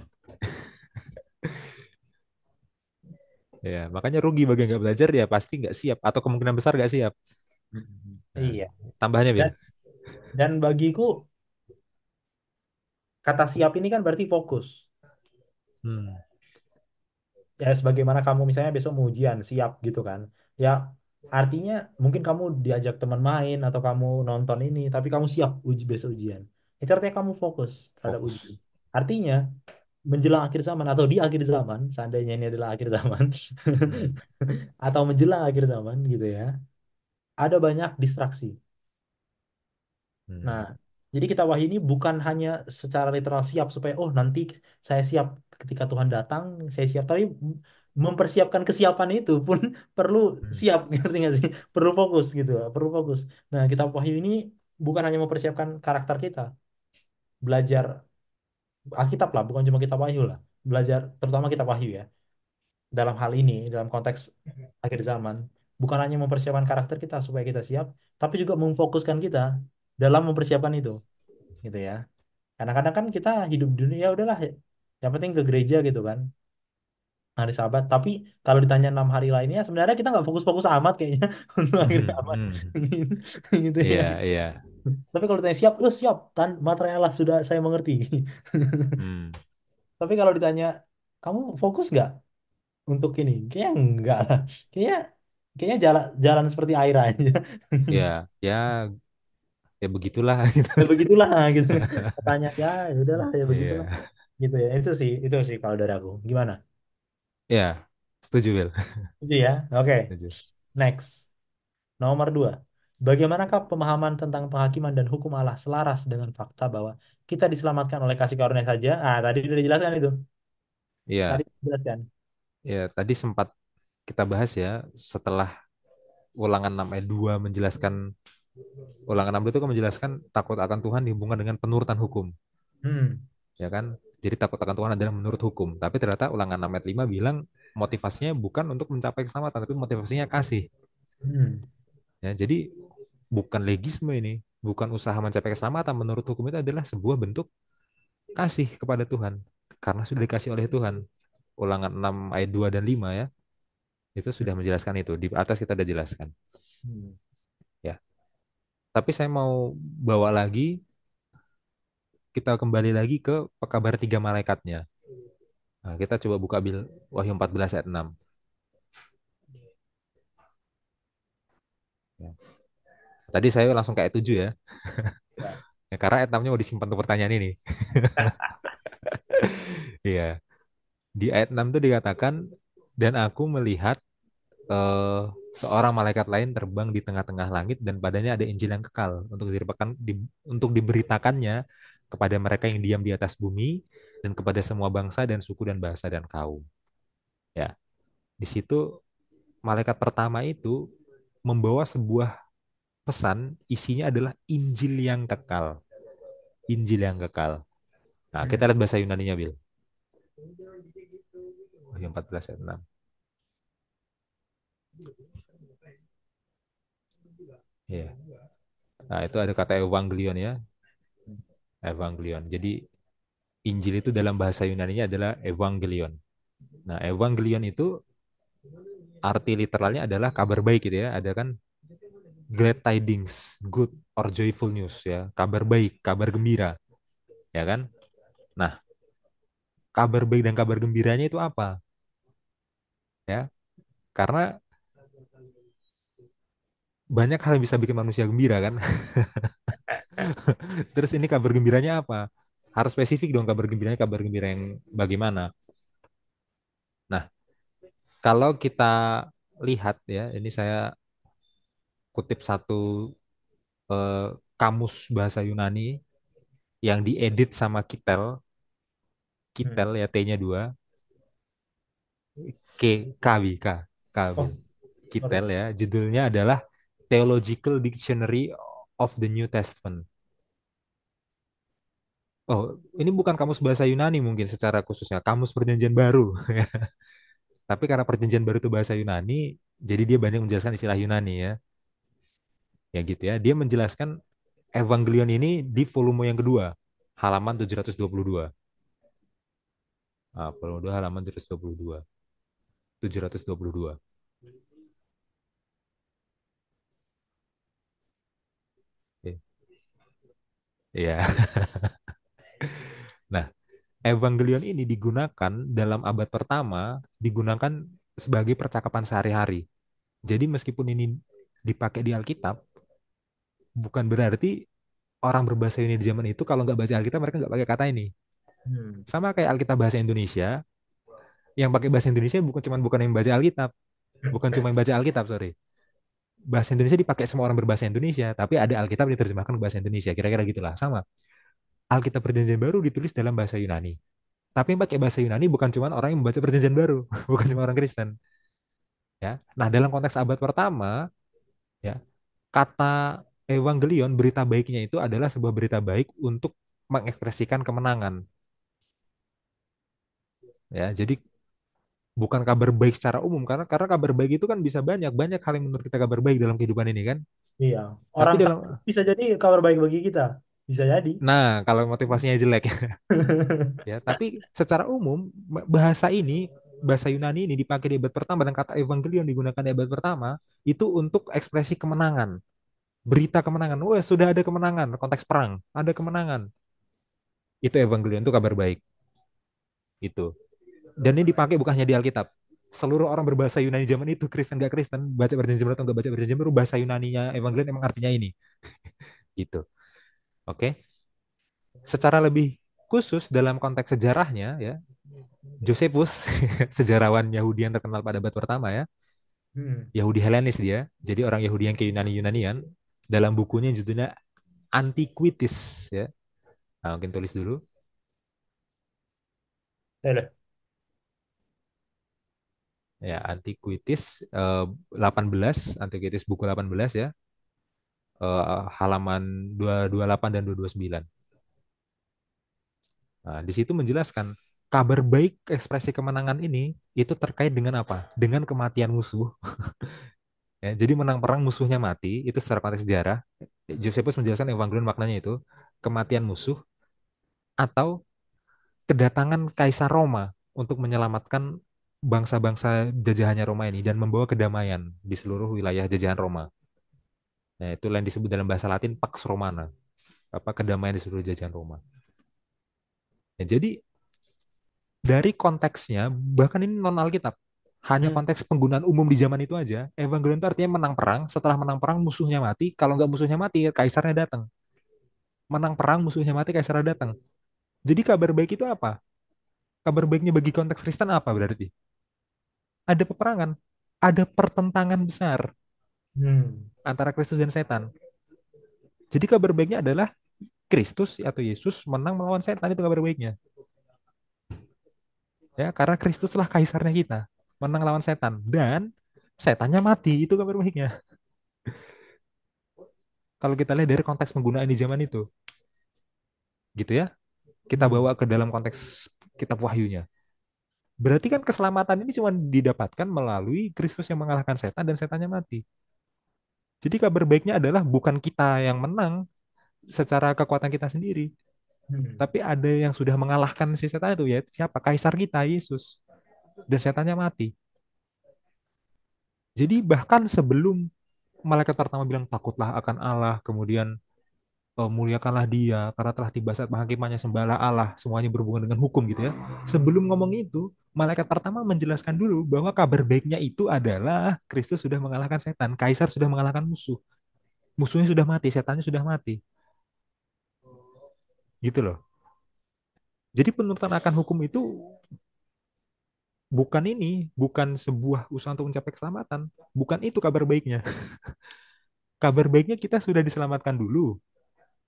S2: Ya, makanya rugi bagi yang nggak belajar ya pasti nggak siap atau kemungkinan besar nggak siap. Nah,
S1: Iya.
S2: tambahannya Bil.
S1: Dan dan bagiku kata siap ini kan berarti fokus.
S2: Hmm.
S1: Ya sebagaimana kamu misalnya besok mau ujian siap gitu kan. Ya artinya mungkin kamu diajak teman main atau kamu nonton ini tapi kamu siap besok ujian. Itu artinya kamu fokus terhadap ujian.
S2: Fokus.
S1: Artinya menjelang akhir zaman atau di akhir zaman, seandainya ini adalah akhir zaman
S2: Hmm.
S1: atau menjelang akhir zaman gitu ya, ada banyak distraksi. Nah,
S2: Hmm.
S1: jadi kita wahyu ini bukan hanya secara literal siap supaya oh nanti saya siap ketika Tuhan datang, saya siap, tapi mempersiapkan kesiapan itu pun perlu
S2: Hmm.
S1: siap, ngerti nggak sih? Perlu fokus gitu, perlu fokus. Nah, kita wahyu ini bukan hanya mempersiapkan karakter kita, belajar Alkitab lah, bukan cuma kita wahyu lah, belajar terutama kita wahyu ya. Dalam hal ini, dalam konteks akhir zaman, bukan hanya mempersiapkan karakter kita supaya kita siap, tapi juga memfokuskan kita dalam mempersiapkan itu, gitu ya. Kadang-kadang kan kita hidup di dunia ya udahlah, yang penting ke gereja gitu kan, hari Sabat. Tapi kalau ditanya 6 hari lainnya, sebenarnya kita nggak fokus-fokus amat kayaknya untuk akhir
S2: Hmm.
S1: zaman,
S2: Hmm.
S1: gitu ya.
S2: Iya, iya.
S1: Tapi kalau ditanya siap, oh siap, kan material lah sudah saya mengerti.
S2: Hmm.
S1: Tapi kalau ditanya kamu fokus nggak untuk ini, kayaknya enggak lah. Kayaknya kayaknya jalan jalan seperti air aja.
S2: Ya, ya, ya begitulah gitu.
S1: Ya begitulah gitu. Katanya ya, ya udahlah ya begitulah.
S2: Iya.
S1: Gitu ya. Itu sih kalau dari aku. Gimana?
S2: Ya, setuju Will.
S1: Itu ya. Oke.
S2: Setuju.
S1: Next. Nomor 2. Bagaimanakah pemahaman tentang penghakiman dan hukum Allah selaras dengan fakta bahwa kita diselamatkan oleh kasih karunia saja? Ah, tadi sudah dijelaskan itu. Tadi
S2: Iya,
S1: dijelaskan.
S2: ya tadi sempat kita bahas ya setelah Ulangan 6 ayat 2 menjelaskan Ulangan 6 itu kan menjelaskan takut akan Tuhan dihubungkan dengan penurutan hukum,
S1: Hmm.
S2: ya kan? Jadi takut akan Tuhan adalah menurut hukum. Tapi ternyata Ulangan 6 ayat 5 bilang motivasinya bukan untuk mencapai keselamatan, tapi motivasinya kasih.
S1: Hmm.
S2: Ya, jadi bukan legisme ini, bukan usaha mencapai keselamatan. Menurut hukum itu adalah sebuah bentuk kasih kepada Tuhan karena sudah dikasih oleh Tuhan. Ulangan 6 ayat 2 dan 5 ya, itu sudah menjelaskan itu. Di atas kita sudah jelaskan.
S1: Hmm.
S2: Ya, tapi saya mau bawa lagi, kita kembali lagi ke kabar tiga malaikatnya. Nah, kita coba buka Wahyu 14 ayat 6. Ya. Tadi saya langsung ke ayat 7 ya.
S1: Ya.
S2: Ya, karena ayat 6-nya mau disimpan untuk pertanyaan ini. Iya. Di ayat 6 itu dikatakan, dan aku melihat eh, seorang malaikat lain terbang di tengah-tengah langit dan padanya ada Injil yang kekal untuk diberitakannya kepada mereka yang diam di atas bumi dan kepada semua bangsa dan suku dan bahasa dan kaum. Ya, di situ malaikat pertama itu membawa sebuah pesan, isinya adalah Injil yang kekal. Injil yang kekal. Nah, kita
S1: Hmm.
S2: lihat bahasa Yunaninya, Bil. Wahyu 14 ayat 6. Iya. Nah, itu ada kata evangelion ya. Evangelion. Jadi, Injil itu dalam bahasa Yunaninya adalah evangelion. Nah, evangelion itu arti literalnya adalah kabar baik gitu ya. Ada kan glad tidings, good or joyful news ya. Kabar baik, kabar gembira, ya kan? Nah, kabar baik dan kabar gembiranya itu apa? Ya, karena banyak hal yang bisa bikin manusia gembira kan. Terus ini kabar gembiranya apa? Harus spesifik dong kabar gembiranya, kabar gembira yang bagaimana? Nah, kalau kita lihat ya, ini saya kutip satu eh, kamus bahasa Yunani yang diedit sama Kitel,
S1: Hmm.
S2: Kitel ya T-nya 2, K, Kawi, Kawi.
S1: Oh,
S2: Kitel
S1: oke.
S2: ya, judulnya adalah Theological Dictionary of the New Testament. Oh, ini bukan kamus bahasa Yunani mungkin secara khususnya, kamus Perjanjian Baru. Tapi karena Perjanjian Baru itu bahasa Yunani, jadi dia banyak menjelaskan istilah Yunani ya. Ya gitu ya. Dia menjelaskan Evangelion ini di volume yang kedua, halaman 722. Ah, volume 2 halaman 722. 722. Oke. Iya. Nah, Evangelion ini digunakan dalam abad pertama, digunakan sebagai percakapan sehari-hari. Jadi meskipun ini dipakai di Alkitab, bukan berarti orang berbahasa Yunani di zaman itu kalau nggak baca Alkitab mereka nggak pakai kata ini.
S1: Hmm.
S2: Sama kayak Alkitab bahasa Indonesia, yang pakai bahasa Indonesia bukan yang baca Alkitab, bukan cuma yang baca Alkitab, sorry. Bahasa Indonesia dipakai semua orang berbahasa Indonesia, tapi ada Alkitab diterjemahkan ke bahasa Indonesia, kira-kira gitulah. Sama. Alkitab Perjanjian Baru ditulis dalam bahasa Yunani. Tapi yang pakai bahasa Yunani bukan cuma orang yang membaca Perjanjian Baru, bukan cuma orang Kristen, ya. Nah, dalam konteks abad pertama, ya, kata evangelion, berita baiknya itu adalah sebuah berita baik untuk mengekspresikan kemenangan, ya. Jadi bukan kabar baik secara umum, karena kabar baik itu kan bisa banyak banyak hal yang menurut kita kabar baik dalam kehidupan ini kan.
S1: Iya,
S2: Tapi
S1: orang
S2: dalam,
S1: sakit bisa jadi kabar baik bagi kita, bisa jadi.
S2: nah, kalau motivasinya jelek ya, tapi secara umum bahasa ini, bahasa Yunani ini dipakai di abad pertama dan kata evangelion digunakan di abad pertama itu untuk ekspresi kemenangan, berita kemenangan. Wah, sudah ada kemenangan, konteks perang, ada kemenangan. Itu evangelion, itu kabar baik itu. Dan ini dipakai bukan hanya di Alkitab. Seluruh orang berbahasa Yunani zaman itu, Kristen gak Kristen, baca perjanjian baru atau nggak baca perjanjian baru, bahasa Yunaninya evangelion emang artinya ini. Gitu. Oke. Secara lebih khusus dalam konteks sejarahnya ya, Josephus, sejarawan Yahudi yang terkenal pada abad pertama ya,
S1: Hmm.
S2: Yahudi Helenis dia, jadi orang Yahudi yang ke Yunani-Yunanian, dalam bukunya judulnya Antiquities ya. Nah, mungkin tulis dulu.
S1: Ya udah.
S2: Ya, Antiquities 18, Antiquities buku 18 ya, halaman 228 dan 229. Nah, di situ menjelaskan kabar baik ekspresi kemenangan ini itu terkait dengan apa? Dengan kematian musuh. Ya, jadi menang perang musuhnya mati, itu secara konteks sejarah. Josephus menjelaskan Evangelion maknanya itu kematian musuh atau kedatangan Kaisar Roma untuk menyelamatkan bangsa-bangsa jajahannya Roma ini dan membawa kedamaian di seluruh wilayah jajahan Roma. Nah, itu yang disebut dalam bahasa Latin Pax Romana, apa kedamaian di seluruh jajahan Roma. Ya, jadi dari konteksnya, bahkan ini non Alkitab, hanya
S1: Hmm.
S2: konteks penggunaan umum di zaman itu aja. Evangelion itu artinya menang perang. Setelah menang perang musuhnya mati. Kalau nggak musuhnya mati, kaisarnya datang. Menang perang musuhnya mati, kaisarnya datang. Jadi kabar baik itu apa? Kabar baiknya bagi konteks Kristen apa berarti? Ada peperangan, ada pertentangan besar
S1: Hmm.
S2: antara Kristus dan setan. Jadi kabar baiknya adalah Kristus atau Yesus menang melawan setan, itu kabar baiknya. Ya, karena Kristuslah kaisarnya kita, menang lawan setan dan setannya mati, itu kabar baiknya. Kalau kita lihat dari konteks penggunaan di zaman itu, gitu ya, kita
S1: Hmm.
S2: bawa ke dalam konteks kitab Wahyunya. Berarti kan keselamatan ini cuma didapatkan melalui Kristus yang mengalahkan setan dan setannya mati. Jadi kabar baiknya adalah bukan kita yang menang secara kekuatan kita sendiri,
S1: Hmm.
S2: tapi ada yang sudah mengalahkan si setan itu, ya siapa? Kaisar kita, Yesus. Dan setannya mati. Jadi bahkan sebelum malaikat pertama bilang takutlah akan Allah, kemudian muliakanlah dia karena telah tiba saat penghakimannya, sembahlah Allah, semuanya berhubungan dengan hukum gitu ya. Sebelum ngomong itu, malaikat pertama menjelaskan dulu bahwa kabar baiknya itu adalah Kristus sudah mengalahkan setan, kaisar sudah mengalahkan musuh, musuhnya sudah mati, setannya sudah mati, gitu loh. Jadi penurutan akan hukum itu bukan ini, bukan sebuah usaha untuk mencapai keselamatan, bukan itu kabar baiknya. Kabar baiknya kita sudah diselamatkan dulu.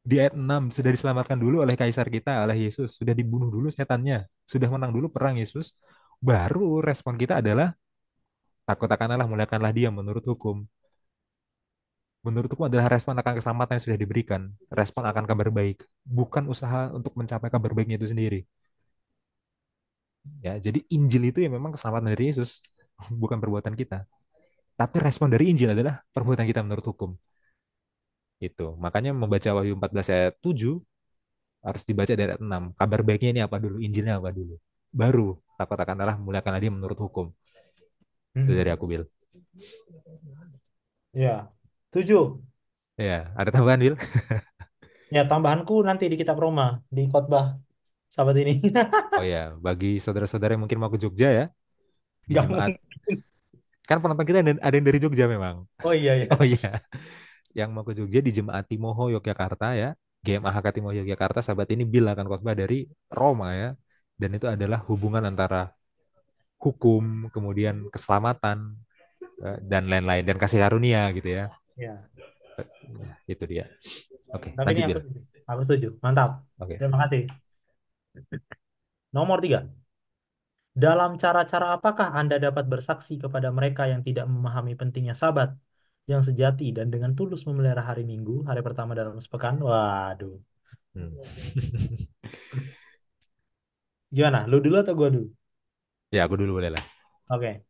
S2: Di ayat 6 sudah diselamatkan dulu oleh kaisar kita, oleh Yesus. Sudah dibunuh dulu setannya. Sudah menang dulu perang Yesus. Baru respon kita adalah takut akan Allah, muliakanlah dia menurut hukum. menurutku adalah respon akan keselamatan yang sudah diberikan, respon akan kabar baik, bukan usaha untuk mencapai kabar baiknya itu sendiri. Ya, jadi Injil itu ya memang keselamatan dari Yesus, bukan perbuatan kita. Tapi respon dari Injil adalah perbuatan kita menurut hukum. Itu. Makanya membaca Wahyu 14 ayat 7 harus dibaca dari ayat 6. Kabar baiknya ini apa dulu? Injilnya apa dulu? Baru takut akan Allah, muliakanlah dia menurut hukum. Itu dari
S1: Mm-mm.
S2: aku, Bil.
S1: Ya, tujuh.
S2: Ya, ada tambahan, Bil?
S1: Ya, tambahanku nanti di kitab Roma, di khotbah sahabat ini.
S2: Oh ya, bagi saudara-saudara yang mungkin mau ke Jogja ya, di
S1: Gak
S2: jemaat.
S1: mungkin.
S2: Kan penonton kita ada yang dari Jogja memang.
S1: Oh iya
S2: Oh
S1: ya.
S2: iya, yang mau ke Jogja di Jemaat Timoho Yogyakarta ya, GMAHK Timoho Yogyakarta, sahabat ini Bil akan khotbah dari Roma ya. Dan itu adalah hubungan antara hukum, kemudian keselamatan, dan lain-lain, dan kasih karunia gitu ya.
S1: Ya.
S2: Itu dia. Oke,
S1: Tapi ini
S2: lanjut
S1: aku
S2: Bil.
S1: setuju. Aku setuju. Mantap.
S2: Oke.
S1: Terima kasih. Nomor tiga. Dalam cara-cara apakah Anda dapat bersaksi kepada mereka yang tidak memahami pentingnya Sabat yang sejati dan dengan tulus memelihara hari Minggu, hari pertama dalam sepekan? Waduh.
S2: Hmm.
S1: Gimana? Lu dulu atau gua dulu?
S2: Ya, aku dulu boleh lah.
S1: Oke.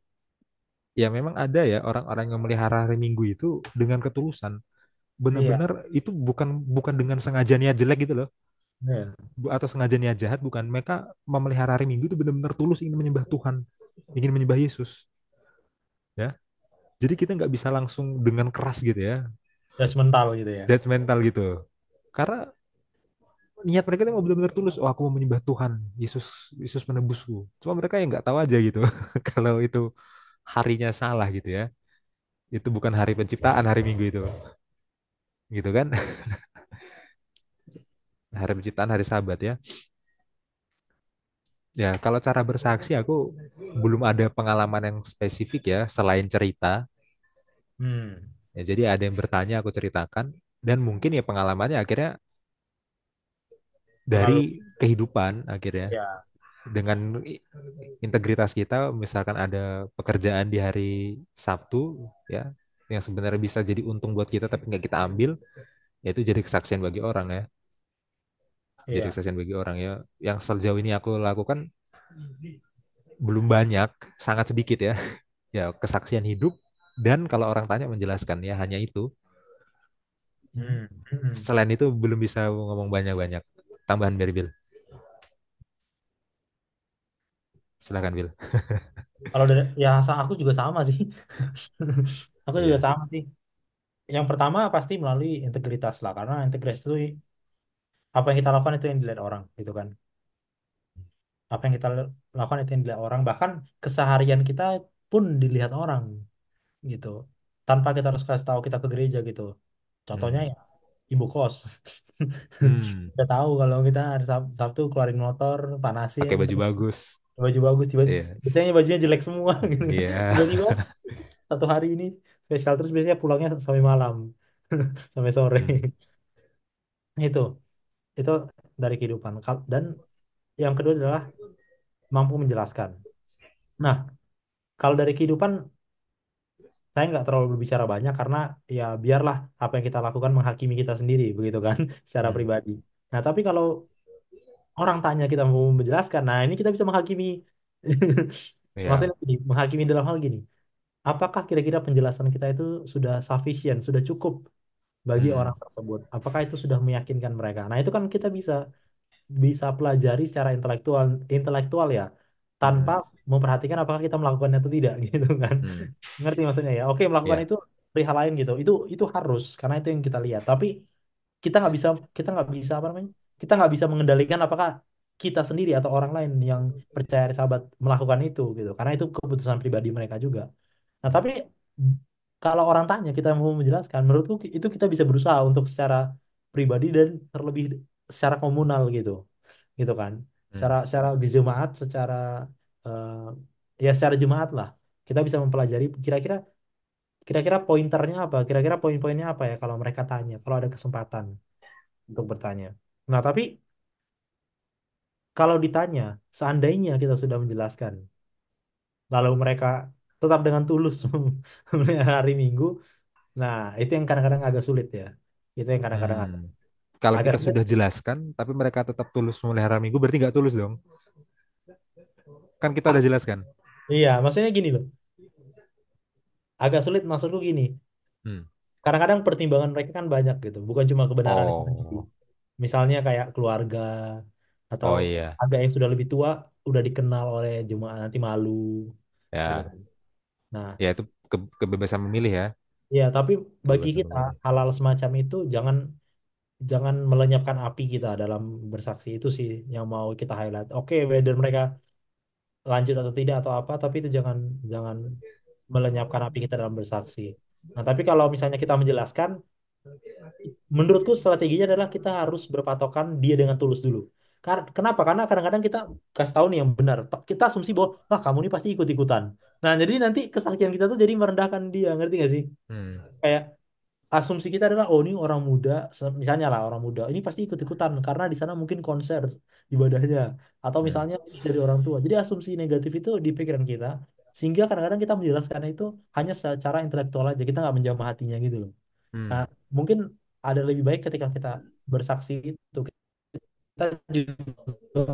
S2: Ya, memang ada ya orang-orang yang melihara hari Minggu itu dengan ketulusan.
S1: Iya.
S2: Benar-benar itu bukan bukan dengan sengaja niat jelek gitu loh.
S1: Iya.
S2: Atau sengaja niat jahat, bukan. Mereka memelihara hari Minggu itu benar-benar tulus ingin menyembah Tuhan, ingin menyembah Yesus, ya. Jadi kita nggak bisa langsung dengan keras gitu ya,
S1: Judgmental gitu ya.
S2: judgmental gitu. Karena niat mereka itu mau benar-benar tulus. Oh, aku mau menyembah Tuhan, Yesus, Yesus menebusku. Cuma mereka yang nggak tahu aja gitu, kalau itu harinya salah gitu ya. Itu bukan hari penciptaan hari Minggu itu, gitu kan? Hari penciptaan, hari Sabat ya. Ya, kalau cara bersaksi aku belum ada pengalaman yang spesifik ya selain cerita.
S1: Hmm.
S2: Ya, jadi ada yang bertanya, aku ceritakan, dan mungkin ya pengalamannya akhirnya
S1: Pengaruh.
S2: dari kehidupan akhirnya,
S1: Ya.
S2: dengan integritas kita, misalkan ada pekerjaan di hari Sabtu ya, yang sebenarnya bisa jadi untung buat kita tapi nggak kita ambil, ya itu jadi kesaksian bagi orang ya, jadi
S1: Iya.
S2: kesaksian bagi orang ya. Yang sejauh ini aku lakukan belum banyak, sangat sedikit ya, ya kesaksian hidup, dan kalau orang tanya menjelaskan ya hanya itu.
S1: Hmm. Hmm.
S2: Selain itu belum bisa ngomong banyak-banyak. Tambahan dari Bill. Silakan Bill.
S1: Kalau dari ya aku juga sama sih. Aku juga
S2: Iya.
S1: sama sih. Yang pertama pasti melalui integritas lah, karena integritas itu apa yang kita lakukan itu yang dilihat orang, gitu kan. Apa yang kita lakukan itu yang dilihat orang, bahkan keseharian kita pun dilihat orang, gitu. Tanpa kita harus kasih tahu kita ke gereja gitu. Contohnya
S2: Hmm.
S1: ya ibu kos.
S2: Hmm.
S1: Kita tahu kalau kita hari Sabtu keluarin motor, panasin,
S2: Pakai baju
S1: terus
S2: bagus.
S1: baju bagus, tiba
S2: Iya.
S1: biasanya bajunya jelek semua gitu.
S2: Iya.
S1: Tiba-tiba satu hari ini spesial, terus biasanya pulangnya sampai malam, sampai sore.
S2: Hmm.
S1: Itu itu dari kehidupan. Dan yang kedua adalah mampu menjelaskan. Nah, kalau dari kehidupan saya nggak terlalu berbicara banyak karena ya biarlah apa yang kita lakukan menghakimi kita sendiri begitu kan, secara
S2: Hmm.
S1: pribadi. Nah, tapi kalau orang tanya kita mau menjelaskan, nah ini kita bisa menghakimi.
S2: Iya.
S1: Maksudnya gini, menghakimi dalam hal gini. Apakah kira-kira penjelasan kita itu sudah sufficient, sudah cukup bagi
S2: Hmm.
S1: orang tersebut? Apakah itu sudah meyakinkan mereka? Nah, itu kan kita bisa bisa pelajari secara intelektual intelektual ya, tanpa
S2: Hmm.
S1: memperhatikan apakah kita melakukannya atau tidak gitu kan.
S2: Hmm.
S1: Ngerti maksudnya ya? Oke, melakukan
S2: Iya.
S1: itu perihal lain gitu. Itu harus karena itu yang kita lihat. Tapi kita nggak bisa kita nggak bisa apa namanya? Kita nggak bisa mengendalikan apakah kita sendiri atau orang lain yang percaya hari Sabat melakukan itu gitu. Karena itu keputusan pribadi mereka juga. Nah, tapi kalau orang tanya kita mau menjelaskan, menurutku itu kita bisa berusaha untuk secara pribadi dan terlebih secara komunal gitu, gitu kan?
S2: Hmm.
S1: Secara di jemaat, secara eh, ya secara jemaat lah, kita bisa mempelajari kira-kira kira-kira pointernya apa, kira-kira poin-poinnya apa ya kalau mereka tanya, kalau ada kesempatan untuk bertanya. Nah, tapi kalau ditanya, seandainya kita sudah menjelaskan, lalu mereka tetap dengan tulus memelihara hari Minggu, Nah, itu yang kadang-kadang agak sulit ya. Itu yang kadang-kadang
S2: Hmm. Kalau
S1: agak
S2: kita
S1: sulit.
S2: sudah jelaskan, tapi mereka tetap tulus memelihara minggu, berarti nggak tulus dong. Kan kita
S1: Ah,
S2: udah jelaskan.
S1: iya, maksudnya gini loh. Agak sulit maksudku gini.
S2: Hmm.
S1: Kadang-kadang pertimbangan mereka kan banyak gitu, bukan cuma kebenaran itu sendiri.
S2: Oh,
S1: Misalnya kayak keluarga atau
S2: oh iya.
S1: ada yang sudah lebih tua udah dikenal oleh jemaah nanti malu gitu
S2: Ya,
S1: kan. Nah,
S2: ya itu kebebasan memilih ya.
S1: ya tapi bagi
S2: Kebebasan
S1: kita
S2: memilih.
S1: hal-hal semacam itu jangan jangan melenyapkan api kita dalam bersaksi itu sih yang mau kita highlight. Oke, whether mereka lanjut atau tidak atau apa, tapi itu jangan jangan melenyapkan api kita dalam bersaksi. Nah, tapi kalau misalnya kita menjelaskan, menurutku strateginya adalah kita harus berpatokan dia dengan tulus dulu. Kenapa? Karena kadang-kadang kita kasih tahu nih yang benar. Kita asumsi bahwa, wah kamu ini pasti ikut-ikutan. Nah, jadi nanti kesaksian kita tuh jadi merendahkan dia, ngerti gak sih?
S2: Hmm.
S1: Kayak asumsi kita adalah, oh ini orang muda, misalnya lah orang muda, ini pasti ikut-ikutan karena di sana mungkin konser ibadahnya. Atau
S2: Hmm.
S1: misalnya dari orang tua. Jadi asumsi negatif itu di pikiran kita, sehingga kadang-kadang kita menjelaskan itu hanya secara intelektual aja, kita nggak menjamah hatinya gitu loh. Nah,
S2: Hmm.
S1: mungkin ada lebih baik ketika kita bersaksi itu kita juga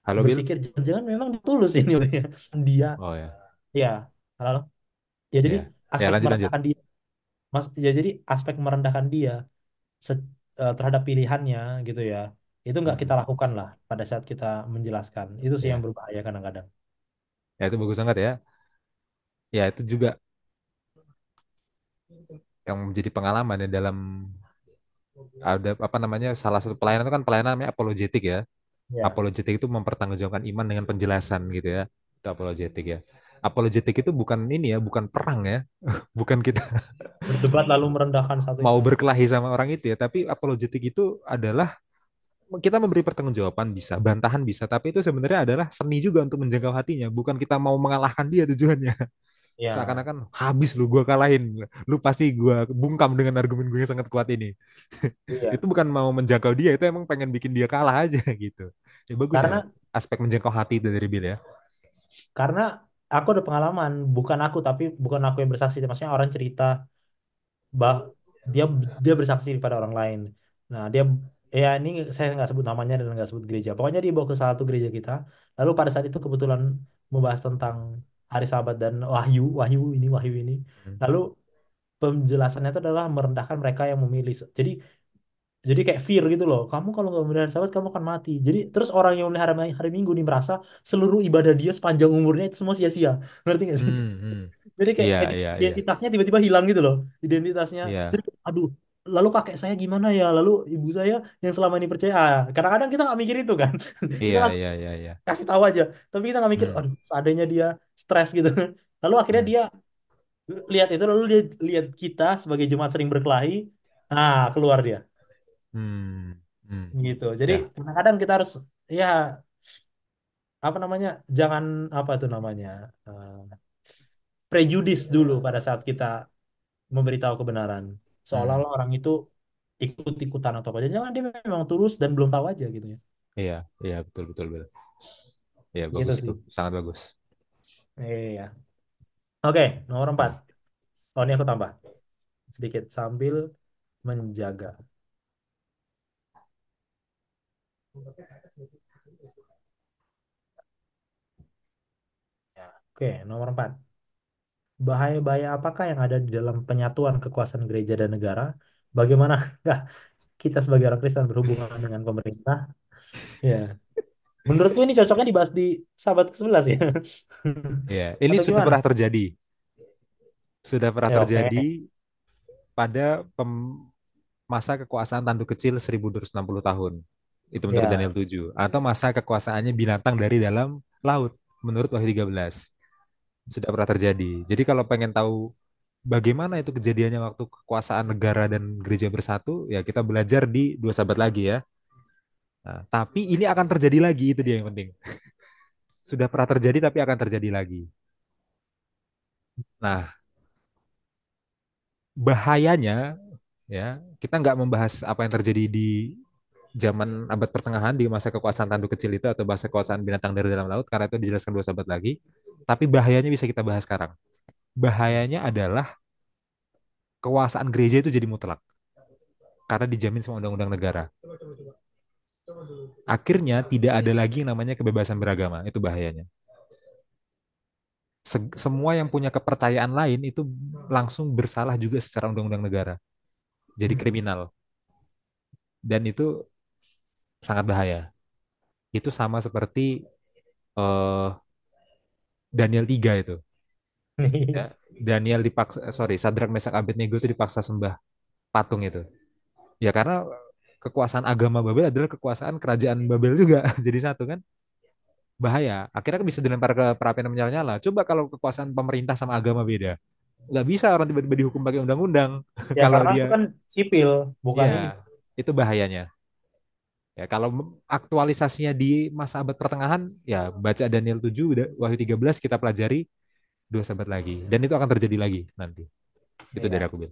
S2: Halo Bill.
S1: berpikir jangan-jangan memang tulus ini dia
S2: Oh ya,
S1: ya halo ya jadi
S2: ya, ya
S1: aspek
S2: lanjut lanjut.
S1: merendahkan dia mas ya jadi aspek merendahkan dia terhadap pilihannya gitu ya itu nggak kita
S2: Hmm.
S1: lakukan lah pada saat kita menjelaskan itu sih yang
S2: Ya,
S1: berbahaya kadang-kadang.
S2: ya itu bagus banget ya. Ya itu juga yang menjadi pengalaman ya dalam ada apa namanya salah satu pelayanan itu kan pelayanan namanya apologetik ya.
S1: Ya,
S2: Apologetik itu mempertanggungjawabkan iman dengan penjelasan gitu ya. Itu apologetik ya. Apologetik itu bukan ini ya, bukan perang ya, bukan kita
S1: berdebat lalu merendahkan satu
S2: mau
S1: itu.
S2: berkelahi sama orang itu ya, tapi apologetik itu adalah kita memberi pertanggungjawaban bisa, bantahan bisa, tapi itu sebenarnya adalah seni juga untuk menjangkau hatinya, bukan kita mau mengalahkan dia tujuannya.
S1: Ya,
S2: Seakan-akan habis lu gua kalahin, lu pasti gua bungkam dengan argumen gue yang sangat kuat ini.
S1: iya,
S2: Itu bukan mau menjangkau dia, itu emang pengen bikin dia kalah aja gitu. Ya bagus ya,
S1: karena
S2: aspek menjangkau hati itu dari Bill ya.
S1: karena aku ada pengalaman bukan aku tapi bukan aku yang bersaksi maksudnya orang cerita bah dia dia bersaksi pada orang lain. Nah, dia ya ini saya nggak sebut namanya dan nggak sebut gereja. Pokoknya dia bawa ke salah satu gereja kita. Lalu pada saat itu kebetulan membahas tentang Hari Sabat dan Wahyu, Wahyu ini, Wahyu ini.
S2: Hmm.
S1: Lalu penjelasannya itu adalah merendahkan mereka yang memilih. Jadi kayak fear gitu loh. Kamu kalau nggak memelihara Sabat kamu akan mati. Jadi terus orang yang memelihara hari Minggu nih merasa seluruh ibadah dia sepanjang umurnya itu semua sia-sia. Ngerti nggak sih?
S2: Hmm, hmm.
S1: Jadi kayak
S2: Iya, iya, iya.
S1: identitasnya tiba-tiba hilang gitu loh. Identitasnya.
S2: Iya,
S1: Jadi, aduh, lalu kakek saya gimana ya? Lalu ibu saya yang selama ini percaya. Ah, kadang-kadang kita nggak mikir itu kan. Kita
S2: iya,
S1: langsung
S2: iya, iya, iya.
S1: kasih tahu aja. Tapi kita nggak mikir,
S2: Hmm,
S1: aduh, seandainya dia stres gitu. Lalu akhirnya
S2: hmm,
S1: dia lihat itu, lalu dia lihat kita sebagai jemaat sering berkelahi. Nah, keluar dia.
S2: hmm, hmm.
S1: Gitu. Jadi
S2: Ya,
S1: kadang-kadang kita harus, ya, apa namanya, jangan, apa tuh namanya, eh, prejudis dulu pada saat kita memberitahu kebenaran.
S2: hmm.
S1: Seolah-olah orang itu ikut-ikutan atau apa. Jangan dia memang tulus dan belum tahu aja gitu ya.
S2: Iya, iya, betul, betul, betul. Iya,
S1: Gitu
S2: bagus itu.
S1: sih.
S2: Sangat bagus.
S1: Iya. Oke, nomor 4. Oh, ini aku tambah sedikit sambil menjaga. Ya. Oke, nomor 4. Bahaya-bahaya apakah yang ada di dalam penyatuan kekuasaan gereja dan negara? Bagaimana kita sebagai orang Kristen berhubungan dengan pemerintah? Ya. Menurutku ini cocoknya dibahas di Sahabat ke-11 ya.
S2: Iya, ini
S1: Atau
S2: sudah
S1: gimana?
S2: pernah terjadi. Sudah pernah
S1: Ya, oke.
S2: terjadi pada masa kekuasaan tanduk kecil 1260 tahun. Itu menurut
S1: Ya,
S2: Daniel 7. Atau masa kekuasaannya binatang dari dalam laut menurut Wahyu 13. Sudah pernah terjadi. Jadi kalau pengen tahu bagaimana itu kejadiannya waktu kekuasaan negara dan gereja bersatu, ya kita belajar di dua sahabat lagi ya. Nah, tapi ini akan terjadi lagi, itu dia yang penting. Sudah pernah terjadi tapi akan terjadi lagi. Nah, bahayanya ya, kita nggak membahas apa yang terjadi di zaman abad pertengahan di masa kekuasaan tanduk kecil itu atau masa kekuasaan binatang dari dalam laut karena itu dijelaskan dua sahabat lagi. Tapi bahayanya bisa kita bahas sekarang. Bahayanya adalah kekuasaan gereja itu jadi mutlak karena dijamin sama undang-undang negara. Akhirnya tidak ada lagi yang namanya kebebasan beragama. Itu bahayanya. Semua yang punya kepercayaan lain itu langsung bersalah juga secara undang-undang negara. Jadi
S1: Hmm.
S2: kriminal. Dan itu sangat bahaya. Itu sama seperti eh, Daniel 3 itu. Ya, Daniel dipaksa, sorry, Sadrak Mesak Abednego itu dipaksa sembah patung itu. Ya karena kekuasaan agama Babel adalah kekuasaan kerajaan Babel juga. Jadi satu kan bahaya. Akhirnya kan bisa dilempar ke perapian yang menyala-nyala. Coba kalau kekuasaan pemerintah sama agama beda. Nggak bisa orang tiba-tiba dihukum pakai undang-undang.
S1: Ya
S2: Kalau
S1: karena itu
S2: dia,
S1: kan sipil, bukan ini.
S2: ya itu bahayanya. Ya kalau aktualisasinya di masa abad pertengahan, ya baca Daniel 7, Wahyu 13 kita pelajari 2 sahabat lagi. Dan itu akan terjadi lagi nanti. Itu dari
S1: Iya.
S2: aku, Bil.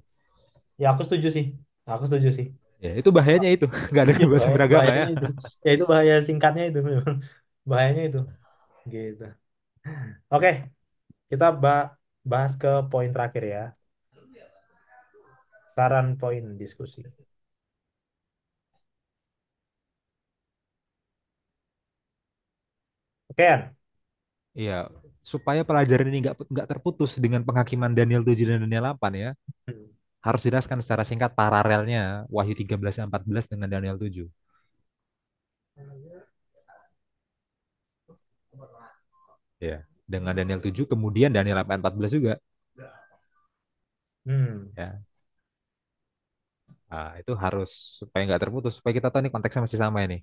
S1: Ya aku setuju sih. Aku setuju sih.
S2: Ya, itu bahayanya itu. Nggak ada
S1: Iya,
S2: kebebasan beragama
S1: bahayanya
S2: ya.
S1: itu. Ya itu bahaya singkatnya itu memang. Bahayanya itu. Gitu. Oke, kita bahas ke poin terakhir ya. Saran poin diskusi. Oke, An?
S2: Iya, supaya pelajaran ini nggak terputus dengan penghakiman Daniel 7 dan Daniel 8 ya,
S1: Hmm.
S2: harus jelaskan secara singkat paralelnya Wahyu 13 dan 14 dengan Daniel 7. Ya, dengan Daniel 7 kemudian Daniel 8 14 juga.
S1: Hmm.
S2: Ya, nah, itu harus supaya nggak terputus, supaya kita tahu nih konteksnya masih sama ini.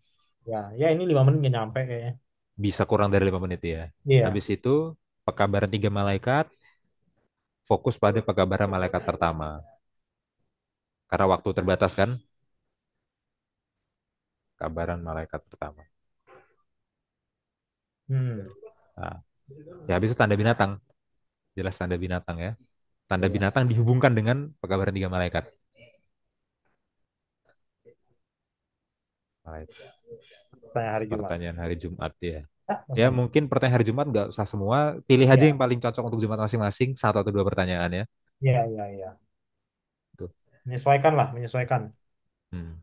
S1: Ya, ya ini 5 menit nggak nyampe kayaknya.
S2: Bisa kurang dari 5 menit ya.
S1: Iya.
S2: Habis itu pekabaran 3 malaikat fokus pada pekabaran malaikat pertama. Karena waktu terbatas kan, kabaran malaikat pertama.
S1: Hmm.
S2: Nah, ya habis itu tanda binatang. Jelas tanda binatang ya. Tanda
S1: Iya.
S2: binatang dihubungkan dengan pekabaran 3 malaikat. Malaikat.
S1: Tanya hari Jumat.
S2: Pertanyaan hari Jumat ya.
S1: Ah,
S2: Ya
S1: masih.
S2: mungkin pertanyaan hari Jumat nggak usah semua. Pilih aja
S1: Iya.
S2: yang paling cocok untuk Jumat masing-masing. 1 atau 2 pertanyaan ya.
S1: Iya, iya, iya.
S2: Tuh.
S1: Menyesuaikan lah, menyesuaikan.
S2: Hmm.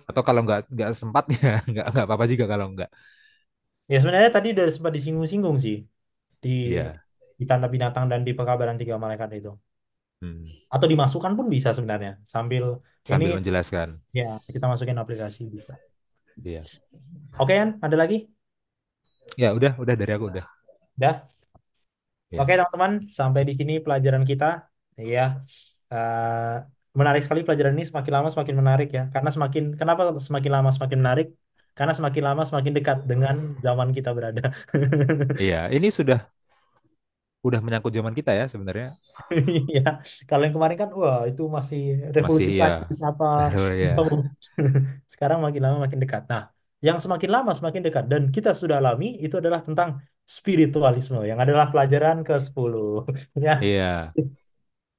S2: Atau kalau nggak sempat ya nggak apa-apa juga kalau nggak.
S1: Ya sebenarnya tadi udah sempat disinggung-singgung sih di
S2: Iya.
S1: di tanda binatang dan di pekabaran 3 malaikat itu.
S2: Hmm.
S1: Atau dimasukkan pun bisa sebenarnya. Sambil ini
S2: Sambil menjelaskan.
S1: ya kita masukin aplikasi bisa.
S2: Iya.
S1: Oke kan? Ada lagi?
S2: Ya udah dari aku udah.
S1: Dah.
S2: Ya.
S1: Oke teman-teman, sampai di sini pelajaran kita. Iya. Eh, menarik sekali pelajaran ini, semakin lama semakin menarik ya. Karena kenapa semakin lama semakin menarik? Karena semakin lama semakin dekat dengan zaman kita berada.
S2: Iya, ini udah menyangkut zaman kita ya sebenarnya.
S1: Iya, kalau yang kemarin kan, wah itu masih
S2: Masih
S1: revolusi
S2: ya.
S1: Prancis apa.
S2: Ya.
S1: Sekarang makin lama makin dekat. Nah, yang semakin lama semakin dekat dan kita sudah alami itu adalah tentang spiritualisme yang adalah pelajaran ke-10. Ya,
S2: Iya.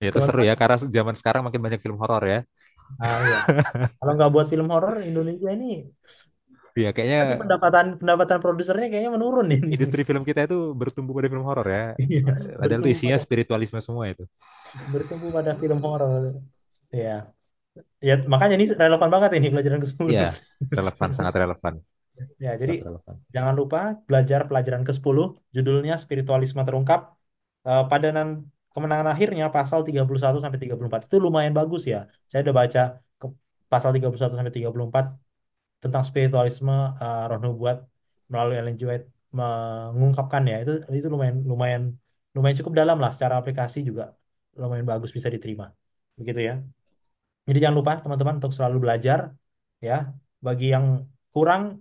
S2: Ya, itu seru
S1: teman-teman.
S2: ya karena zaman sekarang makin banyak film horor ya.
S1: Ah, iya. Kalau nggak buat film horor Indonesia ini,
S2: Iya, kayaknya
S1: nanti pendapatan pendapatan produsernya kayaknya menurun ini.
S2: industri film kita itu bertumbuh pada film horor ya.
S1: Iya,
S2: Padahal itu
S1: bertumbuh
S2: isinya
S1: pada
S2: spiritualisme semua itu.
S1: film horor. Ya, ya makanya ini relevan banget ini pelajaran ke-10.
S2: Iya, relevan, sangat relevan.
S1: Ya, jadi
S2: Sangat relevan.
S1: jangan lupa belajar pelajaran ke-10, judulnya Spiritualisme Terungkap. Padanan kemenangan akhirnya pasal 31 sampai 34. Itu lumayan bagus ya. Saya udah baca ke pasal 31 sampai 34 tentang spiritualisme, roh nubuat melalui Ellen G. White mengungkapkan ya. Itu lumayan lumayan lumayan cukup dalam lah, secara aplikasi juga lumayan bagus, bisa diterima. Begitu ya. Jadi jangan lupa teman-teman untuk selalu belajar ya. Bagi yang kurang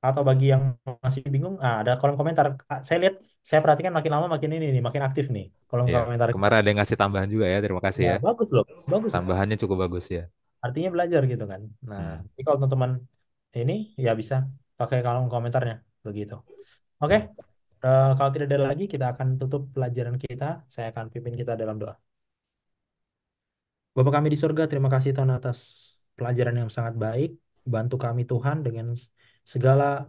S1: atau bagi yang masih bingung, ada kolom komentar. Saya lihat, saya perhatikan makin lama makin ini nih, makin aktif nih kolom
S2: Iya,
S1: komentar.
S2: kemarin ada yang ngasih tambahan juga ya, terima kasih
S1: Ya,
S2: ya.
S1: bagus loh, bagus loh.
S2: Tambahannya cukup bagus ya.
S1: Artinya belajar gitu kan. Nah,
S2: Hmm.
S1: jadi kalau teman-teman ini ya bisa pakai kolom komentarnya begitu. Oke,
S2: Hmm.
S1: kalau tidak ada lagi, kita akan tutup pelajaran kita. Saya akan pimpin kita dalam doa. Bapa kami di surga, terima kasih Tuhan atas pelajaran yang sangat baik. Bantu kami Tuhan dengan segala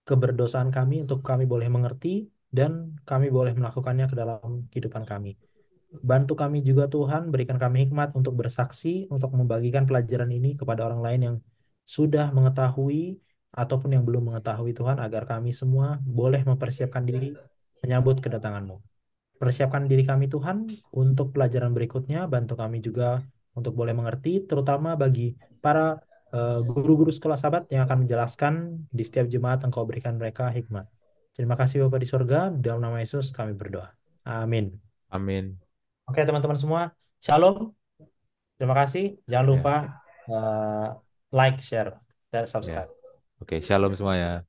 S1: keberdosaan kami untuk kami boleh mengerti dan kami boleh melakukannya ke dalam kehidupan kami. Bantu kami juga Tuhan, berikan kami hikmat untuk bersaksi, untuk membagikan pelajaran ini kepada orang lain yang sudah mengetahui ataupun yang belum mengetahui Tuhan, agar kami semua boleh mempersiapkan diri menyambut kedatangan-Mu. Persiapkan diri kami Tuhan untuk pelajaran berikutnya, bantu kami juga untuk boleh mengerti, terutama bagi para guru-guru sekolah Sabat yang akan menjelaskan di setiap jemaat Engkau berikan mereka hikmat. Terima kasih Bapa di surga, dalam nama Yesus kami berdoa. Amin.
S2: Amin.
S1: Oke teman-teman semua, Shalom. Terima kasih. Jangan lupa
S2: Ya,
S1: eh, like, share, dan
S2: ya.
S1: subscribe.
S2: Oke, shalom semuanya.